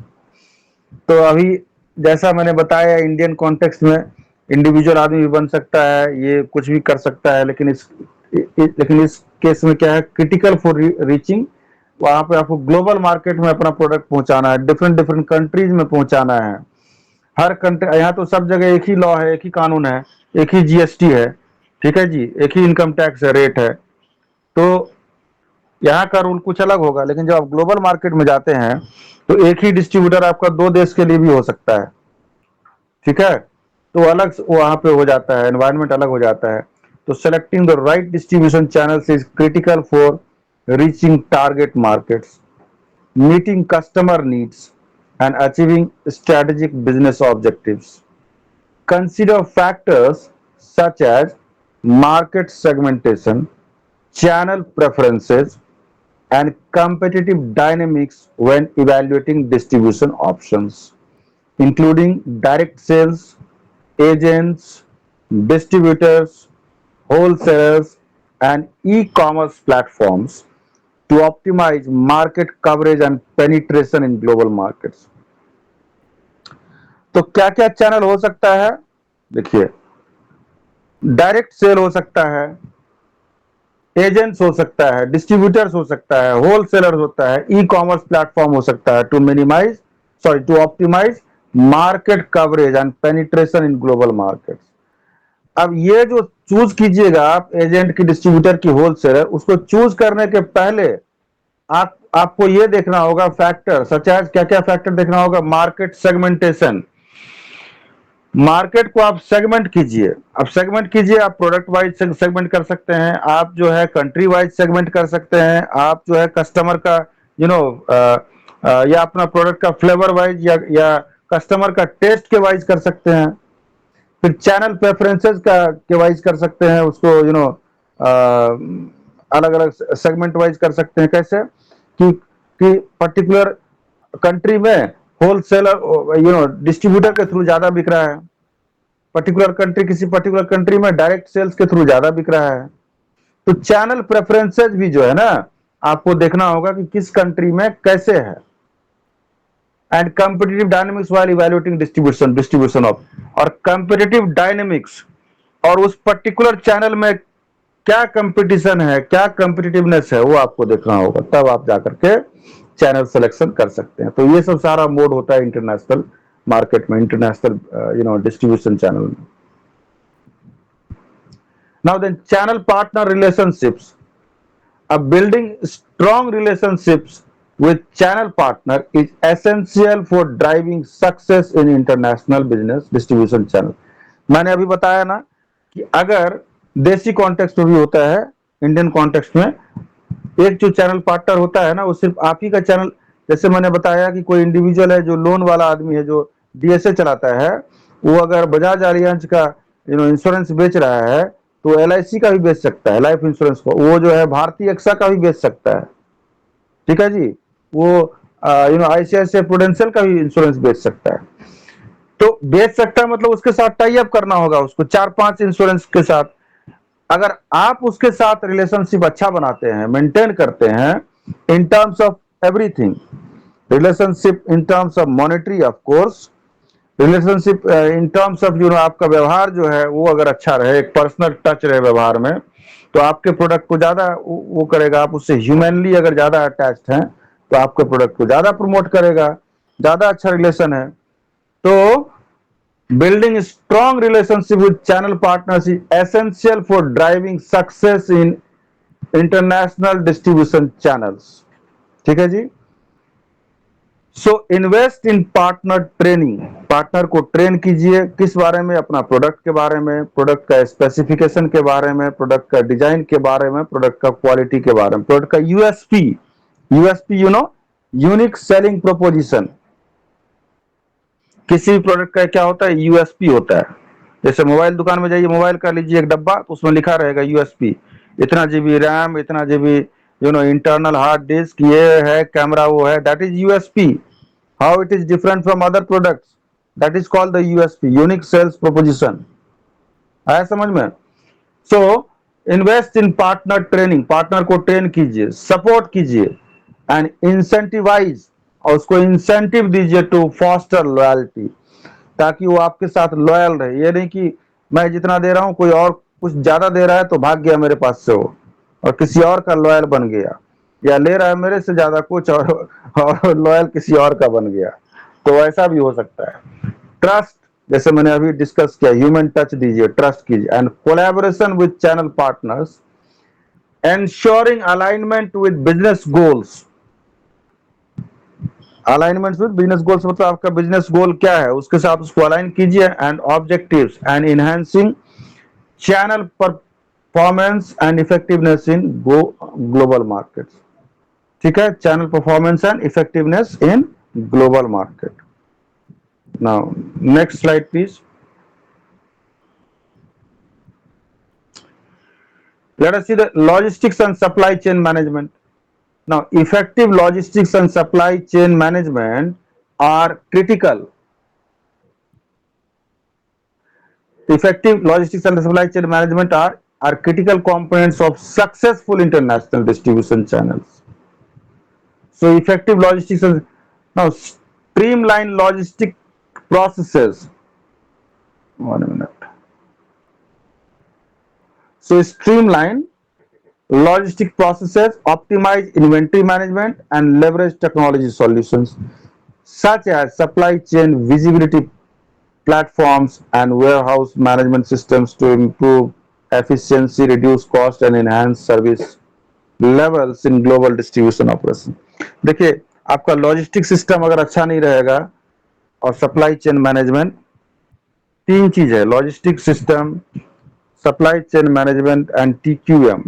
तो अभी जैसा मैंने बताया, इंडियन कॉन्टेक्स्ट में इंडिविजुअल आदमी भी बन सकता है, ये कुछ भी कर सकता है, लेकिन इस केस में क्या है, क्रिटिकल फॉर रीचिंग, वहां पे आपको ग्लोबल मार्केट में अपना प्रोडक्ट पहुंचाना है, डिफरेंट डिफरेंट कंट्रीज में पहुंचाना है। हर कंट्री, यहाँ तो सब जगह एक ही लॉ है, एक ही कानून है, एक ही जीएसटी है, ठीक है जी, एक ही इनकम टैक्स रेट है। तो यहाँ का रूल कुछ अलग होगा, लेकिन जब आप ग्लोबल मार्केट में जाते हैं तो एक ही डिस्ट्रीब्यूटर आपका 2 देश के लिए भी हो सकता है, ठीक है। तो अलग वहां पे हो जाता है, एनवायरनमेंट अलग हो जाता है। तो selecting the right distribution channels is critical for reaching target markets, meeting customer needs, and achieving strategic business objectives. Consider factors such as market segmentation, channel preferences, and competitive dynamics when evaluating distribution options, including direct sales, agents, distributors, wholesalers, and e-commerce platforms to optimize market coverage and penetration in global markets. तो क्या क्या channel हो सकता है, देखिए, direct cell हो सकता है, एजेंट्स हो सकता है, डिस्ट्रीब्यूटर्स हो सकता है, होलसेलर्स होता है, ई कॉमर्स प्लेटफॉर्म हो सकता है, to optimise market coverage and penetration in global markets. अब ये जो चूज कीजिएगा आप, एजेंट की, डिस्ट्रीब्यूटर की, होलसेलर, उसको चूज करने के पहले आपको ये देखना होगा फैक्टर सच एज, क्या क्या फैक्टर देखना होगा, मार्केट सेगमेंटेशन, मार्केट को आप सेगमेंट कीजिए। अब सेगमेंट कीजिए, आप प्रोडक्ट वाइज सेगमेंट कर सकते हैं, आप जो है कंट्री वाइज सेगमेंट कर सकते हैं, आप जो है कस्टमर का यू नो या अपना प्रोडक्ट का फ्लेवर वाइज या कस्टमर का टेस्ट के वाइज कर सकते हैं। फिर चैनल प्रेफरेंसेस का के वाइज कर सकते हैं उसको, अलग अलग सेगमेंट वाइज कर सकते हैं। कैसे कि पर्टिकुलर कंट्री में होलसेलर डिस्ट्रीब्यूटर के थ्रू ज्यादा बिक रहा है, पर्टिकुलर कंट्री, किसी पर्टिकुलर कंट्री में डायरेक्ट सेल्स के थ्रू ज्यादा बिक रहा है। तो चैनल प्रेफरेंसेस भी जो है ना, आपको देखना होगा कि किस कंट्री में कैसे है, and competitive dynamics while evaluating distribution of, और कंपिटिटिव डायनेमिक्स और उस पर्टिकुलर चैनल में क्या कंपटीशन है, क्या कंपिटिटिवनेस है, वो आपको देखना होगा, तब आप जाकर के चैनल सिलेक्शन कर सकते हैं। तो ये सब सारा मोड होता है इंटरनेशनल मार्केट में, इंटरनेशनल डिस्ट्रीब्यूशन चैनल में। Now then, channel partner relationships. Building strong relationships with channel partner is essential for driving success in international business distribution channel. मैंने अभी बताया ना कि अगर देसी कॉन्टेक्स्ट में भी होता है, इंडियन कॉन्टेक्स्ट में एक जो चैनल पार्टनर होता है ना, वो सिर्फ आप ही का चैनल, जैसे मैंने बताया कि कोई इंडिविजुअल है जो लोन वाला आदमी है, जो डीएसए चलाता है, वो अगर बजाज एलियांज का इंश्योरेंस बेच रहा है तो एलआईसी का भी बेच सकता है, लाइफ इंश्योरेंस को, वो जो है भारतीय एक्सा का भी बेच सकता है, ठीक है जी, वो आईसीआईसीआई प्रूडेंशियल का भी इंश्योरेंस बेच सकता है। तो बेच सकता है, मतलब उसके साथ टाई अप करना होगा उसको 4-5 इंश्योरेंस के साथ। अगर आप उसके साथ रिलेशनशिप अच्छा बनाते हैं, मेंटेन करते हैं in terms of everything, relationship in terms of monetary of course, relationship in terms of आपका व्यवहार जो है वो अगर अच्छा रहे, एक पर्सनल टच रहे व्यवहार में, तो आपके प्रोडक्ट को ज्यादा वो करेगा। आप उससे ह्यूमनली अगर ज्यादा अटैच्ड हैं तो आपके प्रोडक्ट को ज्यादा प्रमोट करेगा, ज्यादा अच्छा रिलेशन है। तो building a strong relationship with channel partners is essential for driving success in international distribution channels। ठीक है जी। So invest in partner training, partner को ट्रेन कीजिए किस बारे में, अपना प्रोडक्ट के बारे में, प्रोडक्ट का स्पेसिफिकेशन के बारे में, प्रोडक्ट का डिजाइन के बारे में, प्रोडक्ट का क्वालिटी के बारे में, प्रोडक्ट का USP, USP unique selling proposition. किसी भी प्रोडक्ट का क्या होता है, यूएसपी होता है। जैसे मोबाइल दुकान में जाइए, मोबाइल का लीजिए एक डब्बा, तो उसमें लिखा रहेगा यूएसपी, इतना जीबी रैम, इतना जीबी इंटरनल हार्ड डिस्क, ये है कैमरा, वो है, that is USP. How it is different from other products, that is called the USP, unique sales proposition. आया समझ में? So invest in partner training, partner को train कीजिए, सपोर्ट कीजिए एंड इंसेंटिवाइज, और उसको इंसेंटिव दीजिए टू फॉस्टर लॉयल्टी, ताकि वो आपके साथ लॉयल रहे। ये नहीं कि मैं जितना दे रहा हूं कोई और कुछ ज्यादा दे रहा है तो भाग गया मेरे पास से वो और किसी और का लॉयल बन गया, या ले रहा है मेरे से ज्यादा कुछ और लॉयल किसी और का बन गया, तो ऐसा भी हो सकता है। ट्रस्ट, जैसे मैंने अभी डिस्कस किया, ह्यूमन टच दीजिए, ट्रस्ट कीजिए, and collaboration with channel partners, ensuring alignment with business goals। Alignment with business goals मतलब आपका बिजनेस गोल क्या है उसके साथ उसको अलाइन कीजिए, and objectives, and enhancing channel performance and effectiveness in global markets. ठीक है, channel performance and effectiveness in global market. Now next slide please. Let us see the logistics and supply chain management. Now, effective logistics and supply chain management are critical. Effective logistics and supply chain management are critical components of successful international distribution channels. So, effective logistics and now streamline logistic processes. 1 minute. So, streamline logistic processes, optimize inventory management, and leverage technology solutions such as supply chain visibility platforms and warehouse management systems to improve efficiency, reduce cost, and enhance service levels in global distribution operation। देखिए, आपका logistic system अगर अच्छा नहीं रहेगा और supply chain management, तीन चीज है, logistic system, supply chain management and TQM,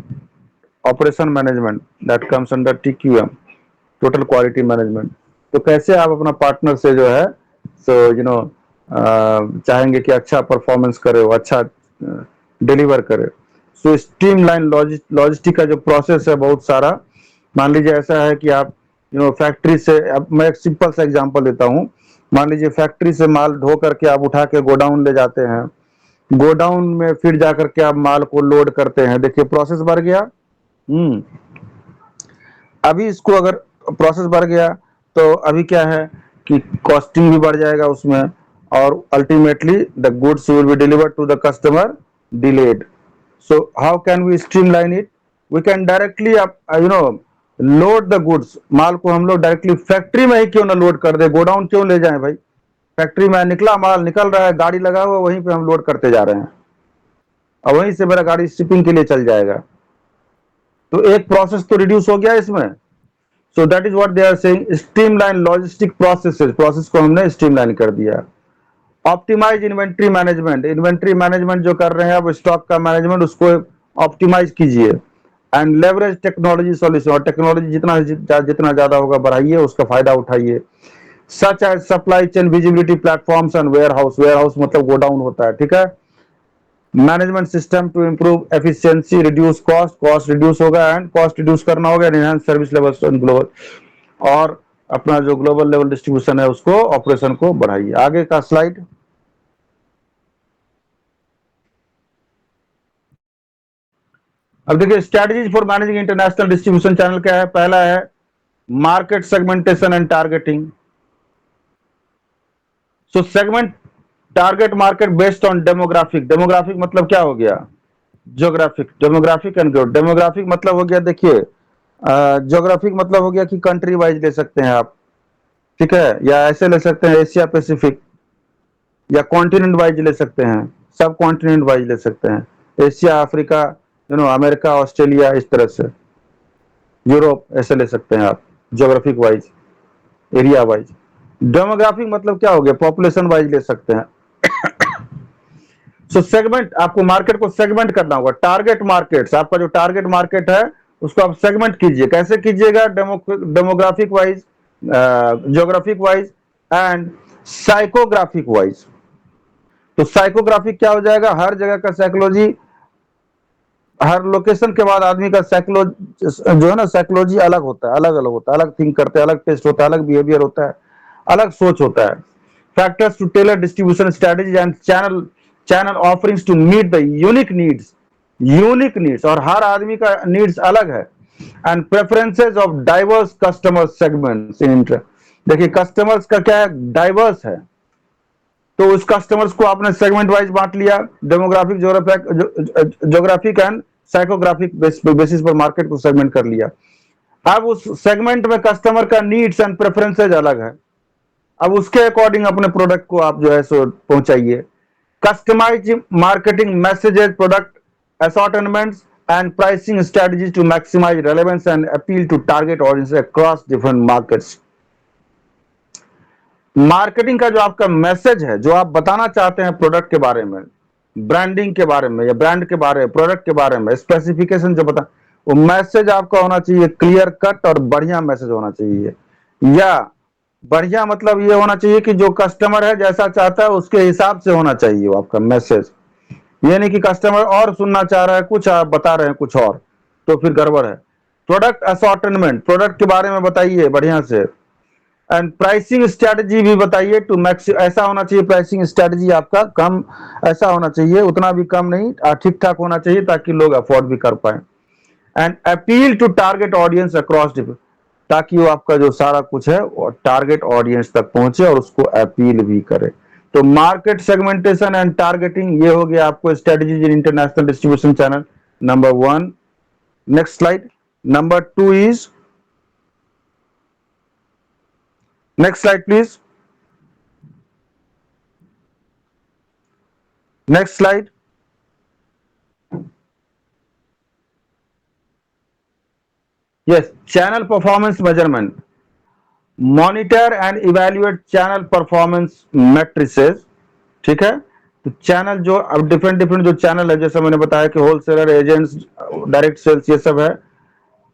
operation management, that comes under TQM, total quality management. तो कैसे आप अपना पार्टनर से जो है सो चाहेंगे कि अच्छा परफॉर्मेंस करे, वो अच्छा डिलीवर करे। सो स्ट्रीमलाइन लॉजिस्टिक का जो प्रोसेस है बहुत सारा, मान लीजिए ऐसा है कि आप फैक्ट्री से, अब मैं एक सिंपल सा एग्जांपल देता हूँ। मान लीजिए फैक्ट्री से माल ढो करके आप उठा के गोडाउन ले जाते हैं, गोडाउन में फिर जाकर के आप माल को लोड करते हैं। देखिए प्रोसेस बढ़ गया। अभी इसको अगर प्रोसेस बढ़ गया तो अभी क्या है कि कॉस्टिंग भी बढ़ जाएगा उसमें, और ultimately the goods will be delivered to the customer delayed. So how can we streamline it? We can directly load the goods, माल को हम लोग डायरेक्टली फैक्ट्री में ही क्यों ना लोड कर दे, गोडाउन क्यों ले जाएं भाई? फैक्ट्री में निकला माल, निकल रहा है, गाड़ी लगा हुआ, वहीं पे हम लोड करते जा रहे हैं और वहीं से मेरा गाड़ी शिपिंग के लिए चल जाएगा। तो एक प्रोसेस तो रिड्यूस हो गया इसमें। So that is what they are saying, streamline logistic processes, process को हमने स्ट्रीमलाइन कर दिया। Optimise inventory management, inventory management जो कर रहे हैं आप, स्टॉक का मैनेजमेंट, उसको ऑप्टिमाइज कीजिए। एंड लेवरेज टेक्नोलॉजी सॉल्यूशन, और टेक्नोलॉजी जितना ज्यादा होगा बढ़ाइए, उसका फायदा उठाइए। Such as supply chain visibility platforms and warehouse, warehouse मतलब गोडाउन होता है, ठीक है। Management system to improve efficiency, reduce cost, cost reduce होगा, एंड कॉस्ट रिड्यूस करना होगा, enhance service levels in global, और अपना जो ग्लोबल लेवल डिस्ट्रीब्यूशन है उसको, ऑपरेशन को बढ़ाइए। आगे का स्लाइड। अब देखिए strategies for managing international distribution channel क्या है। पहला है market segmentation and targeting. So segment target market based on demographic. Demographic मतलब क्या हो गया, geographic. Demographic and growth. Demographic मतलब हो गया, देखिए ज्योग्राफिक मतलब हो गया कि कंट्री वाइज ले सकते हैं आप, ठीक है, या ऐसे ले सकते हैं एशिया पैसिफिक, या कॉन्टिनेंट वाइज ले सकते हैं, सब कॉन्टिनेंट वाइज ले सकते हैं, एशिया, अफ्रीका, अमेरिका, ऑस्ट्रेलिया, इस तरह से, यूरोप, ऐसे ले सकते हैं आप geographic wise, area wise. Demographic मतलब क्या हो गया, पॉपुलेशन वाइज ले सकते हैं। सो सेगमेंट, आपको मार्केट को सेगमेंट करना होगा। टारगेट मार्केट्स, आपका जो टारगेट मार्केट है उसको आप सेगमेंट कीजिए। कैसे कीजिएगा, demographic wise, geographic wise and psychographic wise. तो साइकोग्राफिक क्या हो जाएगा, हर जगह का साइकोलॉजी, हर लोकेशन के बाद आदमी का साइकोलॉजी जो है ना, साइकोलॉजी अलग होता है, अलग अलग होता है, अलग थिंक करते हैं, अलग टेस्ट होता है, अलग बिहेवियर होता है, अलग सोच होता है। Factors to tailor distribution strategy and channel offerings to meet the unique needs, और हर आदमी का नीड्स अलग है। And preferences of diverse customer segments in inter. देखिए कस्टमर्स का क्या है, डाइवर्स है, तो उस कस्टमर्स को आपने सेगमेंट वाइज बांट लिया, demographic, geographic and psychographic basis पर मार्केट को सेगमेंट कर लिया। अब उस सेगमेंट में कस्टमर का नीड्स एंड प्रेफरेंसेज अलग है, अब उसके अकॉर्डिंग अपने प्रोडक्ट को आप जो है सो पहुंचाइए। Customise marketing messages, product assortments and pricing strategies to maximise relevance and appeal to target audience across different markets. Marketing का जो आपका मैसेज है, जो आप बताना चाहते हैं प्रोडक्ट के बारे में, ब्रांडिंग के बारे में, या ब्रांड के बारे में, प्रोडक्ट के बारे में, स्पेसिफिकेशन जो बता, वो मैसेज आपका होना चाहिए क्लियर कट और बढ़िया मैसेज होना चाहिए। या बढ़िया मतलब ये होना चाहिए कि जो कस्टमर है जैसा चाहता है उसके हिसाब से होना चाहिए वो आपका मैसेज। ये नहीं कि कस्टमर और सुनना चाह रहा है कुछ, आप बता रहे हैं कुछ और, तो फिर गड़बड़ है। प्रोडक्ट असॉर्टमेंट, प्रोडक्ट के बारे में बताइए बढ़िया से। एंड प्राइसिंग स्ट्रेटजी भी बताइए टू मैक्स, ऐसा होना चाहिए प्राइसिंग स्ट्रेटजी आपका, कम ऐसा होना चाहिए, उतना भी कम नहीं, ठीक ठाक होना चाहिए ताकि लोग अफोर्ड भी कर पाए। And appeal to target audience across different, ताकि वो आपका जो सारा कुछ है वो टारगेट ऑडियंस तक पहुंचे और उसको अपील भी करे। तो मार्केट सेगमेंटेशन एंड टारगेटिंग, ये हो गया आपको strategies in international distribution channel, number 1। Next slide, number 2 is, next slide please, next slide। yes, channel performance measurement, monitor and evaluate channel performance matrices, ठीक है। तो चैनल जो अब डिफरेंट डिफरेंट जो चैनल है, जैसे मैंने बताया कि होलसेलर, एजेंट्स, डायरेक्ट सेल्स, ये सब है,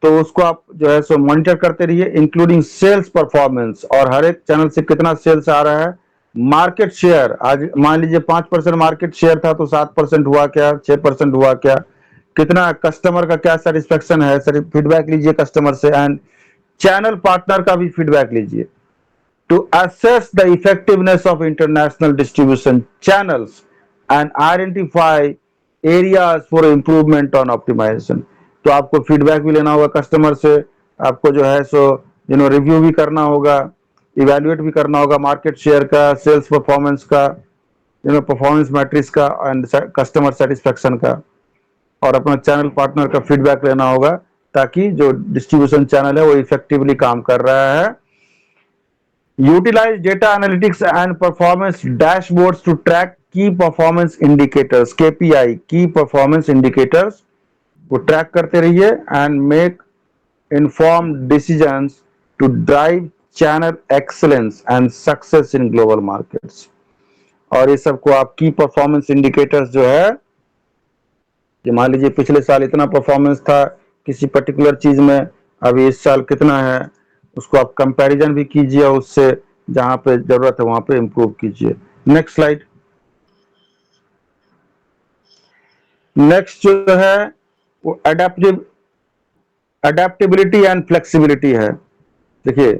तो उसको आप जो है सो मॉनिटर करते रहिए, इंक्लूडिंग सेल्स परफॉर्मेंस, और हर एक चैनल से कितना सेल्स आ रहा है। मार्केट शेयर, आज मान लीजिए 5% मार्केट शेयर था तो 7% हुआ क्या, 6% हुआ क्या, कितना कस्टमर का क्या सेटिस्फेक्शन है, फीडबैक लीजिए कस्टमर से। एंड चैनल पार्टनर का भी फीडबैक लीजिए to assess the effectiveness of international distribution channels and identify areas for improvement on optimization। तो आपको फीडबैक भी लेना होगा कस्टमर से, आपको जो है सो रिव्यू भी करना होगा, इवेल्युएट भी करना होगा मार्केट शेयर का, सेल्स परफॉर्मेंस का, परफॉर्मेंस मैट्रिक्स का एंड कस्टमर सेटिस्फेक्शन का, और अपना चैनल पार्टनर का फीडबैक लेना होगा ताकि जो डिस्ट्रीब्यूशन चैनल है वो इफेक्टिवली काम कर रहा है। Utilize data analytics and performance dashboards to track key performance indicators, KPI, key performance indicators को ट्रैक करते रहिए and make informed decisions to drive channel excellence and success in global markets। और ये सबको आप की परफॉर्मेंस इंडिकेटर्स जो है, कि मान लीजिए पिछले साल इतना परफॉर्मेंस था किसी पर्टिकुलर चीज में, अभी इस साल कितना है, उसको आप कंपैरिजन भी कीजिए, उससे जहां पे जरूरत है वहां पे इंप्रूव कीजिए। Next slide. नेक्स्ट जो है वो अडेप्टेबिलिटी एंड फ्लेक्सिबिलिटी है। देखिए,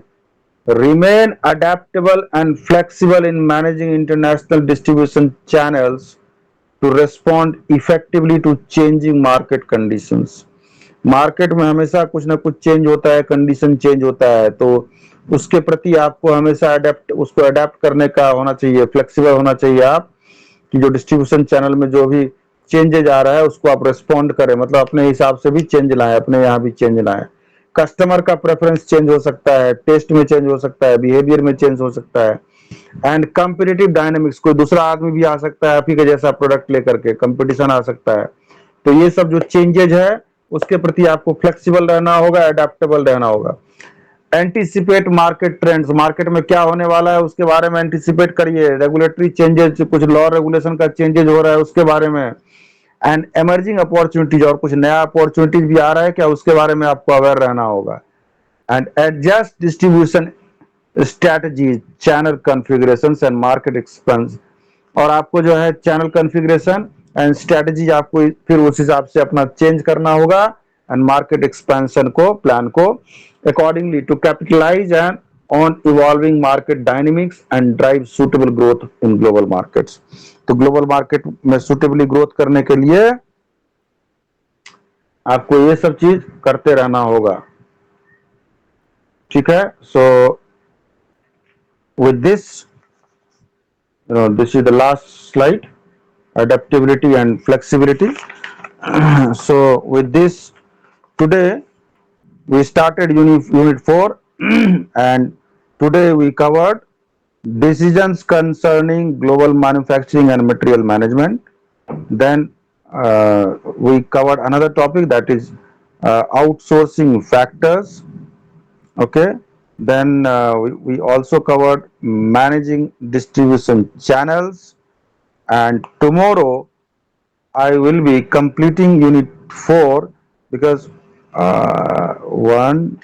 remain adaptable and flexible in managing international distribution channels to respond effectively to changing market conditions. Market में हमेशा कुछ ना कुछ चेंज होता है, कंडीशन चेंज होता है, तो उसके प्रति आपको हमेशा उसको अडेप्ट करने का होना चाहिए, फ्लेक्सिबल होना चाहिए आप, कि जो डिस्ट्रीब्यूशन चैनल में जो भी चेंजेज आ रहा है उसको आप रेस्पॉन्ड करें, मतलब अपने हिसाब से भी चेंज लाएं, अपने यहाँ भी चेंज लाएं। कस्टमर का प्रेफरेंस चेंज हो सकता है, टेस्ट में चेंज हो सकता है, बिहेवियर में चेंज हो सकता है, एंड कंपिटिटिव डायनेमिक्स, कोई दूसरा आदमी भी आ सकता है आप ही का जैसा प्रोडक्ट लेकर के, कंपटीशन आ सकता है। तो ये सब जो चेंजेज है उसके प्रति आपको फ्लेक्सिबल रहना होगा, अडेप्टेबल रहना होगा। एंटीसिपेट मार्केट ट्रेंड्स, मार्केट में क्या होने वाला है उसके बारे में एंटीसिपेट करिए, रेगुलेटरी चेंजेस, कुछ लॉ रेगुलेशन का चेंजेज हो रहा है उसके बारे में, एंड एमर्जिंग अपॉर्चुनिटीज, और कुछ नया अपॉर्चुनिटीज भी आ रहा है क्या उसके बारे में आपको अवेयर रहना होगा। And adjust distribution strategy, channel configuration and market expense, और आपको जो है चैनल कॉन्फ़िगरेशन एंड स्ट्रैटेजी आपको फिर उस हिसाब से अपना चेंज करना होगा, एंड मार्केट एक्सपेंशन को, प्लान को accordingly to capitalise and on evolving market dynamics and drive suitable growth in global markets. तो ग्लोबल मार्केट में सुटेबली ग्रोथ करने के लिए आपको ये सब चीज करते रहना होगा, ठीक है। सो with this, this is the last slide, adaptability and flexibility. So with this, today we started unit 4 and today we covered decisions concerning global manufacturing and material management. Then we covered another topic, that is outsourcing factors. Okay, then we also covered managing distribution channels, and tomorrow I will be completing unit 4, because 1,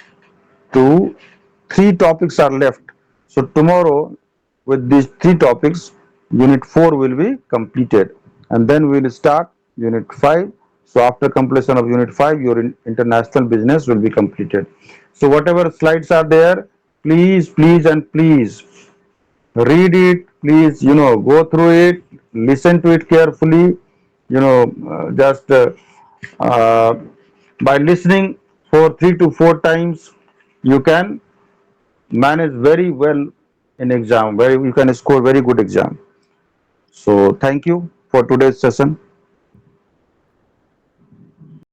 2, 3 topics are left. So tomorrow with these 3 topics unit 4 will be completed, and then we will start unit 5. So after completion of unit 5 your international business will be completed. So whatever slides are there, please and please read it, please, go through it, listen to it carefully, just uh, by listening for 3 to 4 times you can manage very well in exam, where you can score very good exam. So thank you for today's session.